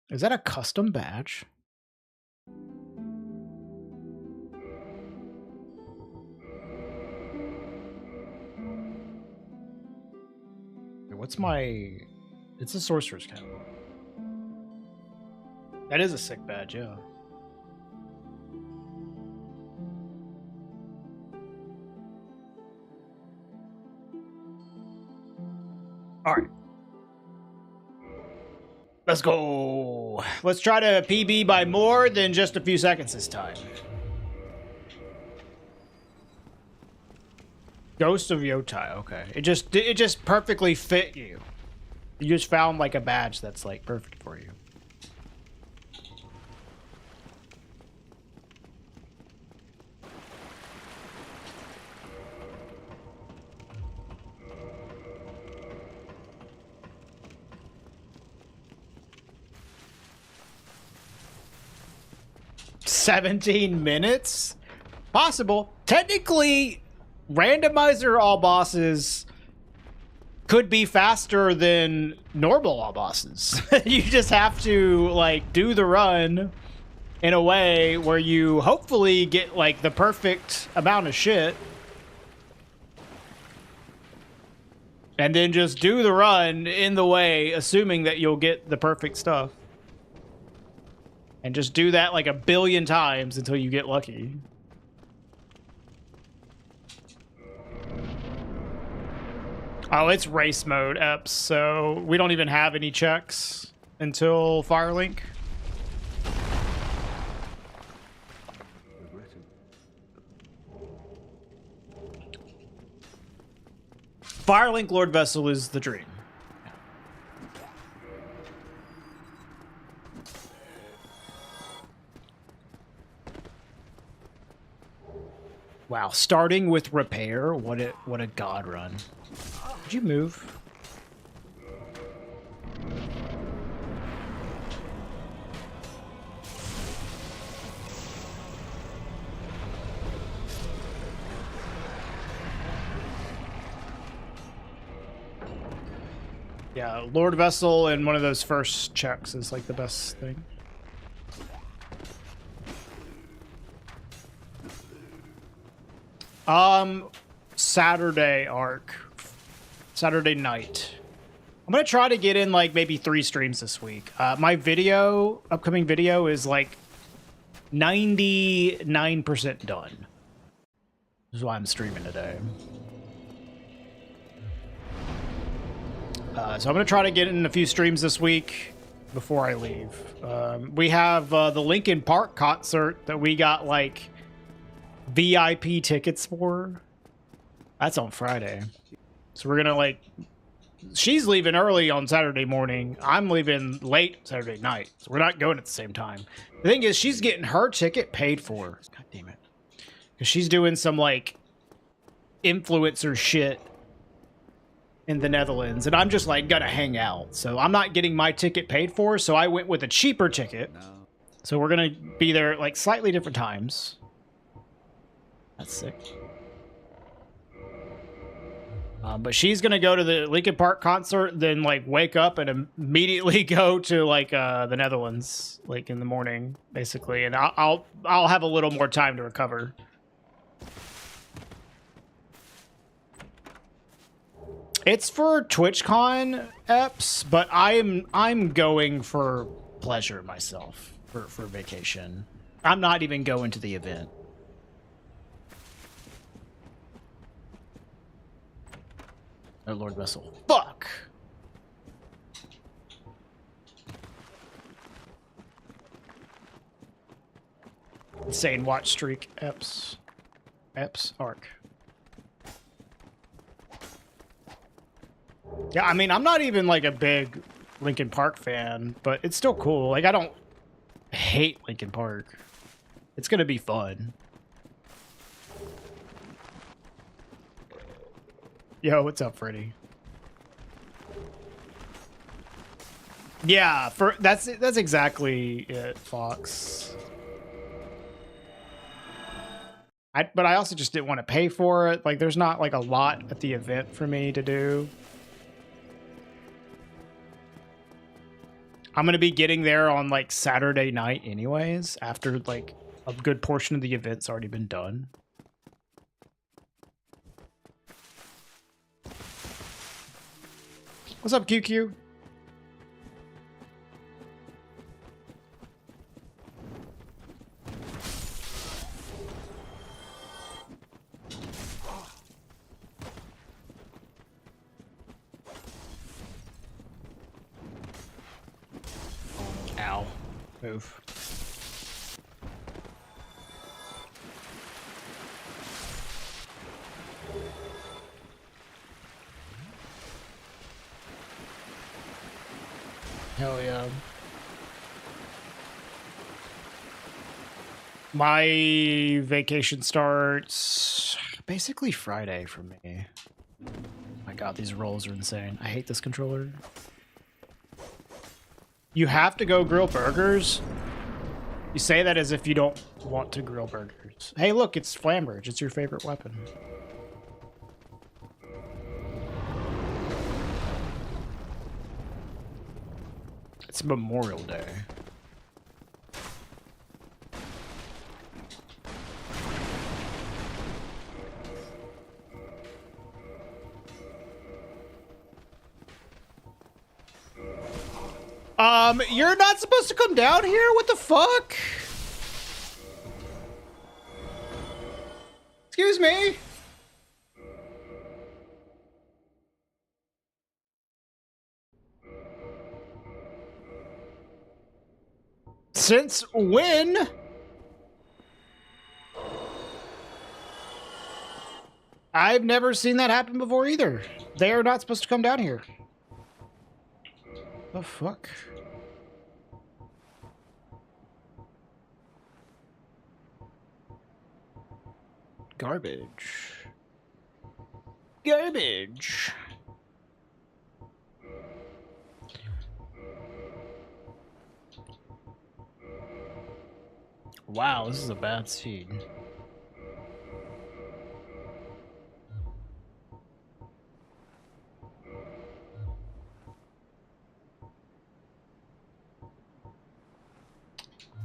Speaker 1: Is that a custom badge? What's my... It's a sorcerer's cap. That is a sick badge, yeah. Alright. Let's go. Let's try to PB by more than just a few seconds this time. Ghost of Yotai, okay. It just perfectly fit you. You just found like a badge that's like perfect for you. $17? Possible. Technically, randomizer all bosses could be faster than normal all bosses. You just have to like do the run in a way where you hopefully get like the perfect amount of shit. And then just do the run in the way, assuming that you'll get the perfect stuff. And just do that like a billion times until you get lucky. Oh, it's race mode, Eps, so we don't even have any checks until Firelink. Firelink Lord Vessel is the dream. Wow, starting with repair, what a god run. Did you move? Yeah, Lord Vessel and one of those first checks is like the best thing. Saturday arc. Saturday night. I'm gonna try to get in like maybe 3 streams this week. My upcoming video is like 99% done. This is why I'm streaming today. So I'm gonna try to get in a few streams this week before I leave. We have the Linkin Park concert that we got like VIP tickets for. That's on Friday. So we're gonna like
Speaker 2: she's leaving early on Saturday morning. I'm leaving late Saturday night. So we're not going at the same time. The thing is, she's getting her ticket paid for. God damn it. Because she's doing some, like, influencer shit in the Netherlands. And I'm just, like, gonna hang out. So I'm not getting my ticket paid for. So I went with a cheaper ticket. So we're gonna be there at, like, slightly different times. That's sick. But she's gonna go to the Linkin Park concert, then like wake up and immediately go to like the Netherlands, like in the morning, basically. And I'll have a little more time to recover. It's for TwitchCon EPs, but I'm going for pleasure myself for vacation. I'm not even going to the event. Oh, Lord Vessel. Fuck! Insane watch streak. Eps. Arc. Yeah, I mean, I'm not even like a big Linkin Park fan, but it's still cool. Like, I don't hate Linkin Park. It's gonna be fun. Yo, what's up, Freddy? Yeah, that's exactly it, Fox. But I also just didn't want to pay for it. Like, there's not like a lot at the event for me to do. I'm gonna be getting there on like Saturday night, anyways. After like a good portion of the event's already been done. What's up, QQ? Ow. Move. Hell yeah. My vacation starts basically Friday for me. My god, these rolls are insane. I hate this controller. You have to go grill burgers? You say that as if you don't want to grill burgers. Hey, look, it's Flamberge. It's your favorite weapon. It's Memorial Day. You're not supposed to come down here? What the fuck? Excuse me? Since when? I've never seen that happen before either. They are not supposed to come down here. The fuck? Garbage. Garbage. Wow, this is a bad seed.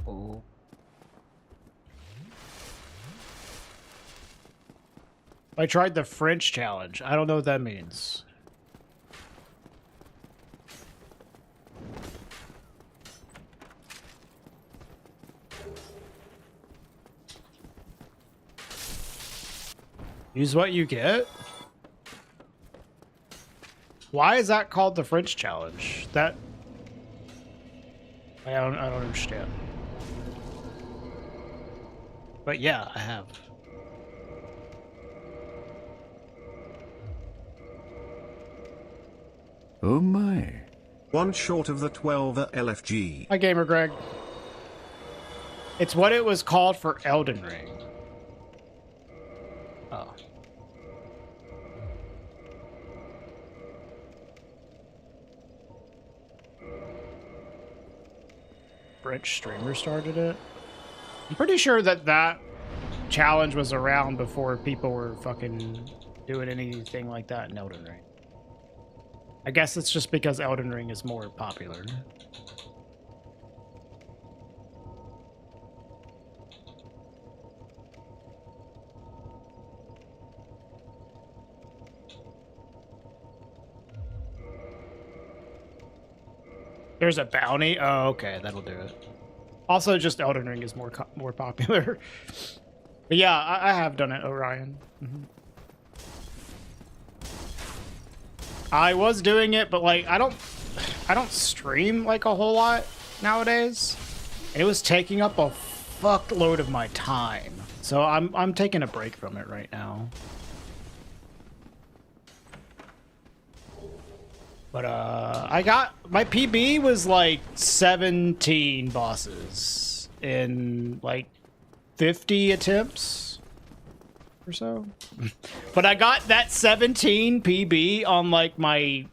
Speaker 2: Oh. I tried the French challenge. I don't know what that means. Use what you get? Why is that called the French challenge? That I don't understand. But yeah, I have.
Speaker 5: Oh my.
Speaker 4: One short of the 12 LFG.
Speaker 3: Hi, Gamer Greg. It's what it was called for Elden Ring. Oh. French streamer started it. I'm pretty sure that that challenge was around before people were fucking doing anything like that in Elden Ring. I guess it's just because Elden Ring is more popular. There's a bounty? Oh, okay, that'll do it. Also, just Elden Ring is more popular. But yeah, I have done it, Orion. I was doing it, but like I don't stream like a whole lot nowadays. It was taking up a fuckload of my time. So I'm taking a break from it right now. But I got my PB was like 17 bosses in like 50 attempts or so. But I got that 17 PB on like my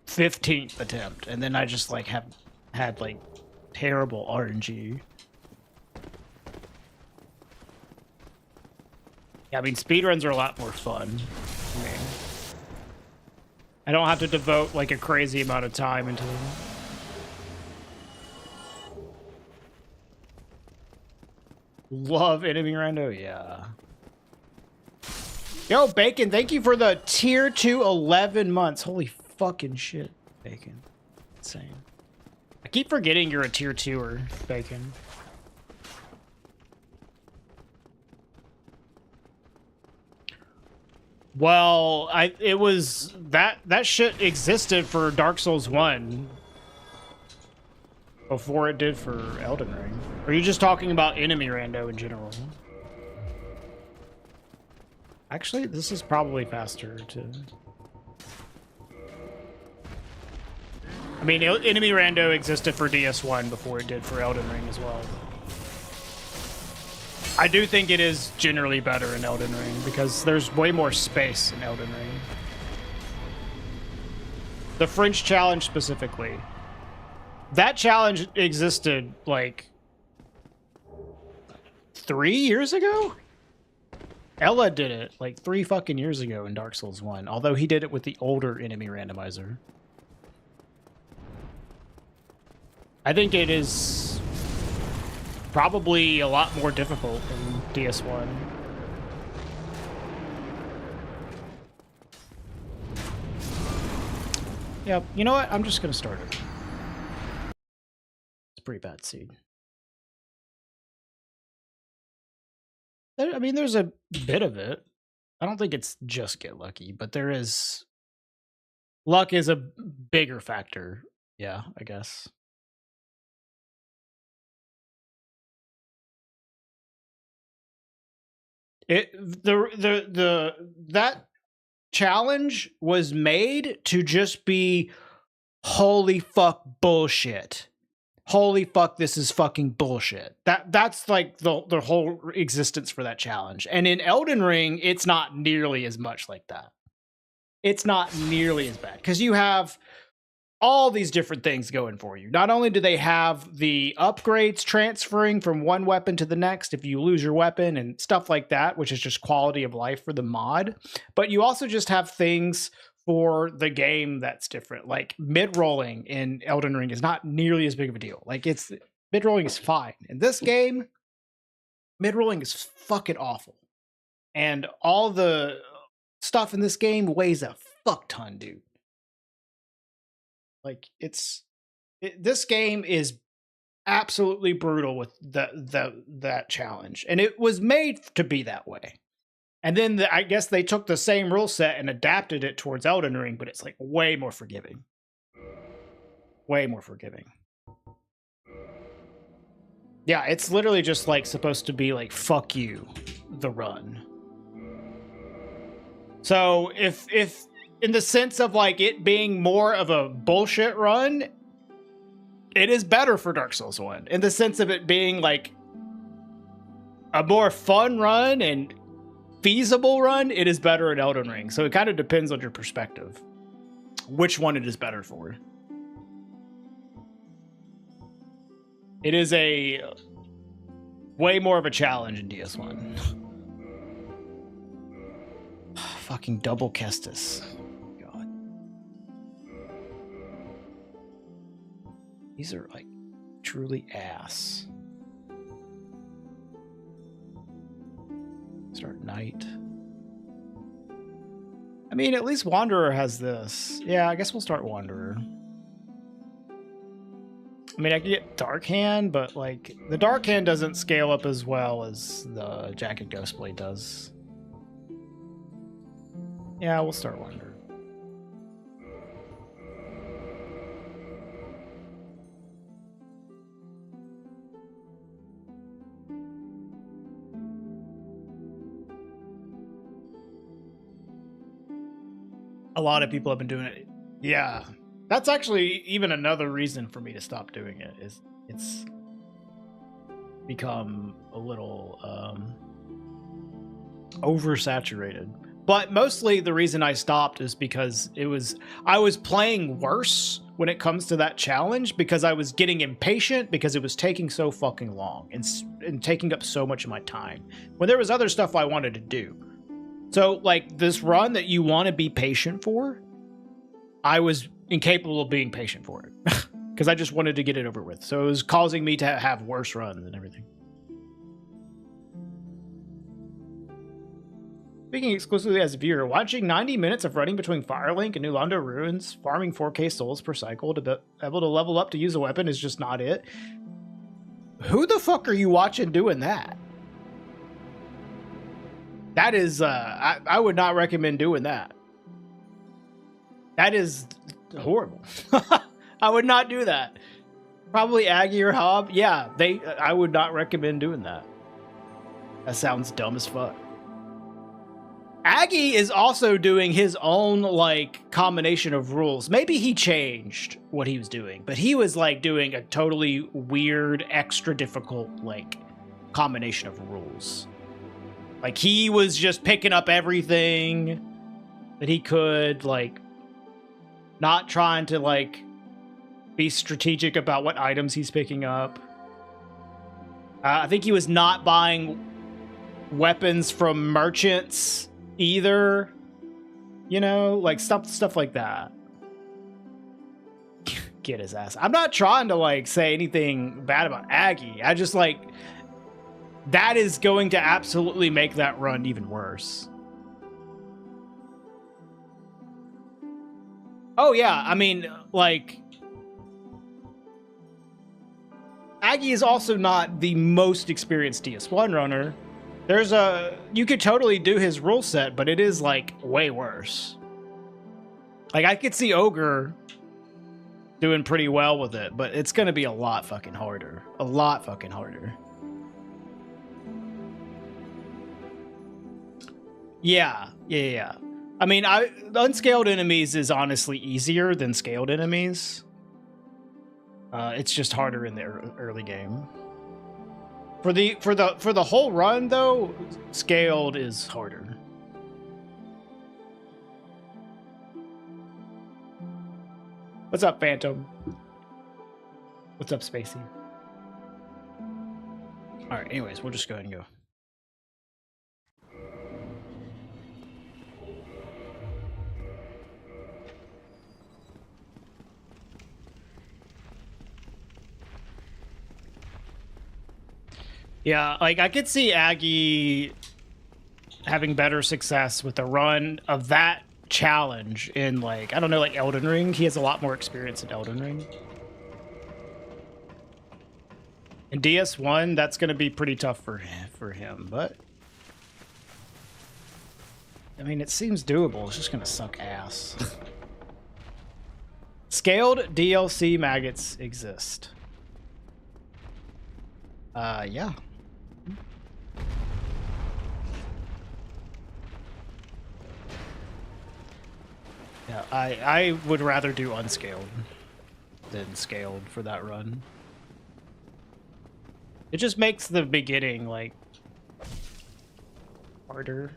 Speaker 3: 15th attempt, and then I just like had like terrible RNG. Yeah, I mean speedruns are a lot more fun. I don't have to devote like a crazy amount of time into them. Love enemy rando, yeah. Yo, Bacon, thank you for the tier 2 11 months. Holy fucking shit, Bacon. Insane. I keep forgetting you're a tier 2er, Bacon. Well, it was that shit existed for Dark Souls 1 before it did for Elden Ring. Or are you just talking about enemy rando in general? Actually, this is probably faster to... I mean, enemy rando existed for DS1 before it did for Elden Ring as well. I do think it is generally better in Elden Ring because there's way more space in Elden Ring. The French challenge specifically. That challenge existed like 3 years ago? Ella did it like 3 fucking years ago in Dark Souls 1, although he did it with the older enemy randomizer. I think it is probably a lot more difficult than DS1. Yep, you know what? I'm just gonna start it. It's a pretty bad seed. I mean, there's a bit of it. I don't think it's just get lucky, but there is... Luck is a bigger factor. Yeah, I guess. That challenge was made to just be holy fuck bullshit. Holy fuck, this is fucking bullshit. That's like the whole existence for that challenge. And in Elden Ring, it's not nearly as much like that. It's not nearly as bad because you have all these different things going for you. Not only do they have the upgrades transferring from one weapon to the next if you lose your weapon and stuff like that, which is just quality of life for the mod, but you also just have things for the game that's different. Like mid-rolling in Elden Ring is not nearly as big of a deal. Like mid-rolling is fine. In this game, mid-rolling is fucking awful. And all the stuff in this game weighs a fuck ton, dude. Like this game is absolutely brutal with that challenge, and it was made to be that way. And then I guess they took the same rule set and adapted it towards Elden Ring, but it's like way more forgiving. Way more forgiving. Yeah, it's literally just like supposed to be like fuck you, the run. So if in the sense of like it being more of a bullshit run, it is better for Dark Souls 1. In the sense of it being like a more fun run and feasible run, it is better in Elden Ring. So it kind of depends on your perspective, which one it is better for. It is a way more of a challenge in DS1. Fucking double Kestis. God. These are like truly ass. Start night. I mean, at least Wanderer has this. Yeah, I guess we'll start Wanderer. I mean, I can get Dark Hand, but like the Dark Hand doesn't scale up as well as the Jagged Ghostblade does. Yeah, we'll start Wanderer. A lot of people have been doing it. Yeah. That's actually even another reason for me to stop doing it, is it's become a little oversaturated. But mostly the reason I stopped is because I was playing worse when it comes to that challenge, because I was getting impatient because it was taking so fucking long and taking up so much of my time when there was other stuff I wanted to do. So, like, this run that you want to be patient for, I was incapable of being patient for it because I just wanted to get it over with. So it was causing me to have worse runs and everything. Speaking exclusively as a viewer, watching 90 minutes of running between Firelink and New Londo Ruins, farming 4k souls per cycle to be able to level up to use a weapon is just not it. Who the fuck are you watching doing that? That is, I would not recommend doing that. That is horrible. I would not do that. Probably Aggie or Hob. Yeah, I would not recommend doing that. That sounds dumb as fuck. Aggie is also doing his own, like, combination of rules. Maybe he changed what he was doing, but he was, like, doing a totally weird, extra difficult, like, combination of rules. Like, he was just picking up everything that he could, like, not trying to, like, be strategic about what items he's picking up. I think he was not buying weapons from merchants either. You know, like, stuff like that. Get his ass. I'm not trying to, like, say anything bad about Aggie. I just, like, that is going to absolutely make that run even worse. Oh, yeah. I mean, like, Aggie is also not the most experienced DS1 runner. You could totally do his rule set, but it is, like, way worse. Like, I could see Ogre doing pretty well with it, but it's going to be a lot fucking harder. A lot fucking harder. Yeah. I mean, unscaled enemies is honestly easier than scaled enemies. It's just harder in the early game. For the whole run though, scaled is harder. What's up, Phantom? What's up, Spacey? All right. Anyways, we'll just go ahead and go. Yeah, like, I could see Aggie having better success with a run of that challenge in, like, I don't know, like Elden Ring. He has a lot more experience in Elden Ring. In DS1, that's going to be pretty tough for him, but I mean, it seems doable. It's just going to suck ass. Scaled DLC maggots exist. Yeah. Yeah, I would rather do unscaled than scaled for that run. It just makes the beginning, like, harder.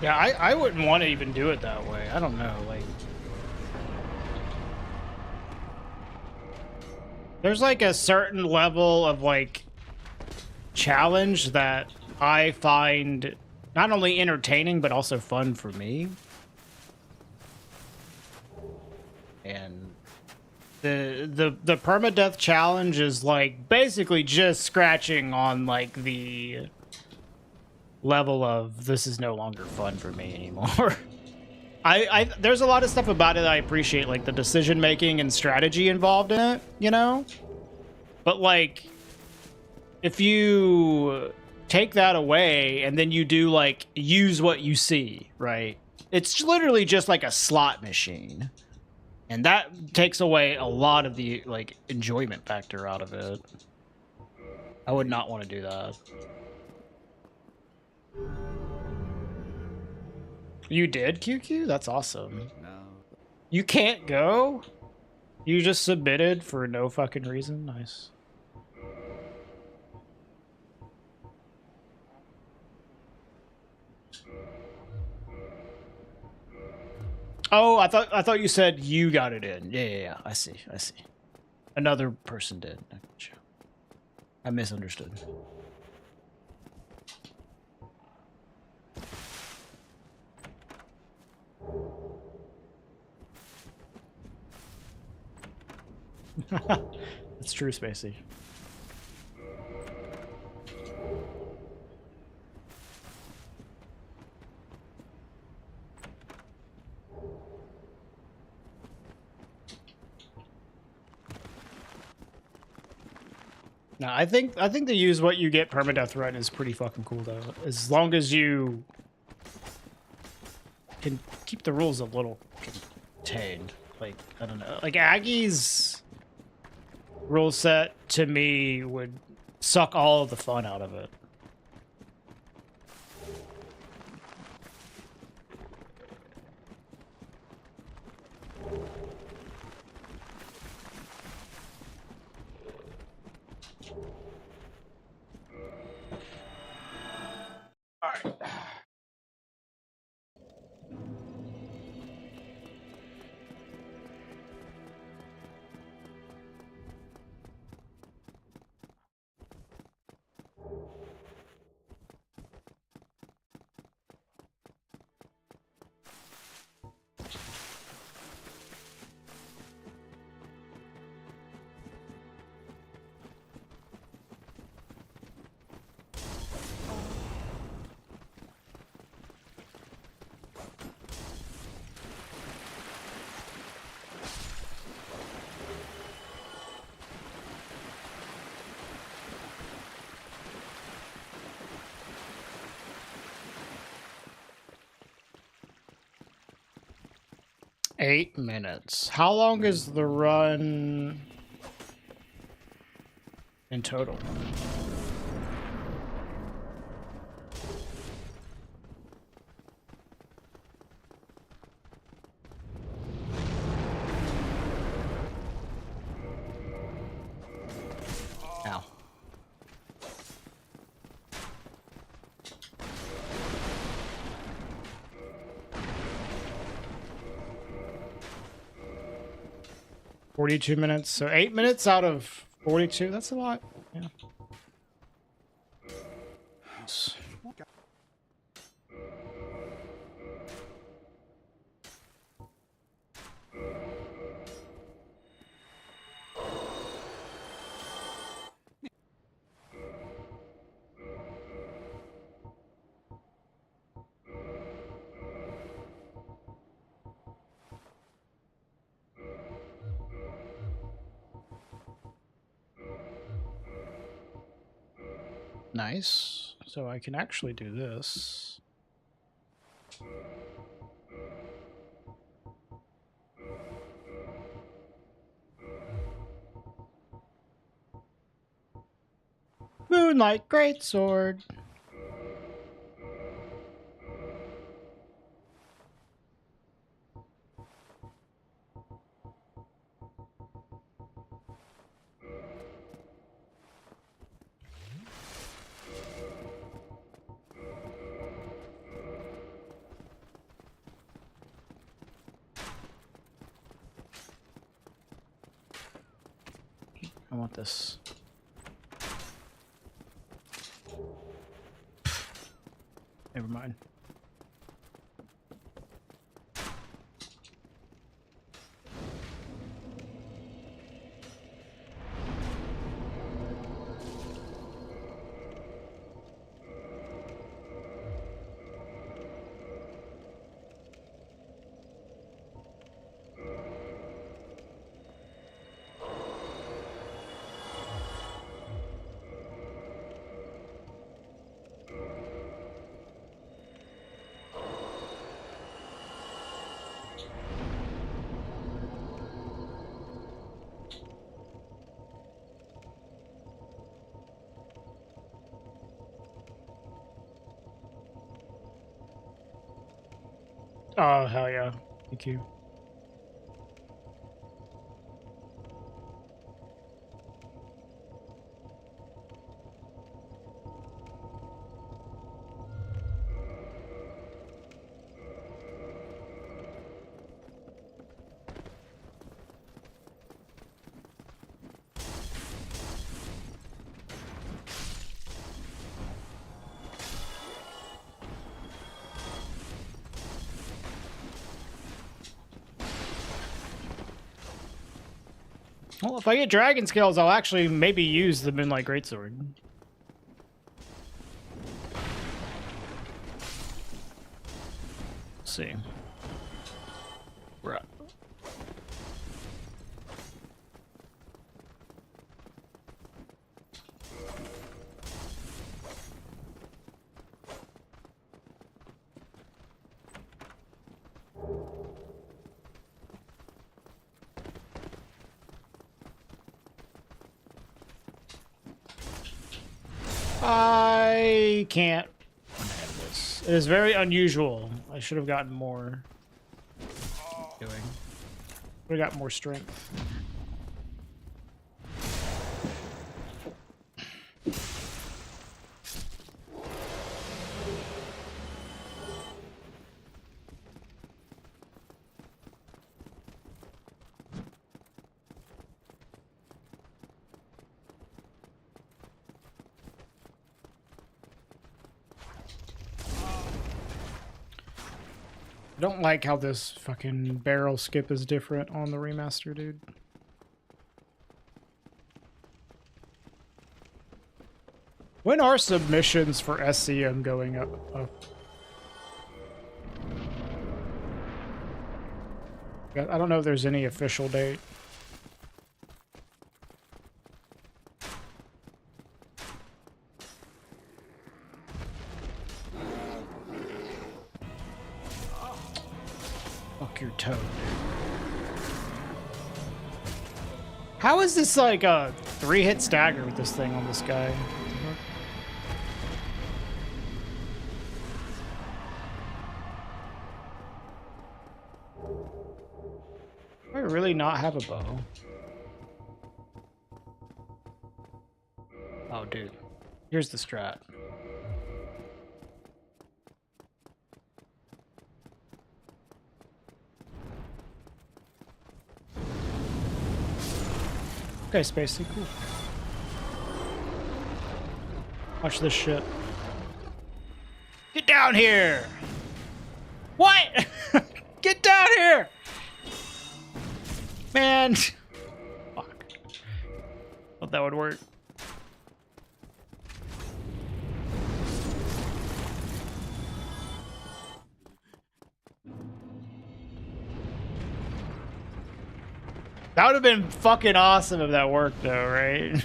Speaker 3: Yeah, I wouldn't want to even do it that way. I don't know, like... There's, like, a certain level of, like, challenge that I find not only entertaining, but also fun for me. And the permadeath challenge is, like, basically just scratching on, like, the level of this is no longer fun for me anymore. There's a lot of stuff about it that I appreciate, like the decision making and strategy involved in it, you know? But like, if you take that away and then you do like use what you see, right? It's literally just like a slot machine. And that takes away a lot of the like enjoyment factor out of it. I would not want to do that. You did, QQ? That's awesome.
Speaker 5: No.
Speaker 3: You can't go? You just submitted for no fucking reason? Nice. Oh, I thought you said you got it in. Yeah. I see. Another person did. I misunderstood. That's true, Spacey. No, I think to use what you get permadeath run is pretty fucking cool though. As long as you can keep the rules a little contained. Like, I don't know. Like Aggie's rule set to me would suck all of the fun out of it. All right. $8 How long is the run in total? Ow. $42, so 8 minutes out of 42. That's a lot. Yeah. Nice. So I can actually do this. Moonlight Greatsword. I want this. Never mind. Oh, hell yeah. Thank you. Well, if I get dragon scales, I'll actually maybe use the Moonlight Greatsword. Let's see. Right. I can't handle this. It is very unusual. I should have gotten more. Doing. Would have got more strength. I don't like how this fucking barrel skip is different on the remaster, dude. When are submissions for SCM going up? I don't know if there's any official date. Your toe. How is this like a 3-hit stagger with this thing on this guy? Do I really not have a bow? Oh, dude. Here's the strat. Okay, Spacey, cool. Watch this shit. Get down here! What? Get down here! Man! Fuck. Thought that would work. That would have been fucking awesome if that worked, though, right?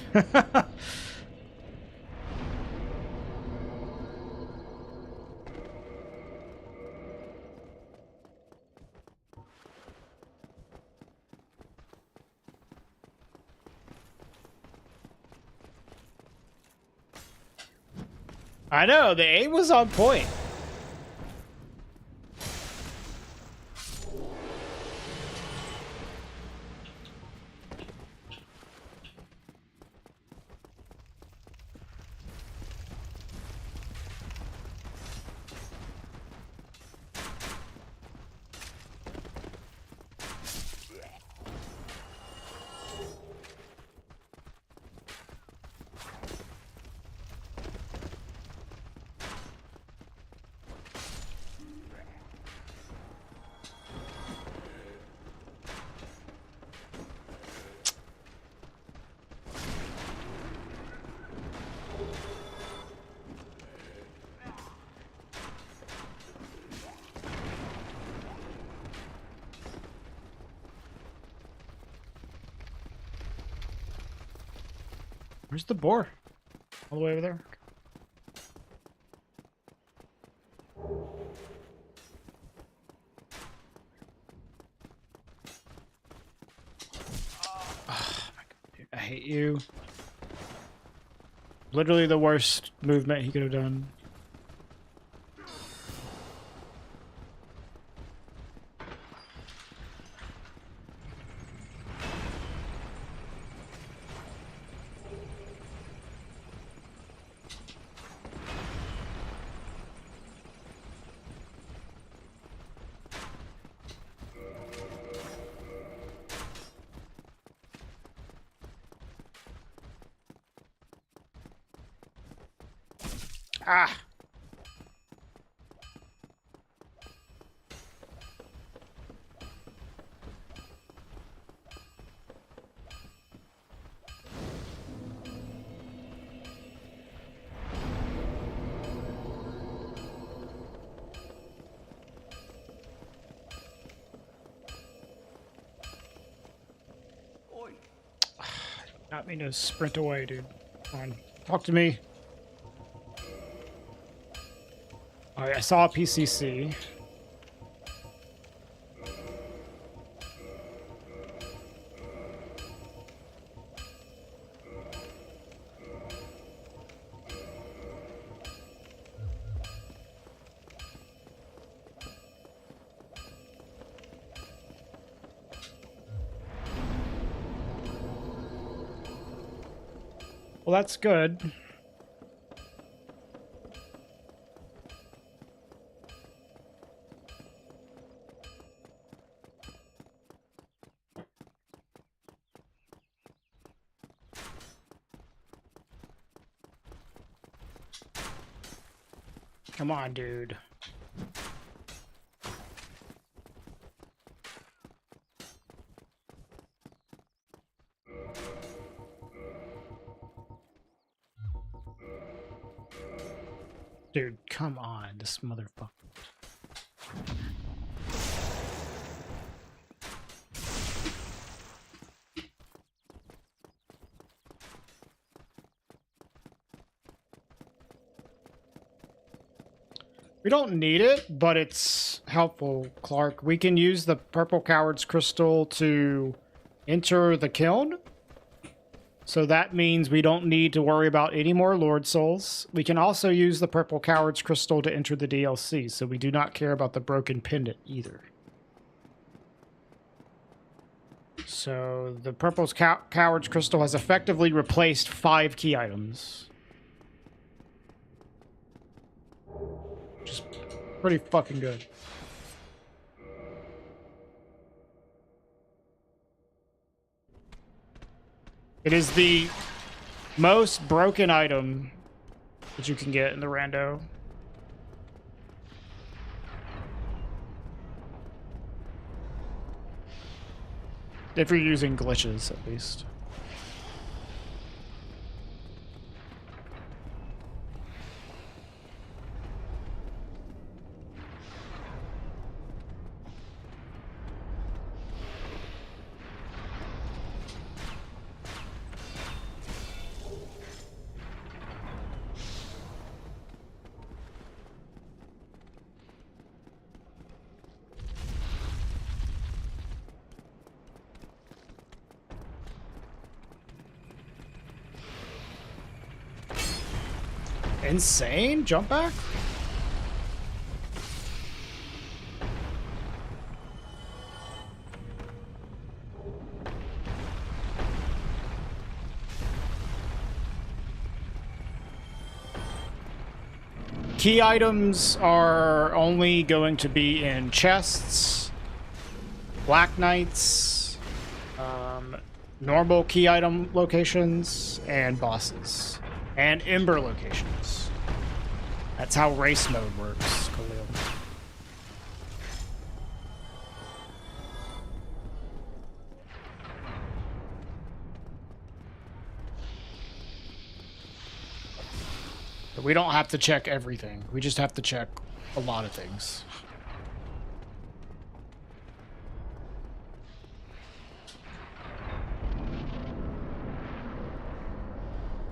Speaker 2: I know, the aim was on point. Where's the boar? All the way over there? Oh, my God, dude, I hate you. Literally the worst movement he could have done. Ah! Not mean to sprint away, dude. Come on. Talk to me. Alright, I saw a PCC. Well, that's good. Come on, dude. Dude, come on, this motherfucker. We don't need it, but it's helpful, Clark. We can use the purple coward's crystal to enter the kiln. So that means we don't need to worry about any more Lord Souls. We can also use the purple coward's crystal to enter the DLC, so we do not care about the broken pendant either. So the purple coward's crystal has effectively replaced 5 key items. Which is pretty fucking good. It is the most broken item that you can get in the rando. If you're using glitches, at least. insane jump back? Key items are only going to be in chests, Black Knights, normal key item locations, and bosses. And Ember locations. That's how race mode works, Khalil. But we don't have to check everything. We just have to check a lot of things.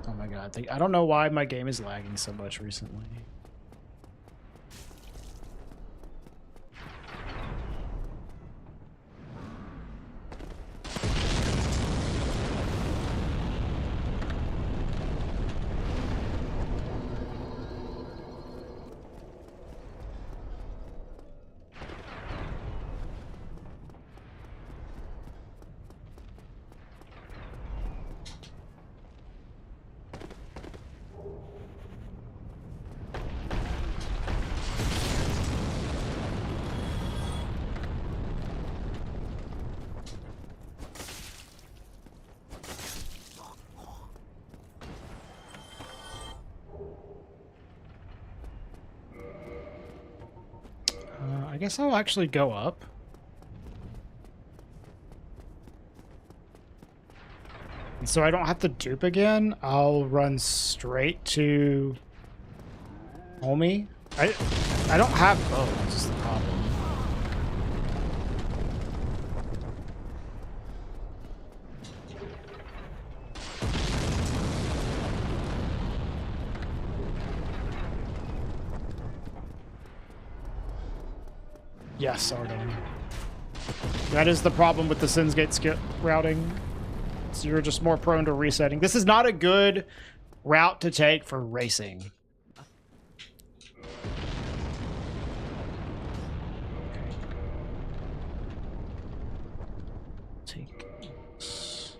Speaker 2: Oh my god. I don't know why my game is lagging so much recently. I guess I'll actually go up. And so I don't have to dupe again. I'll run straight to homie. I don't have bows is the problem. Yes, Arden. That is the problem with the Sinsgate skip routing. So you're just more prone to resetting. This is not a good route to take for racing. Take this.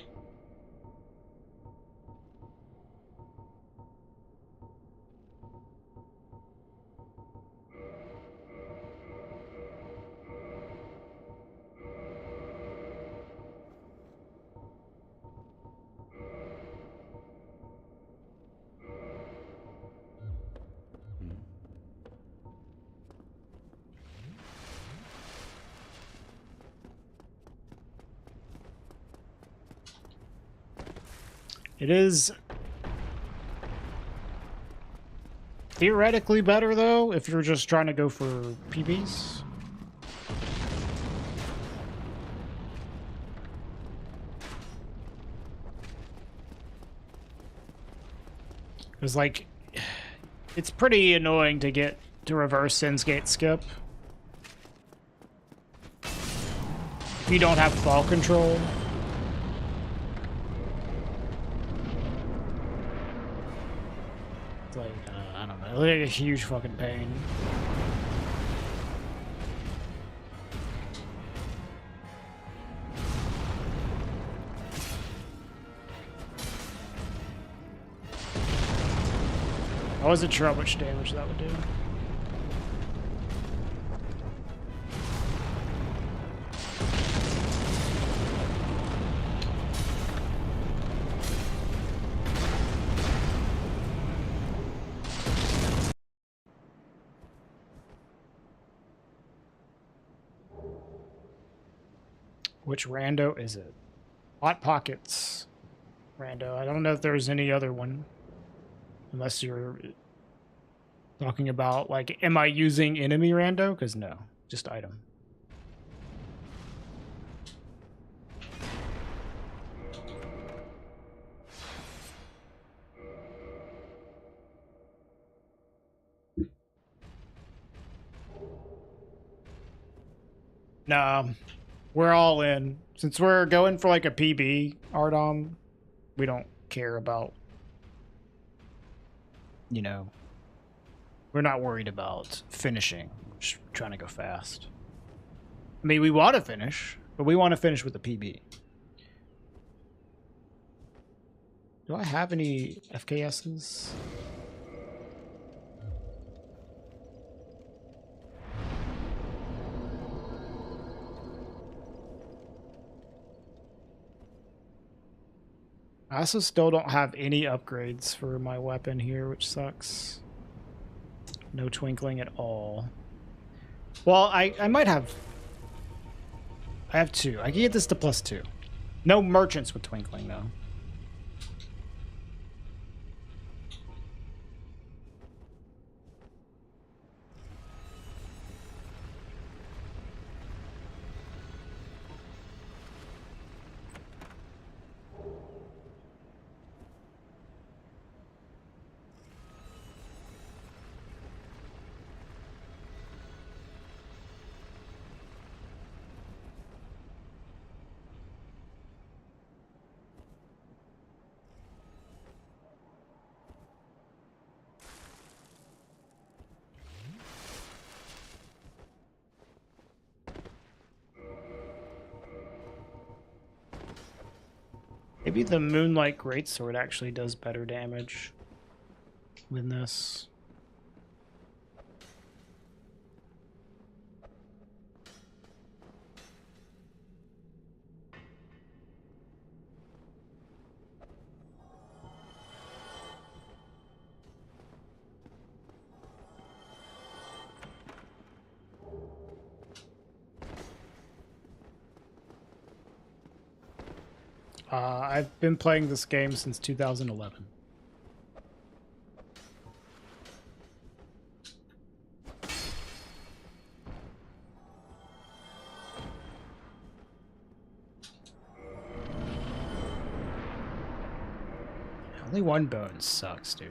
Speaker 2: It is theoretically better, though, if you're just trying to go for PBs. Because, like, it's pretty annoying to get to reverse Sinsgate skip if you don't have ball control. Like, I don't know, like a huge fucking pain. I wasn't sure how much damage that would do. Which rando is it? Hot Pockets rando. I don't know if there's any other one. Unless you're talking about, like, am I using enemy rando? Because no, just item. Nah, we're all in. Since we're going for like a PB, Ardom, we don't care about, you know,
Speaker 3: We're not worried about finishing. We're just trying to go fast. I mean, we want to finish, but we want to finish with a PB. Do I have any FKSs? I also still don't have any upgrades for my weapon here, which sucks. No twinkling at all. Well, I might have... I have 2. I can get this to +2. No merchants with twinkling, though. Maybe the Moonlight Greatsword actually does better damage than this. I've been playing this game since 2011. Only one bone sucks, dude.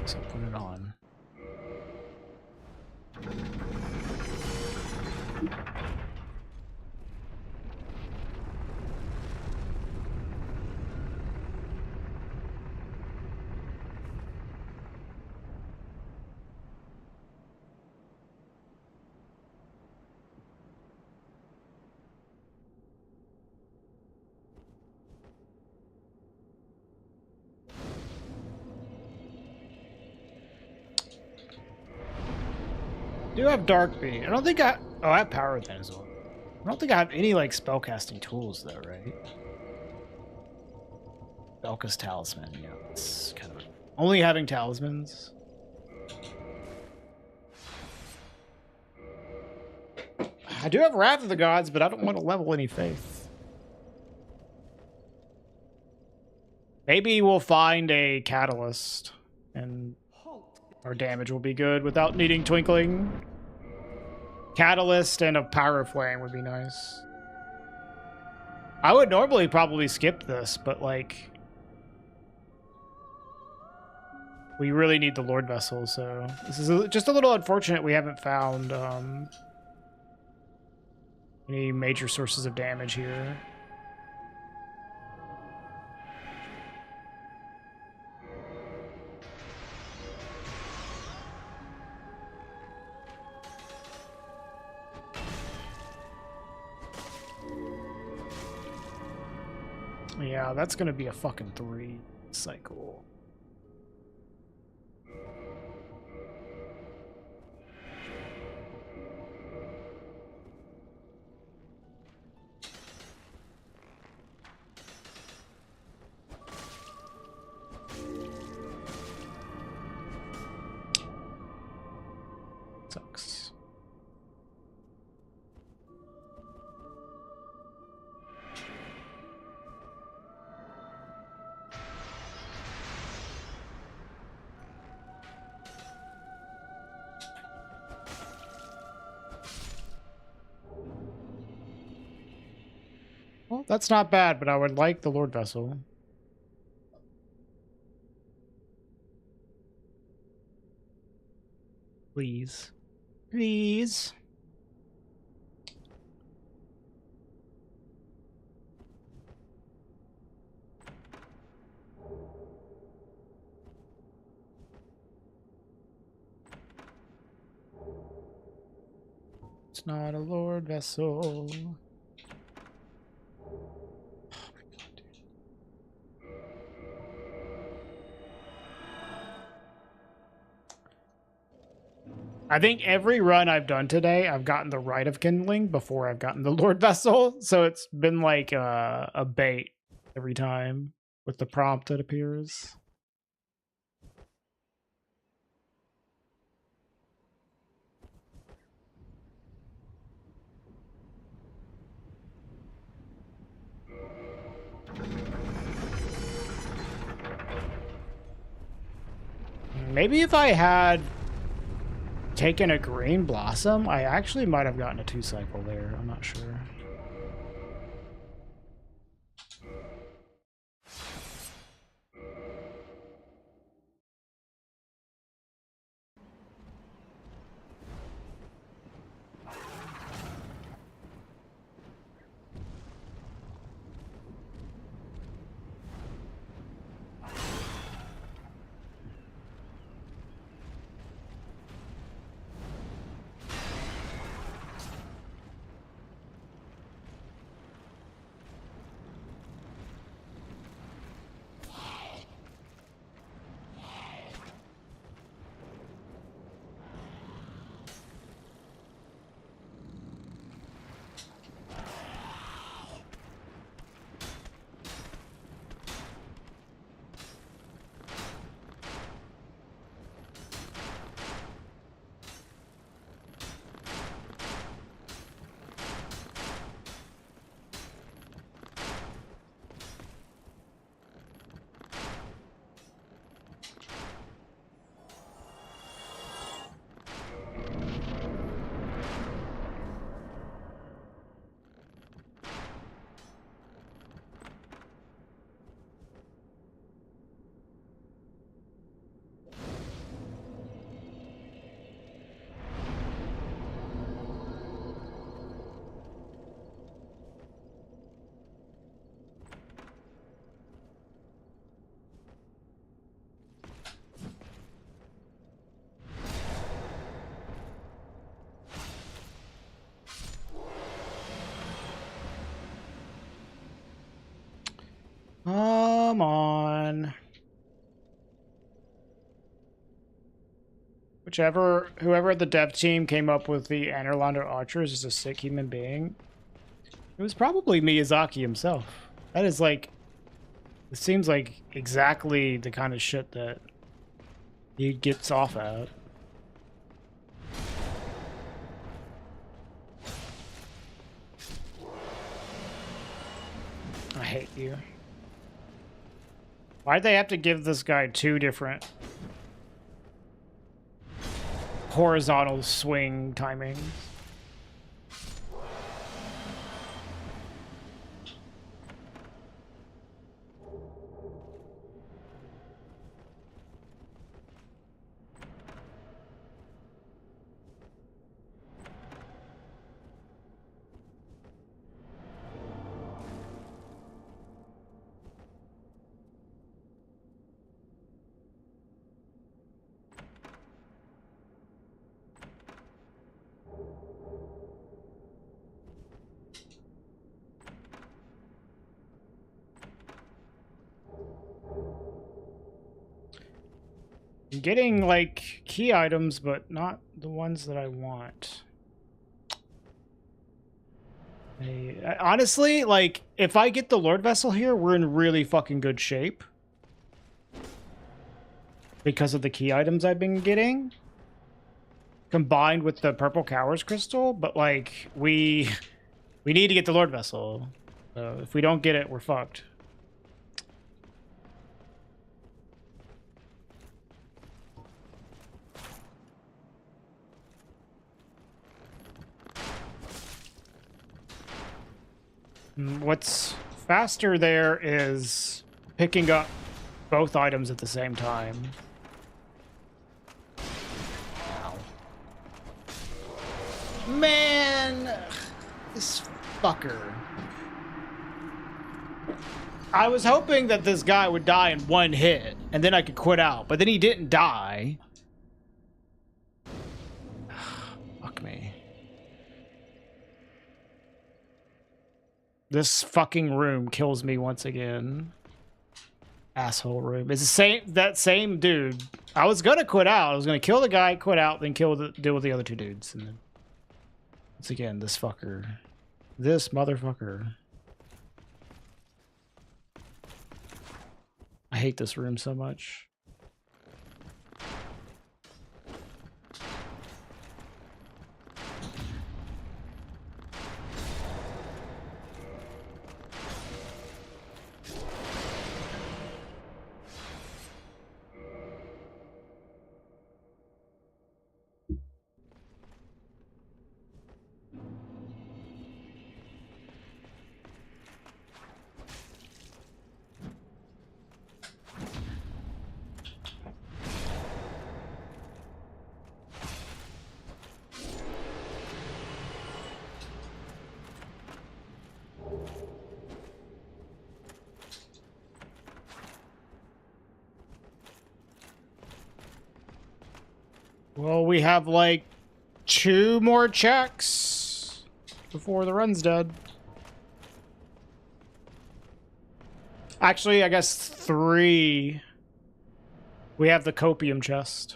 Speaker 3: So put it on. Do have Dark Beat. I don't think I... Oh, I have Power Within as well. I don't think I have any, like, spellcasting tools, though, right? Belka's Talisman, yeah. It's kind of... Only having talismans. I do have Wrath of the Gods, but I don't want to level any faith. Maybe we'll find a catalyst, and our damage will be good without needing twinkling. Catalyst and a Power Flame would be nice. I would normally probably skip this, but like... We really need the Lord Vessel, so... This is just a little unfortunate we haven't found any major sources of damage here. Yeah, that's gonna be a fucking 3 cycle. Sucks. Well, that's not bad, but I would like the Lord Vessel. Please. Please.
Speaker 2: It's not a Lord vessel. I think every run I've done today, I've gotten the Rite of Kindling before I've gotten the Lord Vessel. So it's been like a bait every time with the prompt that appears. Maybe if I had taken a green blossom, I actually might have gotten a 2-cycle there. I'm not sure. Come on. Whoever the dev team came up with the Anerlander Archers is a sick human being. It was probably Miyazaki himself. That is like, it seems like exactly the kind of shit that he gets off at. I hate you. Why'd they have to give this guy 2 different horizontal swing timings? I'm getting, like, key items, but not the ones that I want. Honestly, like, if I get the Lord Vessel here, we're in really fucking good shape. Because of the key items I've been getting. Combined with the Purple Cowers Crystal, but, like, we need to get the Lord Vessel. So if we don't get it, we're fucked. What's faster there is picking up both items at the same time. Ow. Man! This fucker. I was hoping that this guy would die in 1 hit, and then I could quit out, but then he didn't die. Fuck me. This fucking room kills me once again. Asshole room. It's the same, that same dude. I was gonna quit out. I was gonna kill the guy, quit out, then deal with the other two dudes. And then, once again, this fucker. This motherfucker. I hate this room so much. Well, we have like 2 more checks before the run's dead. Actually, I guess 3. We have the copium chest.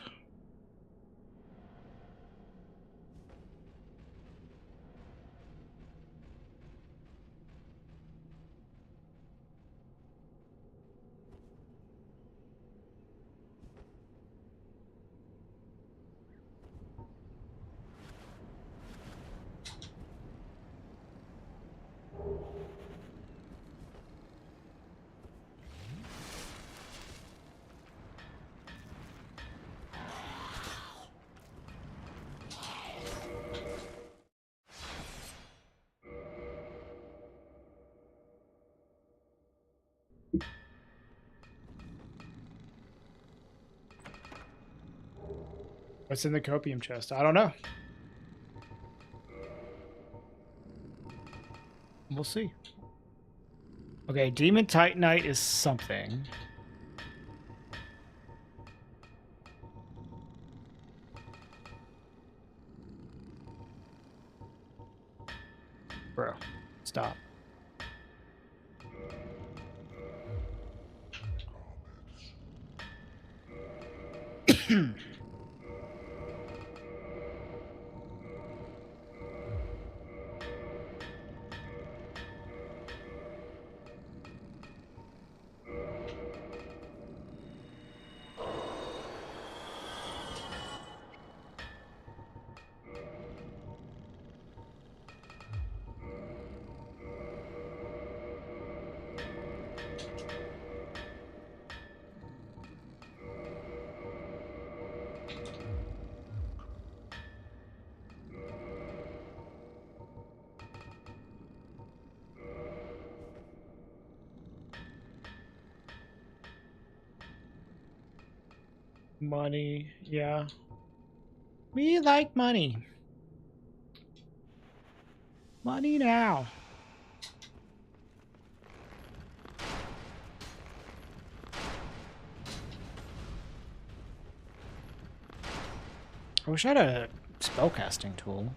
Speaker 2: What's in the copium chest? I don't know. We'll see. Okay, Demon Titanite is something. Bro, stop. Money, yeah. We like money. Money now. I wish I had a spellcasting tool.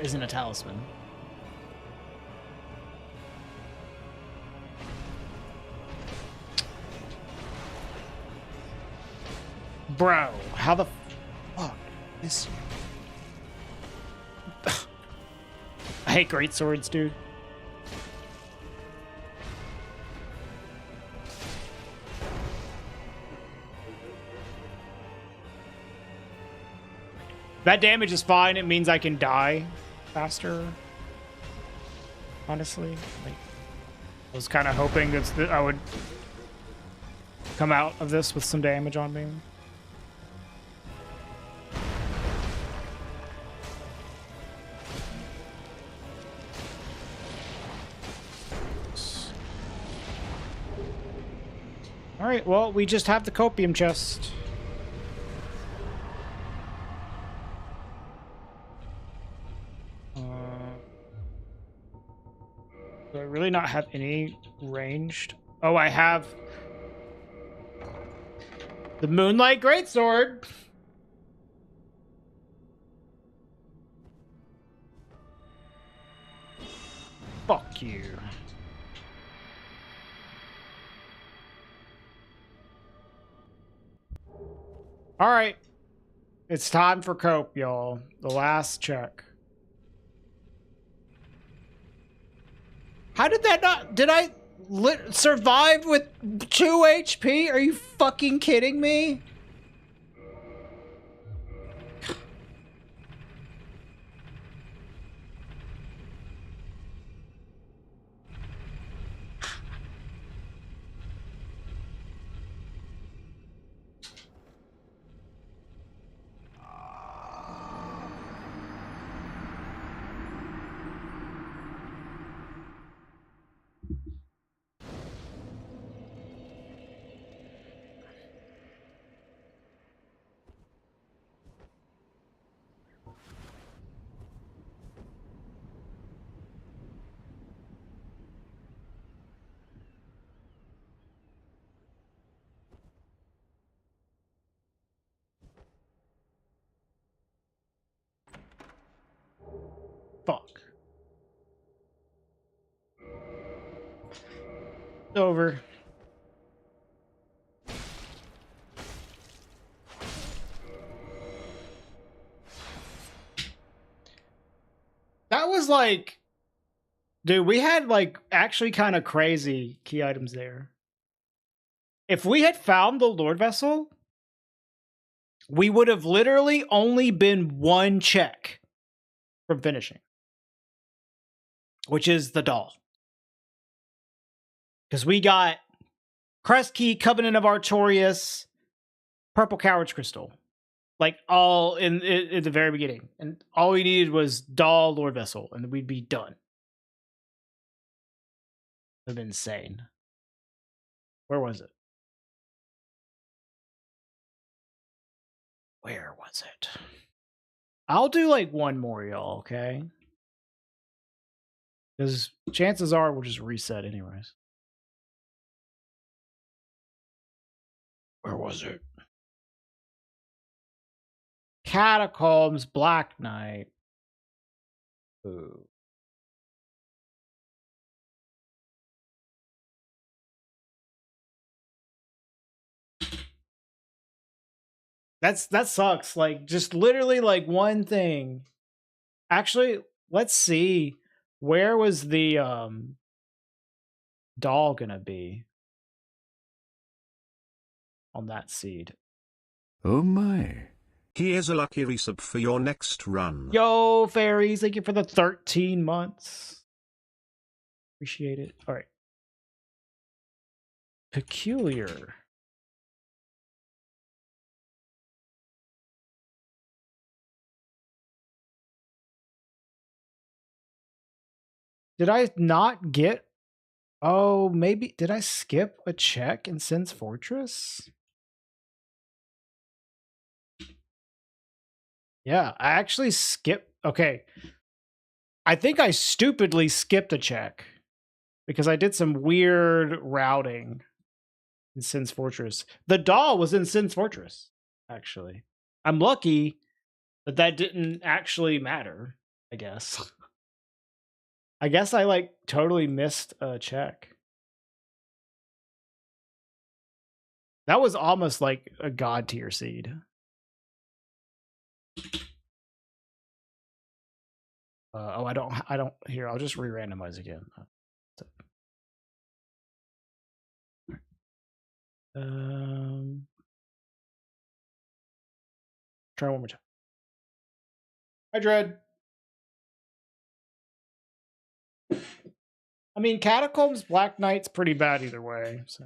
Speaker 2: Isn't a talisman. Bro, how the fuck is I hate great swords, dude. That damage is fine. It means I can die faster. Honestly, like, I was kind of hoping that I would come out of this with some damage on me. All right, well, we just have the copium chest. Do I really not have any ranged? Oh, I have the Moonlight Greatsword.
Speaker 3: Fuck you. All right. It's time for cope, y'all. The last check. How did that not... Did I survive with 2 HP? Are you fucking kidding me? Fuck. It's over. That was like... Dude, we had like actually kind of crazy key items there. If we had found the Lord Vessel, we would have literally only been 1 check from finishing, which is the doll. Because we got Crest Key, Covenant of Artorias, Purple Coward's Crystal. Like all in the very beginning. And all we needed was doll, Lord Vessel, and we'd be done. That'd been insane. Where was it? Where was it? I'll do like 1 more, y'all, okay? Because chances are we'll just reset anyways. Where was it? Catacombs, Black Knight. Ooh. That sucks. Like, just literally like 1 thing. Actually, let's see. Where was the doll gonna be on that seed?
Speaker 4: Oh my. Here's a lucky resub for your next run.
Speaker 3: Yo, fairies, thank you for the 13 months. Appreciate it. All right. Peculiar. Did I not get... Oh, maybe... Did I skip a check in Sin's Fortress? Yeah, I actually skipped... Okay. I think I stupidly skipped a check. Because I did some weird routing in Sin's Fortress. The doll was in Sin's Fortress, actually. I'm lucky that that didn't actually matter, I guess. I guess I, like, totally missed a check. That was almost like a god tier seed. Oh, I don't, here, I'll just re-randomize again. Try one more time. Hi, Dread. I mean, Catacombs, Black Knight's pretty bad either way. So.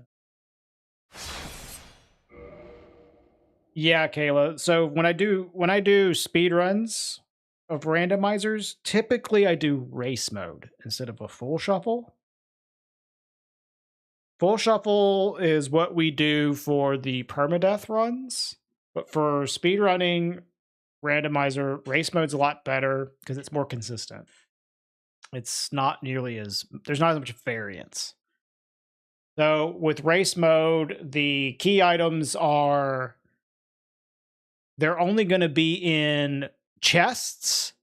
Speaker 3: Yeah, Kayla. So when I do speed runs of randomizers, typically I do race mode instead of a full shuffle. Full shuffle is what we do for the permadeath runs, but for speed running randomizer, race mode's a lot better because it's more consistent. It's not nearly as... There's not as much variance. So with race mode, the key items are... They're only going to be in chests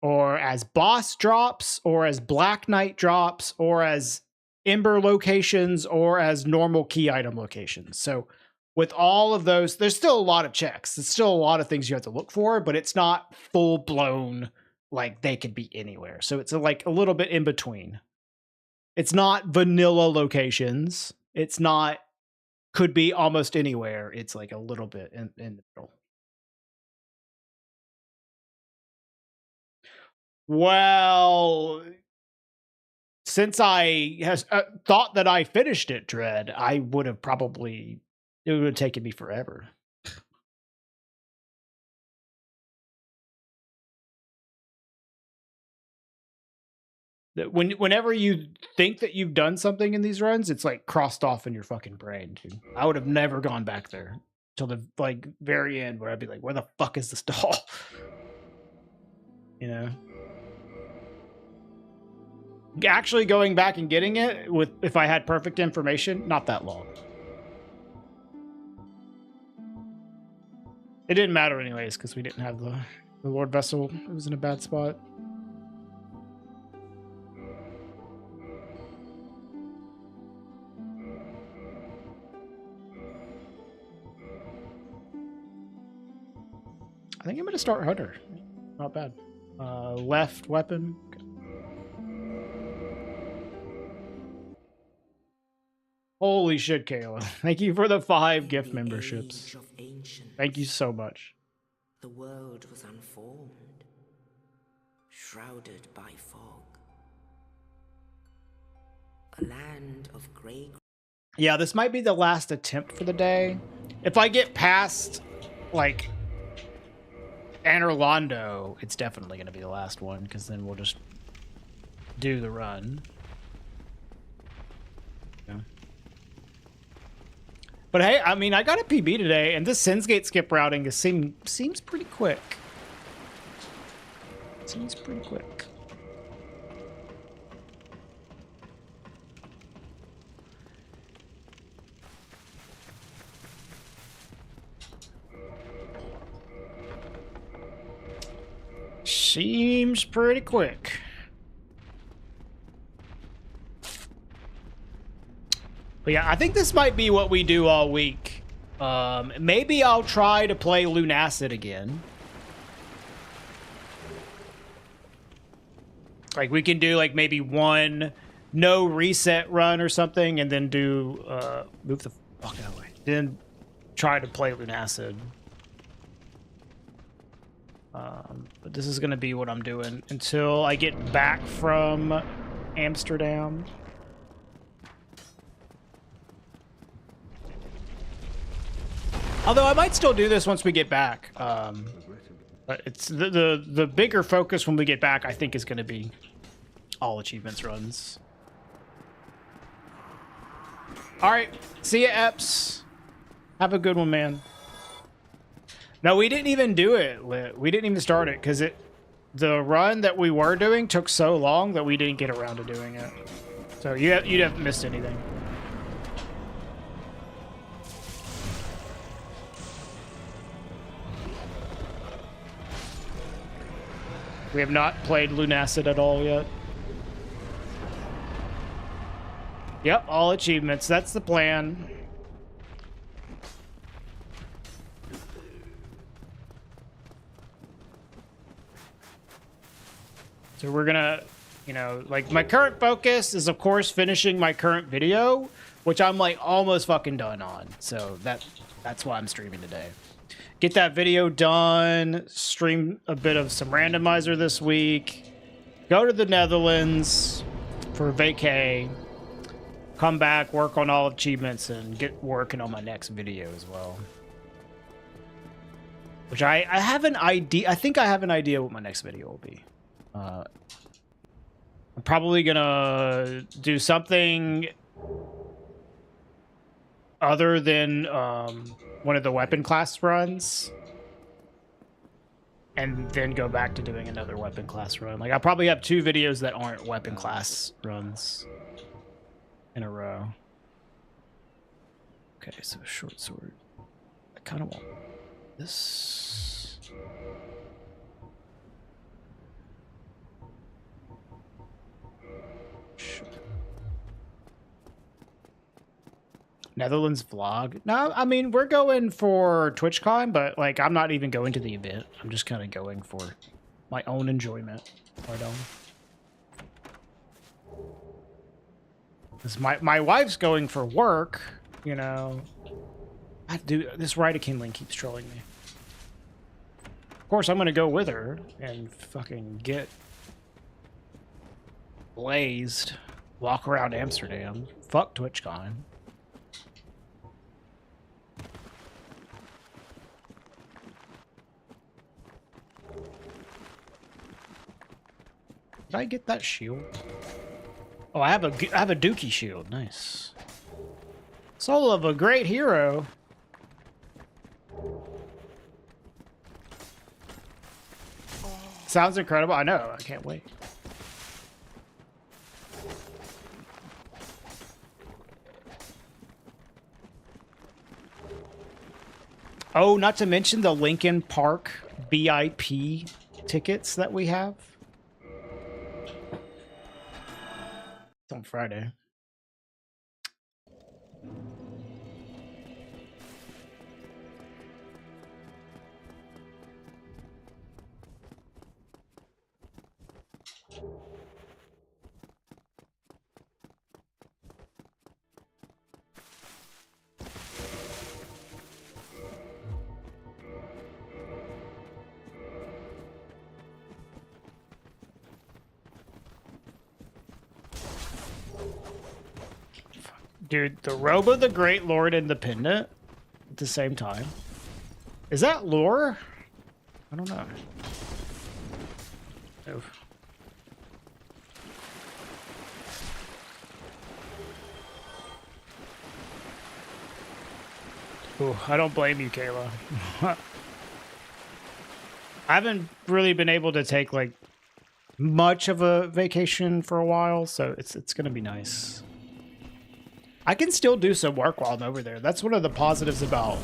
Speaker 3: or as boss drops, or as Black Knight drops, or as Ember locations, or as normal key item locations. So with all of those, there's still a lot of checks. There's still a lot of things you have to look for, but it's not full blown like they could be anywhere. So it's like a little bit in between. It's not vanilla locations. It's not could be almost anywhere. It's like a little bit in the middle. Well, since I has thought that I finished it, Dread, I would have probably it would have taken me forever. Whenever you think that you've done something in these runs, it's like crossed off in your fucking brain, dude. I would have never gone back there till the like very end, where I'd be like, "Where the fuck is this doll?" You know. Actually, going back and getting it with if I had perfect information, not that long. It didn't matter anyways because we didn't have the Lord Vessel. It was in a bad spot. I think I'm going to start Hunter. Not bad. Left weapon. Holy shit, Kayla. Thank you for the 5 gift memberships. Thank you so much.
Speaker 6: The world was unformed, shrouded by fog. A land of grey.
Speaker 3: Yeah, this might be the last attempt for the day. If I get past, like, Anorlando, it's definitely going to be the last one, because then we'll just do the run. Yeah. But hey, I mean, I got a PB today, and this Sinsgate skip routing seems pretty quick. Seems pretty quick. Seems pretty quick. But yeah, I think this might be what we do all week. Maybe I'll try to play Lunacid again. Like we can do like maybe one no reset run or something, and then do move the fuck out of the way. Then try to play Lunacid. But this is gonna be what I'm doing until I get back from Amsterdam. Although I might still do this once we get back. But it's the bigger focus when we get back, I think, is going to be all achievements runs. All right, see ya, Eps. Have a good one, man. No, we didn't even do it, Lit. We didn't even start it because the run that we were doing took so long that we didn't get around to doing it. So you'd have missed anything. We have not played Lunacid at all yet. Yep, all achievements. That's the plan. So we're gonna, you know, like my current focus is of course finishing my current video, which I'm like almost fucking done on. So that's why I'm streaming today. Get that video done, stream a bit of some randomizer this week, go to the Netherlands for vacay, come back, work on all achievements, and get working on my next video as well. Which I have an idea, I think I have an idea what my next video will be. I'm probably gonna do something other than one of the weapon class runs, and then go back to doing another weapon class run. Like I'll probably have 2 videos that aren't weapon class runs in a row. Okay, so short sword. I kind of want this. Netherlands vlog. No, I mean, we're going for TwitchCon, but like, I'm not even going to the event. I'm just kind of going for my own enjoyment. Right on. Because my wife's going for work, you know. This Ride-A-Kindling keeps trolling me. Of course, I'm going to go with her and fucking get blazed. Walk around Amsterdam. Fuck TwitchCon. Did I get that shield? Oh, I have a Dookie shield. Nice. Soul of a great hero. Sounds incredible. I know. I can't wait. Oh, not to mention the Lincoln Park VIP tickets that we have. It's on Friday. Dude, the Robe of the Great Lord and the Pendant at the same time. Is that lore? I don't know. Oof. Ooh, I don't blame you, Kayla. I haven't really been able to take like much of a vacation for a while, so it's gonna be nice. I can still do some work while I'm over there. That's one of the positives about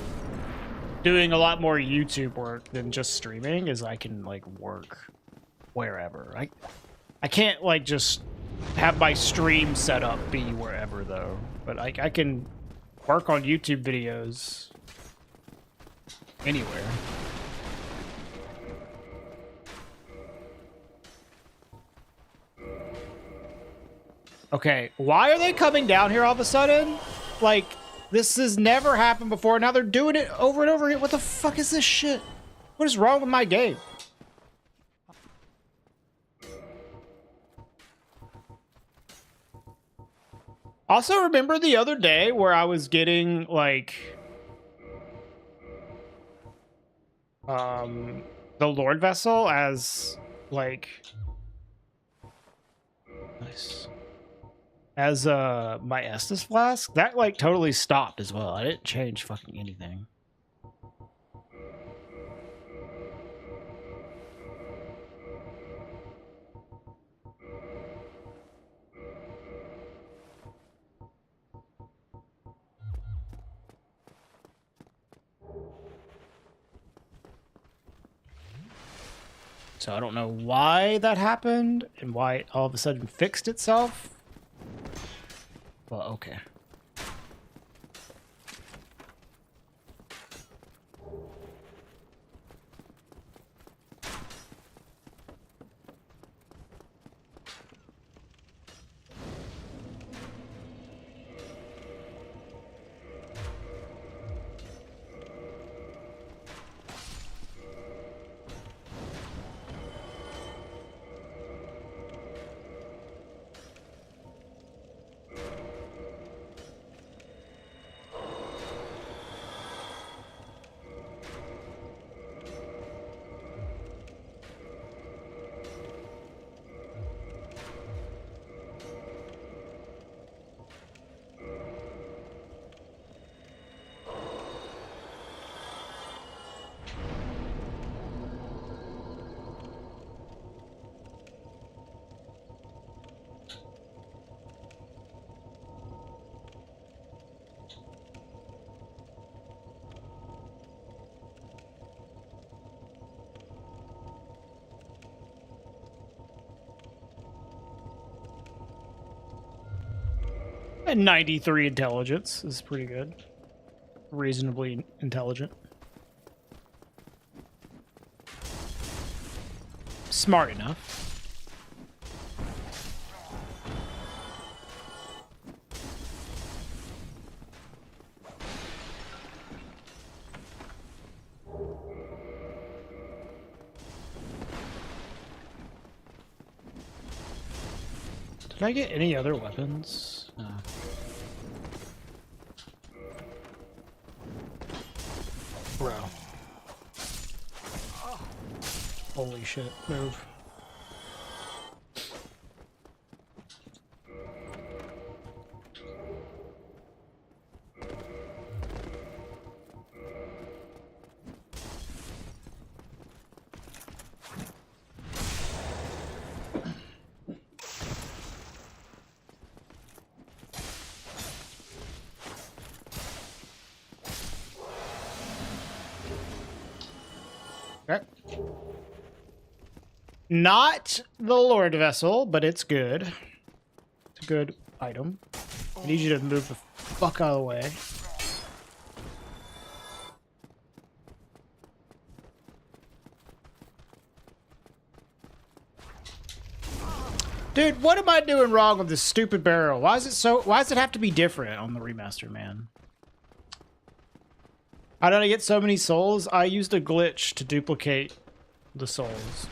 Speaker 3: doing a lot more YouTube work than just streaming, is I can like work wherever. I can't like just have my stream set up be wherever though, but I can work on YouTube videos anywhere. Okay, why are they coming down here all of a sudden? Like, this has never happened before. Now they're doing it over and over again. What the fuck is this shit? What is wrong with my game? Also, remember the other day where I was getting, like, the Lord Vessel as, like... Nice. As my Estus flask, that like totally stopped as well. I didn't change fucking anything. So I don't know why that happened and why it all of a sudden fixed itself. Well, okay.
Speaker 2: And 93 intelligence is pretty good. Reasonably intelligent. Smart enough. Did I get any other weapons? No. Bro. Holy shit, move. Okay. Not the Lord Vessel, but it's good. It's a good item. I need you to move the fuck out of the way. Dude, what am I doing wrong with this stupid barrel? Why does it have to be different on the remaster, man? How did I get so many souls? I used a glitch to duplicate the souls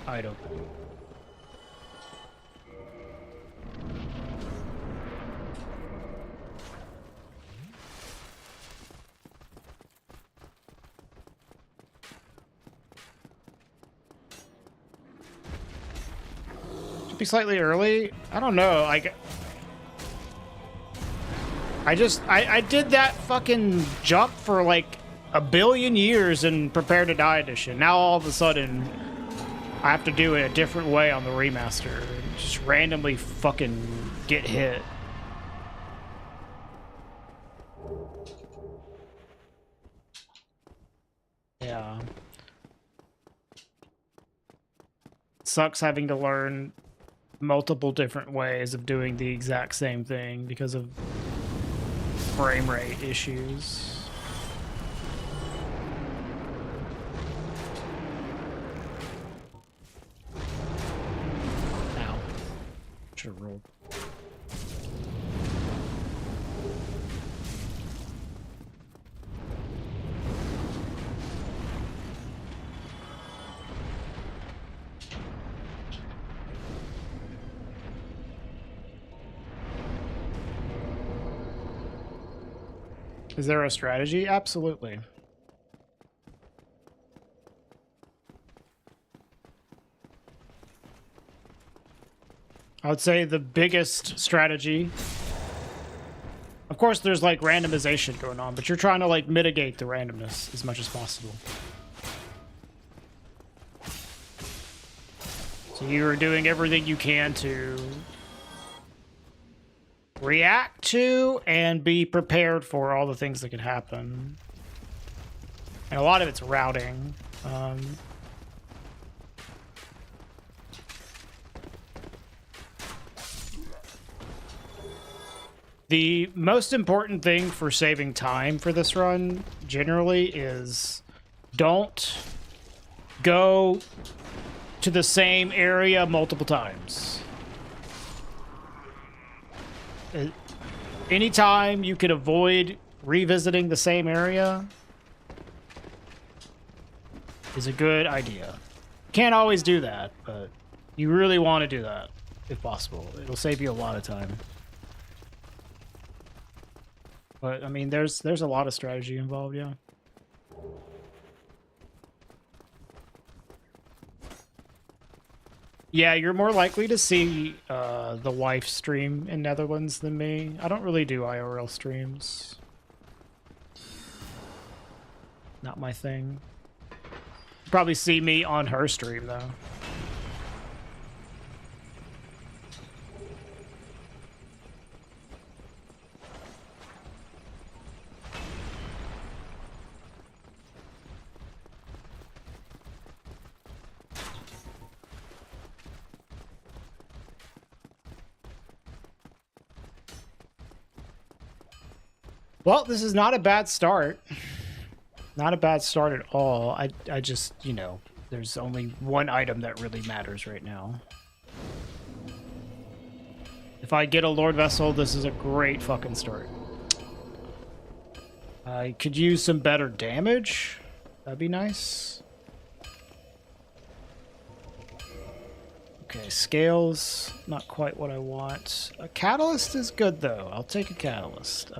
Speaker 2: item. Should be slightly early. I don't know. I did that fucking jump for like a billion years in Prepare to Die edition. Now all of a sudden, I have to do it a different way on the remaster. Just randomly fucking get hit. Yeah. Sucks having to learn multiple different ways of doing the exact same thing because of frame rate issues. Ow. Should have rolled. Is there a strategy? Absolutely. I would say the biggest strategy, of course there's like randomization going on, but you're trying to like mitigate the randomness as much as possible. So you're doing everything you can to react to and be prepared for all the things that could happen. And a lot of it's routing. The most important thing for saving time for this run generally is don't go to the same area multiple times. Anytime you can avoid revisiting the same area is a good idea. Can't always do that, but you really want to do that if possible. It'll save you a lot of time. But I mean, there's a lot of strategy involved, yeah. Yeah, you're more likely to see the wife stream in Netherlands than me. I don't really do IRL streams. Not my thing. Probably see me on her stream, though. Well, this is not a bad start. Not a bad start at all. I just, you know, there's only one item that really matters right now. If I get a Lord Vessel, this is a great fucking start. I could use some better damage. That'd be nice. Okay, scales, not quite what I want. A catalyst is good though. I'll take a catalyst.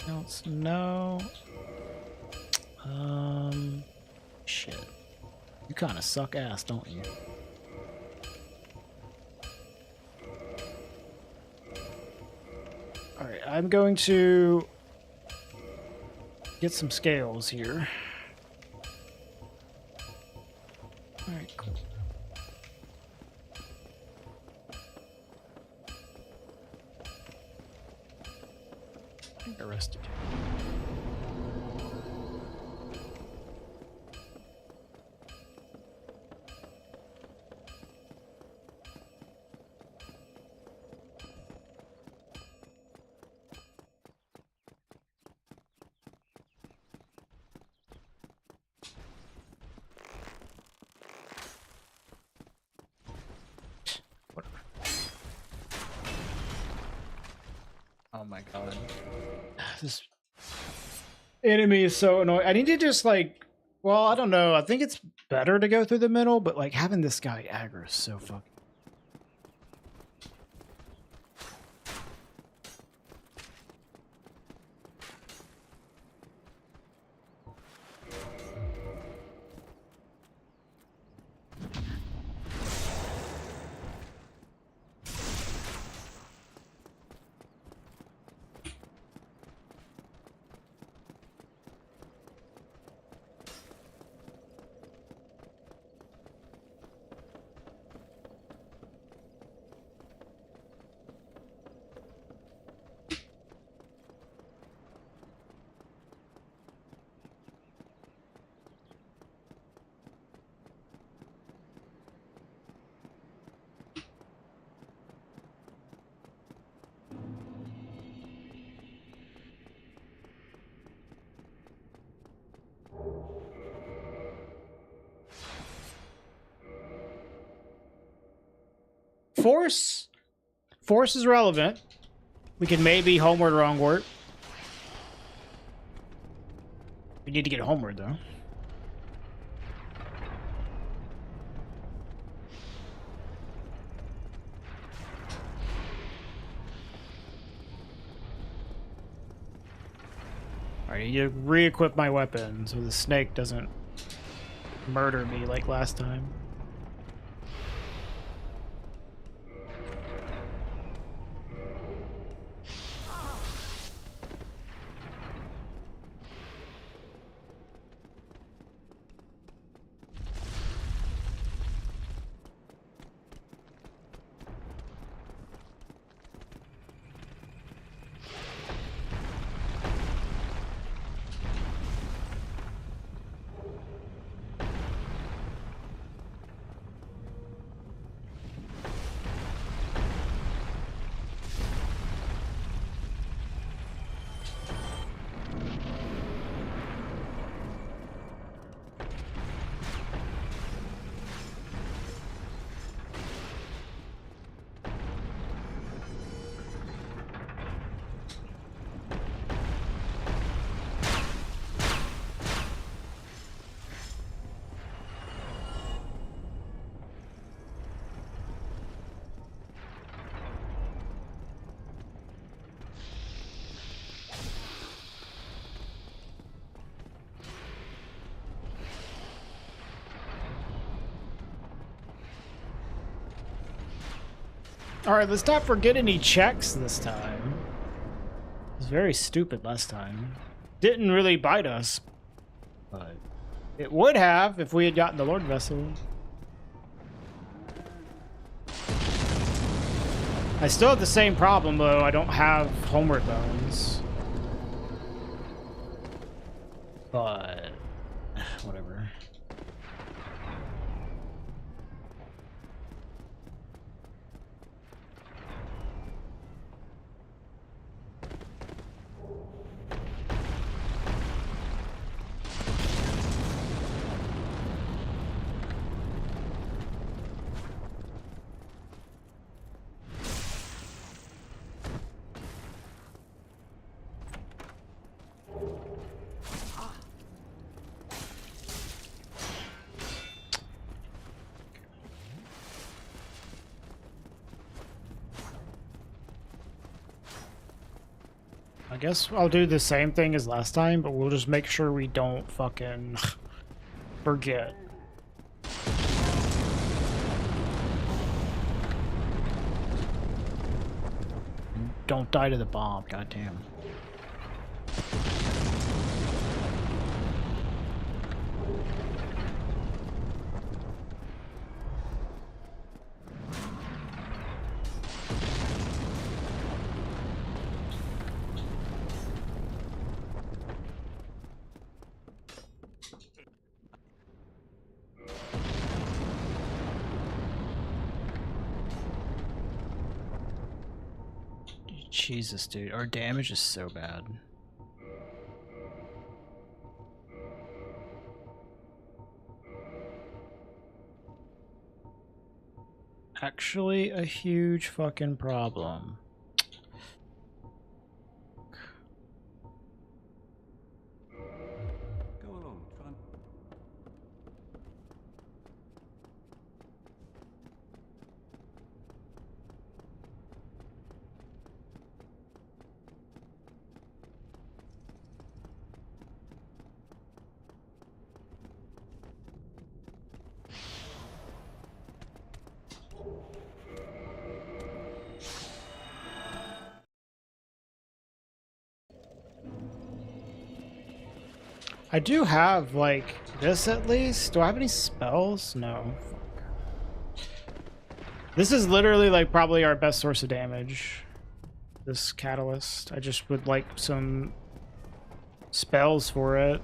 Speaker 2: Else, no. Shit. You kind of suck ass, don't you? All right, I'm going to get some scales here. All right, cool. I think I rested. Oh my god. This enemy is so annoying. I need to just like, well, I don't know. I think it's better to go through the middle, but like having this guy aggro is so fucking. Force is relevant. We can maybe homeward or onward. We need to get homeward though. Alright, I need to re-equip my weapon so the snake doesn't murder me like last time. Alright, let's not forget any checks this time. It was very stupid last time. Didn't really bite us, but it would have if we had gotten the Lord Vessel. I still have the same problem though, I don't have homeward bones. But whatever. I guess I'll do the same thing as last time, but we'll just make sure we don't fucking forget. Don't die to the bomb, goddamn. Jesus, dude, our damage is so bad. Actually, a huge fucking problem.
Speaker 5: Go along, try and...
Speaker 2: I do have, like, this at least. Do I have any spells? No. This is literally, like, probably our best source of damage. This catalyst. I just would like some spells for it.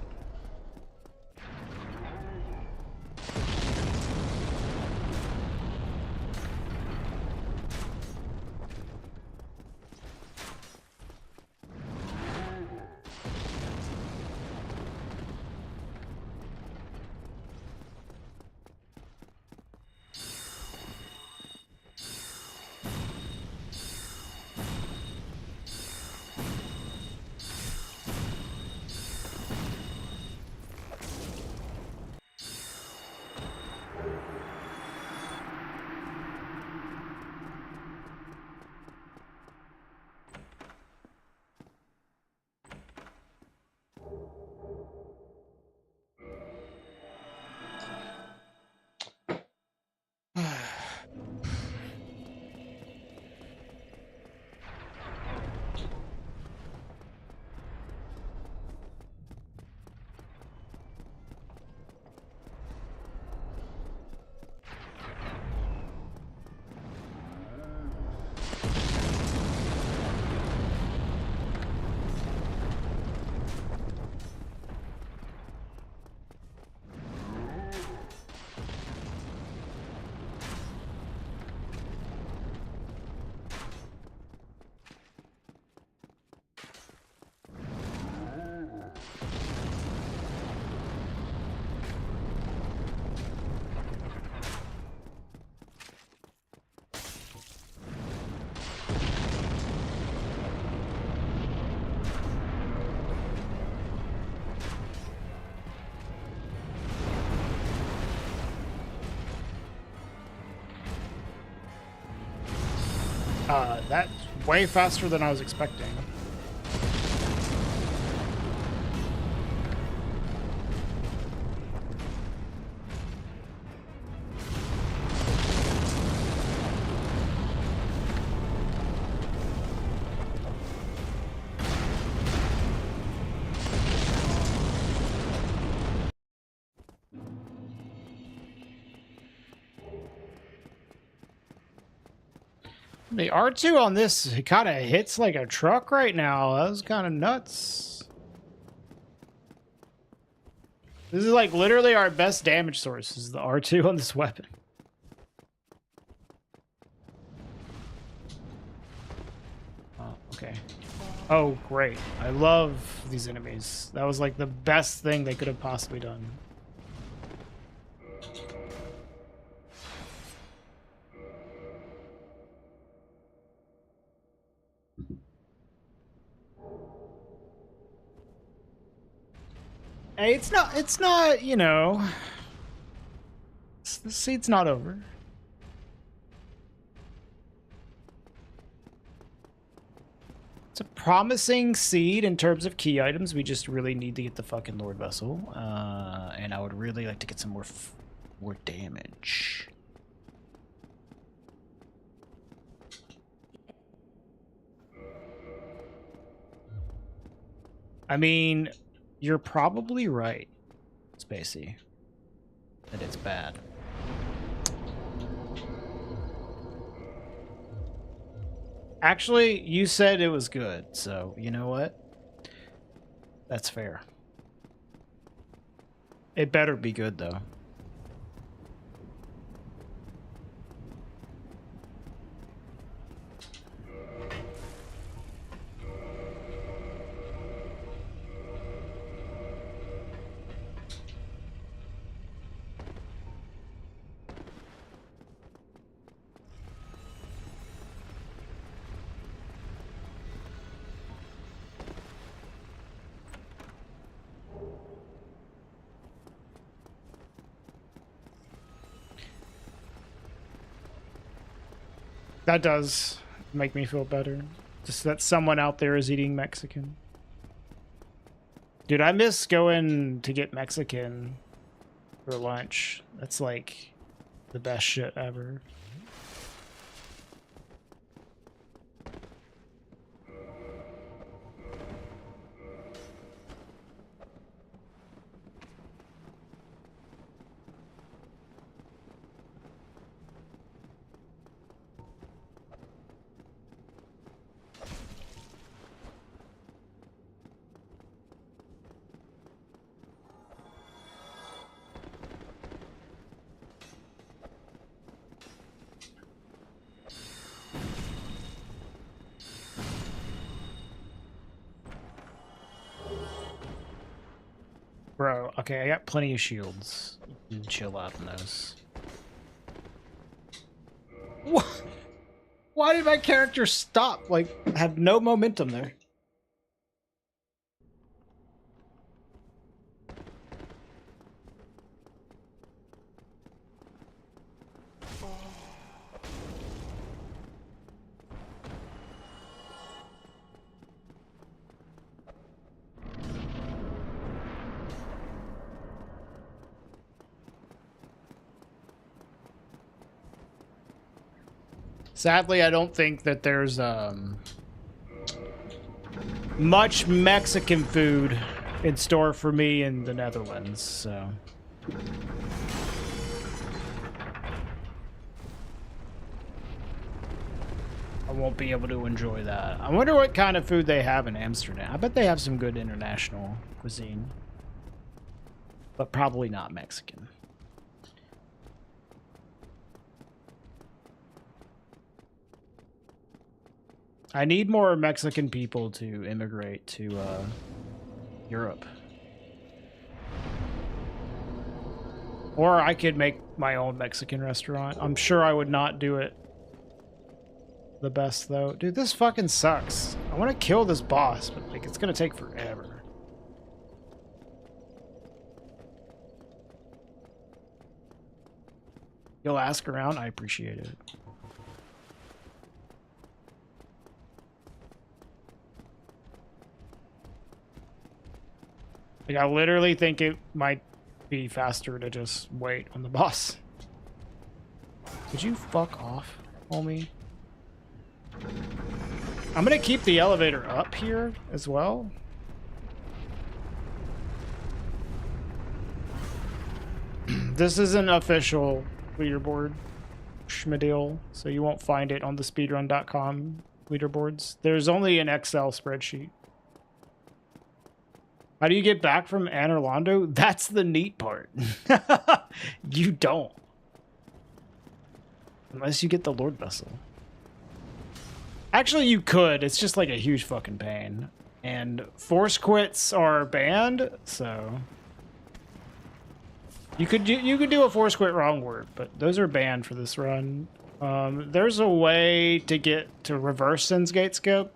Speaker 2: That's way faster than I was expecting. The R2 on this kind of hits like a truck right now. That was kind of nuts. This is like literally our best damage source is the R2 on this weapon. Oh, okay. Oh, great. I love these enemies. That was like the best thing they could have possibly done. Hey, it's not, you know, the seat's not over. It's a promising seed in terms of key items. We just really need to get the fucking Lord Vessel. And I would really like to get some more damage. I mean, you're probably right, Spacey, that it's bad. Actually, you said it was good, so you know what? That's fair. It better be good, though. That does make me feel better. Just that someone out there is eating Mexican. Dude, I miss going to get Mexican for lunch. That's like the best shit ever. Bro, okay, I got plenty of shields. You can chill out on those. What? Why did my character stop? Like, have no momentum there. Sadly, I don't think that there's much Mexican food in store for me in the Netherlands, so. I won't be able to enjoy that. I wonder what kind of food they have in Amsterdam. I bet they have some good international cuisine. But probably not Mexican. I need more Mexican people to immigrate to Europe. Or I could make my own Mexican restaurant. I'm sure I would not do it the best, though. Dude, this fucking sucks. I want to kill this boss, but like it's going to take forever. You'll ask around? I appreciate it. Like, I literally think it might be faster to just wait on the boss. Could you fuck off, homie? I'm gonna keep the elevator up here as well. This is an official leaderboard schmadill, so you won't find it on the speedrun.com leaderboards. There's only an Excel spreadsheet. How do you get back from Anne Orlando? That's the neat part. You don't. Unless you get the Lord Vessel. Actually, you could. It's just like a huge fucking pain. And force quits are banned, so... You could do a force quit wrong word, but those are banned for this run. There's a way to get to reverse Sin's Gate skip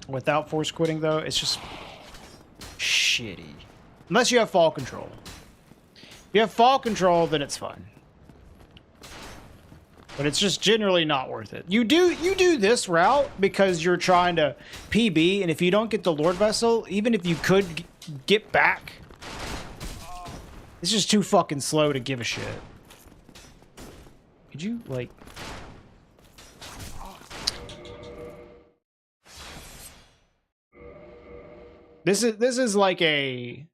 Speaker 2: without force quitting, though. It's just... shitty. Unless you have fall control. If you have fall control, then it's fine.
Speaker 3: But it's just generally not worth it. You do this route because you're trying to PB, and if you don't get the Lord Vessel, even if you could get back, it's just too fucking slow to give a shit. Could you, like... This is like a...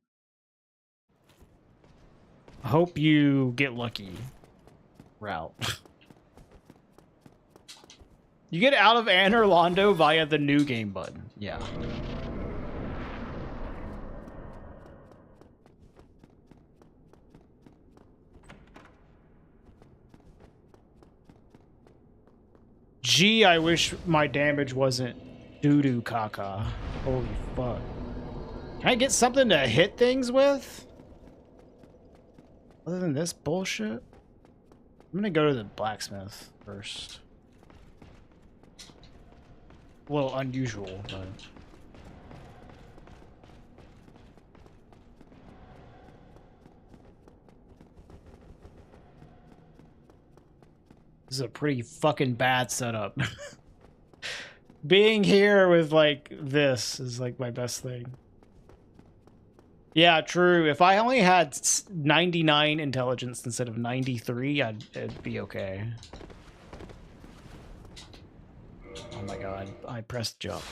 Speaker 3: hope you get lucky route. You get out of Anne Orlando via the new game button. Yeah. Gee, I wish my damage wasn't doo-doo caca. Holy fuck. Can I get something to hit things with? Other than this bullshit? I'm gonna go to the blacksmith first. A little unusual, but... This is a pretty fucking bad setup. Being here with, like, this is, like, my best thing. Yeah, true. If I only had 99 intelligence instead of 93, it'd be okay. Oh my god, I pressed jump.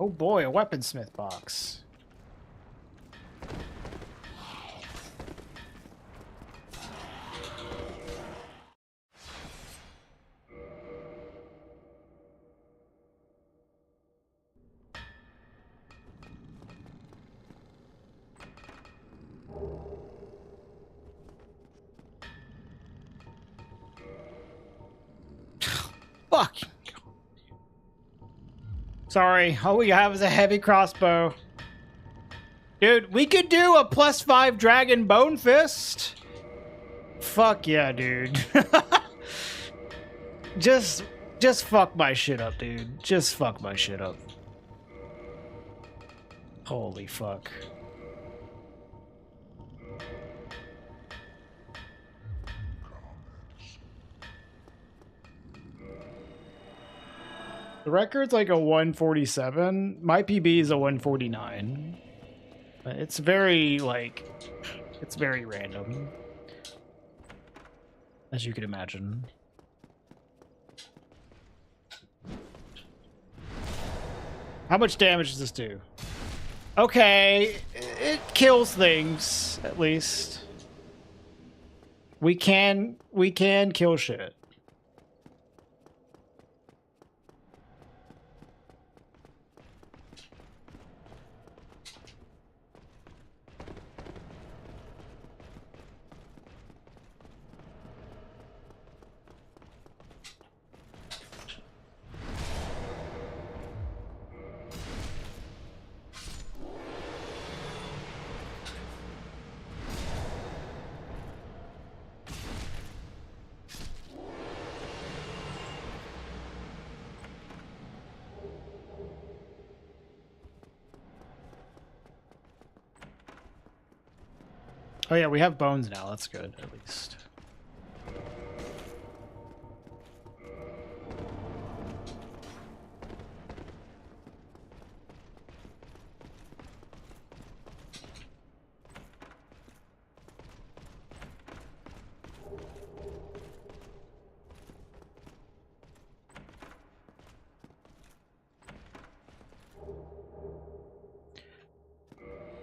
Speaker 3: Oh boy, a weaponsmith box. Fuck. Sorry, all we have is a heavy crossbow. Dude, we could do a +5 dragon bone fist. Fuck yeah, dude. Just fuck my shit up, dude. Just fuck my shit up. Holy fuck. The record's like a 147. My PB is a 149. But it's very, like, it's very random. As you can imagine. How much damage does this do? Okay, it kills things, at least. We can kill shit. Oh yeah, we have bones now. That's good, at least.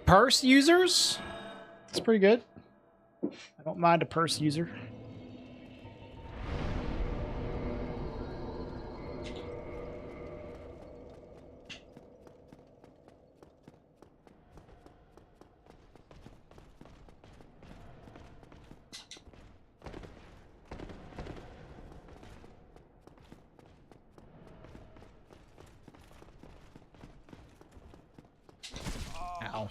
Speaker 3: Purse users? That's pretty good. I don't mind a purse user. Ow.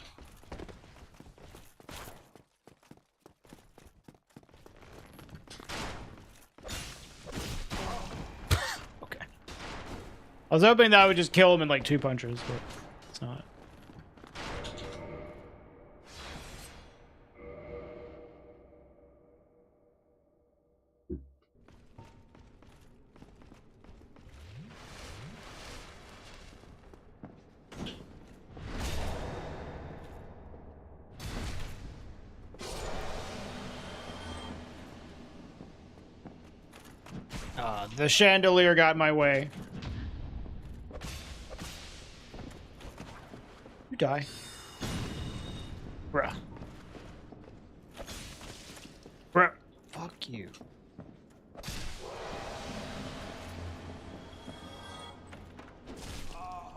Speaker 3: I was hoping that I would just kill him in like 2 punches, but... The chandelier got in my way. You die. Bruh. Bruh. Fuck you.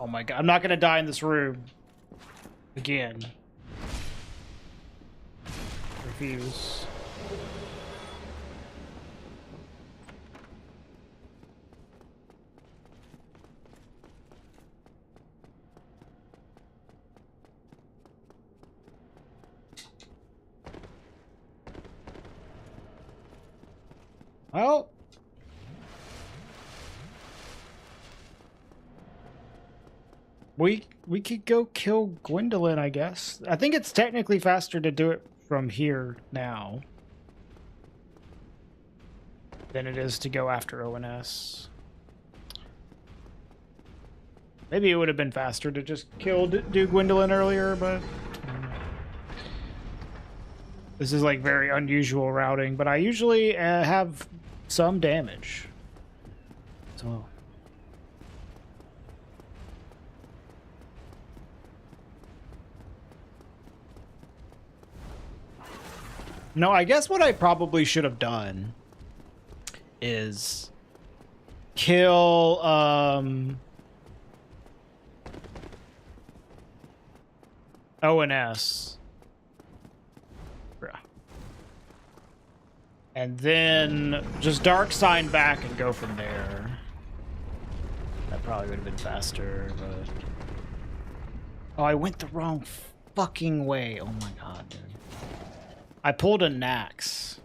Speaker 3: Oh my god. I'm not gonna die in this room. Again. Refuse. Well, we could go kill Gwendolyn, I guess. I think it's technically faster to do it from here now than it is to go after ONS. Maybe it would have been faster to just do Gwendolyn earlier, but this is like very unusual routing. But I usually have some damage. So. No, I guess what I probably should have done is kill ONS. And then just dark sign back and go from there. That probably would have been faster, but... Oh, I went the wrong fucking way. Oh my god, dude. I pulled a Nax.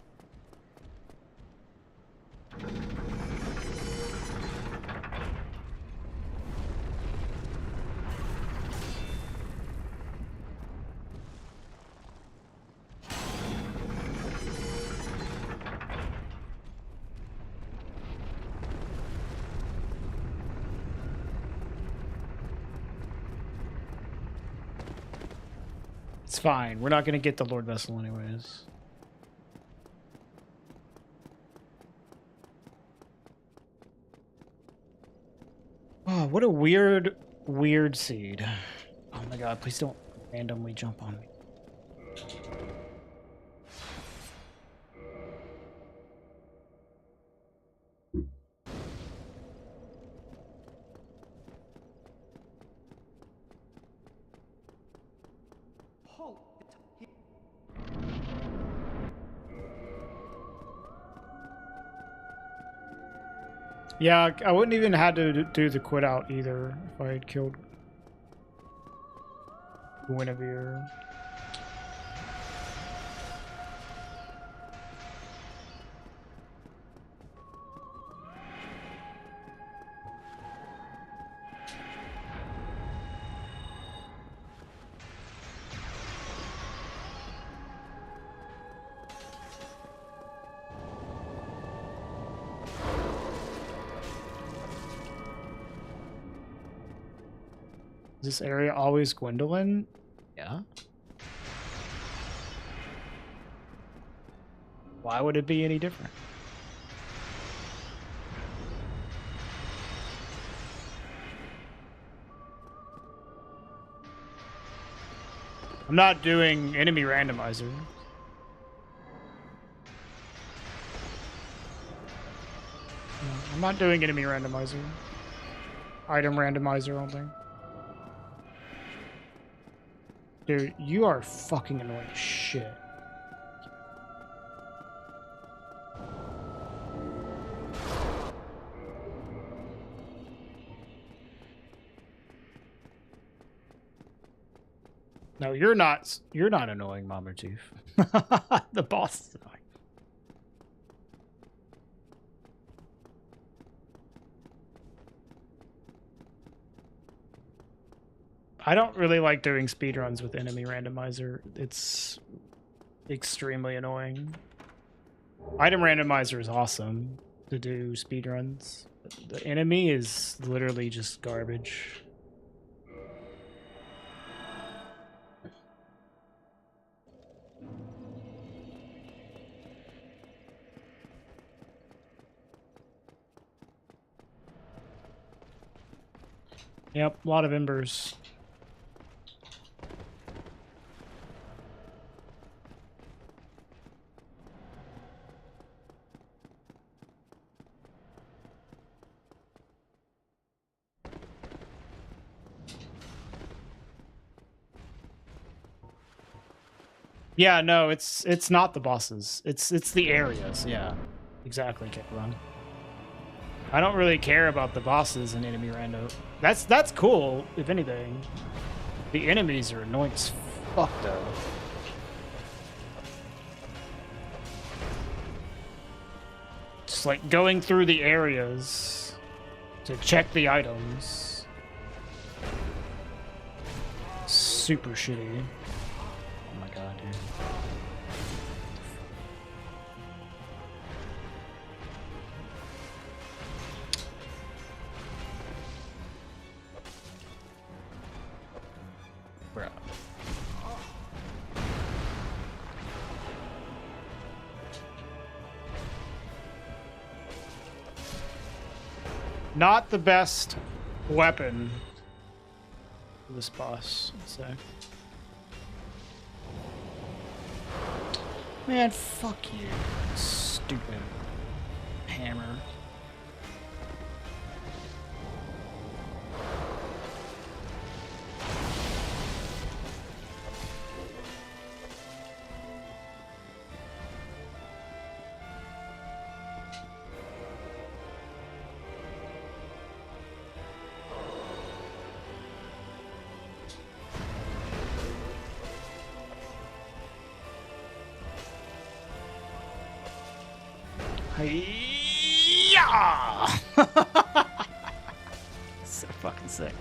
Speaker 3: It's fine. We're not going to get the Lord Vessel anyways. Oh, what a weird seed. Oh my god, please don't randomly jump on me. Yeah, I wouldn't even had to do the quit out either if I had killed Guinevere. Is this area always Gwendolyn? Yeah. Why would it be any different? I'm not doing enemy randomizer. No, I'm not doing enemy randomizer. Item randomizer only. Dude, you are fucking annoying as shit. No, you're not annoying, Mama Tooth. The boss is annoying. I don't really like doing speedruns with enemy randomizer. It's extremely annoying. Item randomizer is awesome to do speedruns. The enemy is literally just garbage.
Speaker 2: Yep, a lot of embers. Yeah, no, it's not the bosses. It's the areas. Yeah, exactly, Run. I don't really care about the bosses in enemy rando. That's cool, if anything. The enemies are annoying as fuck, though. Just like going through the areas to check the items. Super shitty. Oh my god, dude. Bruh. Not the best weapon for this boss, I'd say. Man, fuck you, stupid hammer. Yeah! So fucking sick.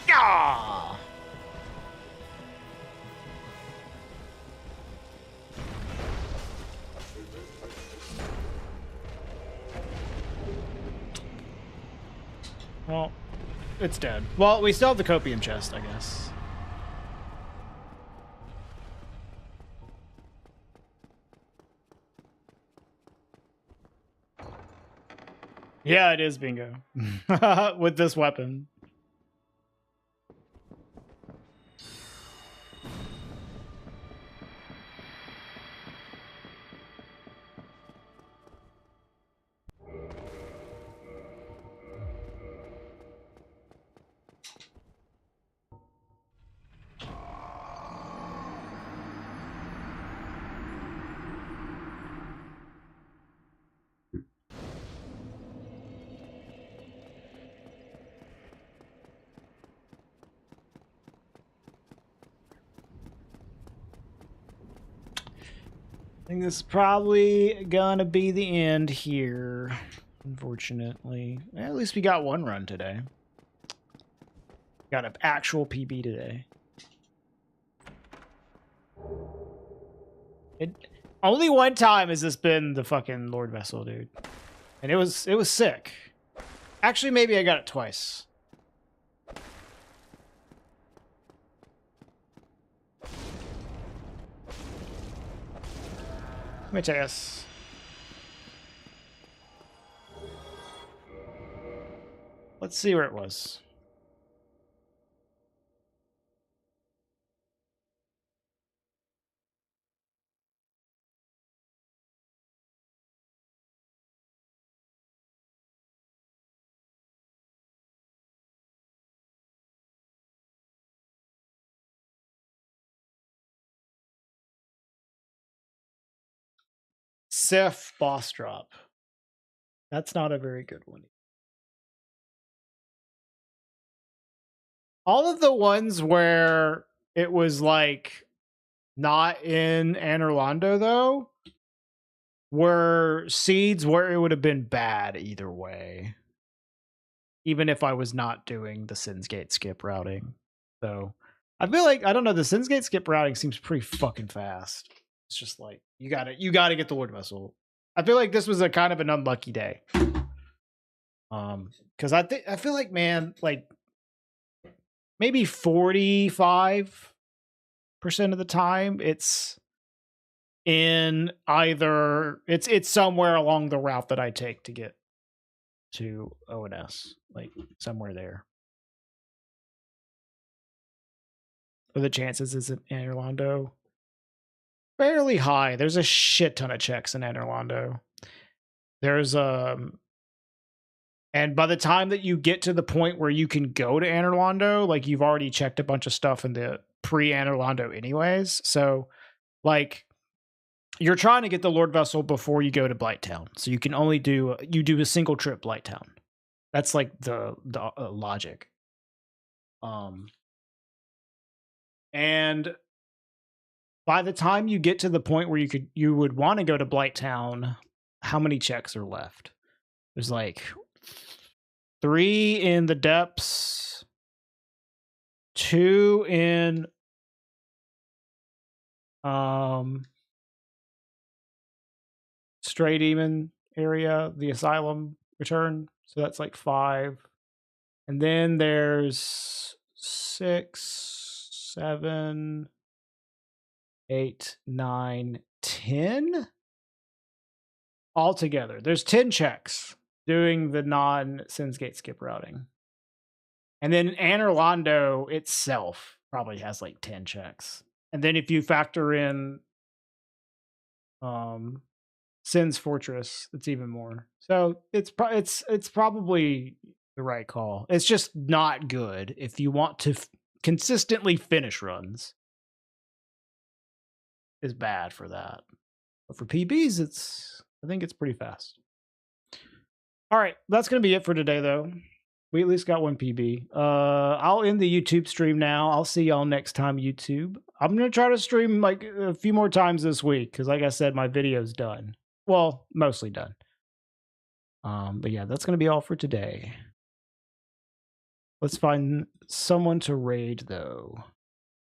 Speaker 2: Yeah! Well, it's dead. Well, we still have the copium chest, I guess. Yeah, it is bingo. With this weapon. I think this is probably gonna be the end here, unfortunately. At least we got one run today. Got an actual PB today. Only one time has this been the fucking Lord Vessel, dude. And it was sick. Actually, maybe I got it twice. Let me take us. Let's see where it was. Sif boss drop. That's not a very good one. All of the ones where it was like not in Anor Londo though were seeds where it would have been bad either way. Even if I was not doing the Sin's Gate skip routing. So I feel like, I don't know, the Sin's Gate skip routing seems pretty fucking fast. It's just like you gotta get the Lord Vessel. I feel like this was a kind of an unlucky day. Because I feel like, man, like maybe 45% of the time it's in either it's somewhere along the route that I take to get
Speaker 3: to ONS, like somewhere there. What are the chances is in Anne Orlando? Fairly high. There's a shit ton of checks in Anne Orlando. There's and by the time that you get to the point where you can go to Anne Orlando, like you've already checked a bunch of stuff in the pre-Anne Orlando anyways. So like you're trying to get the Lord Vessel before you go to Blighttown. So you can only do a single trip Blighttown. That's like the logic. And by the time you get to the point where you would want to go to Blighttown, how many checks are left? There's like 3 in the depths, 2 in Stray Demon area, the Asylum Return. So that's like 5. And then there's 6, 7, 8, 9, 10 altogether. There's 10 checks doing the non-Sins Gate skip routing. And then Anne Orlando itself probably has like 10 checks. And then if you factor in Sin's Fortress, it's even more. So it's probably the right call. It's just not good if you want to consistently finish runs. Is bad for that. But for PBs, I think it's pretty fast. All right, that's going to be it for today, though. We at least got 1 PB. I'll end the YouTube stream now. I'll see y'all next time, YouTube. I'm going to try to stream like a few more times this week because, like I said, my video's done. Well, mostly done. But yeah, that's going to be all for today. Let's find someone to raid, though.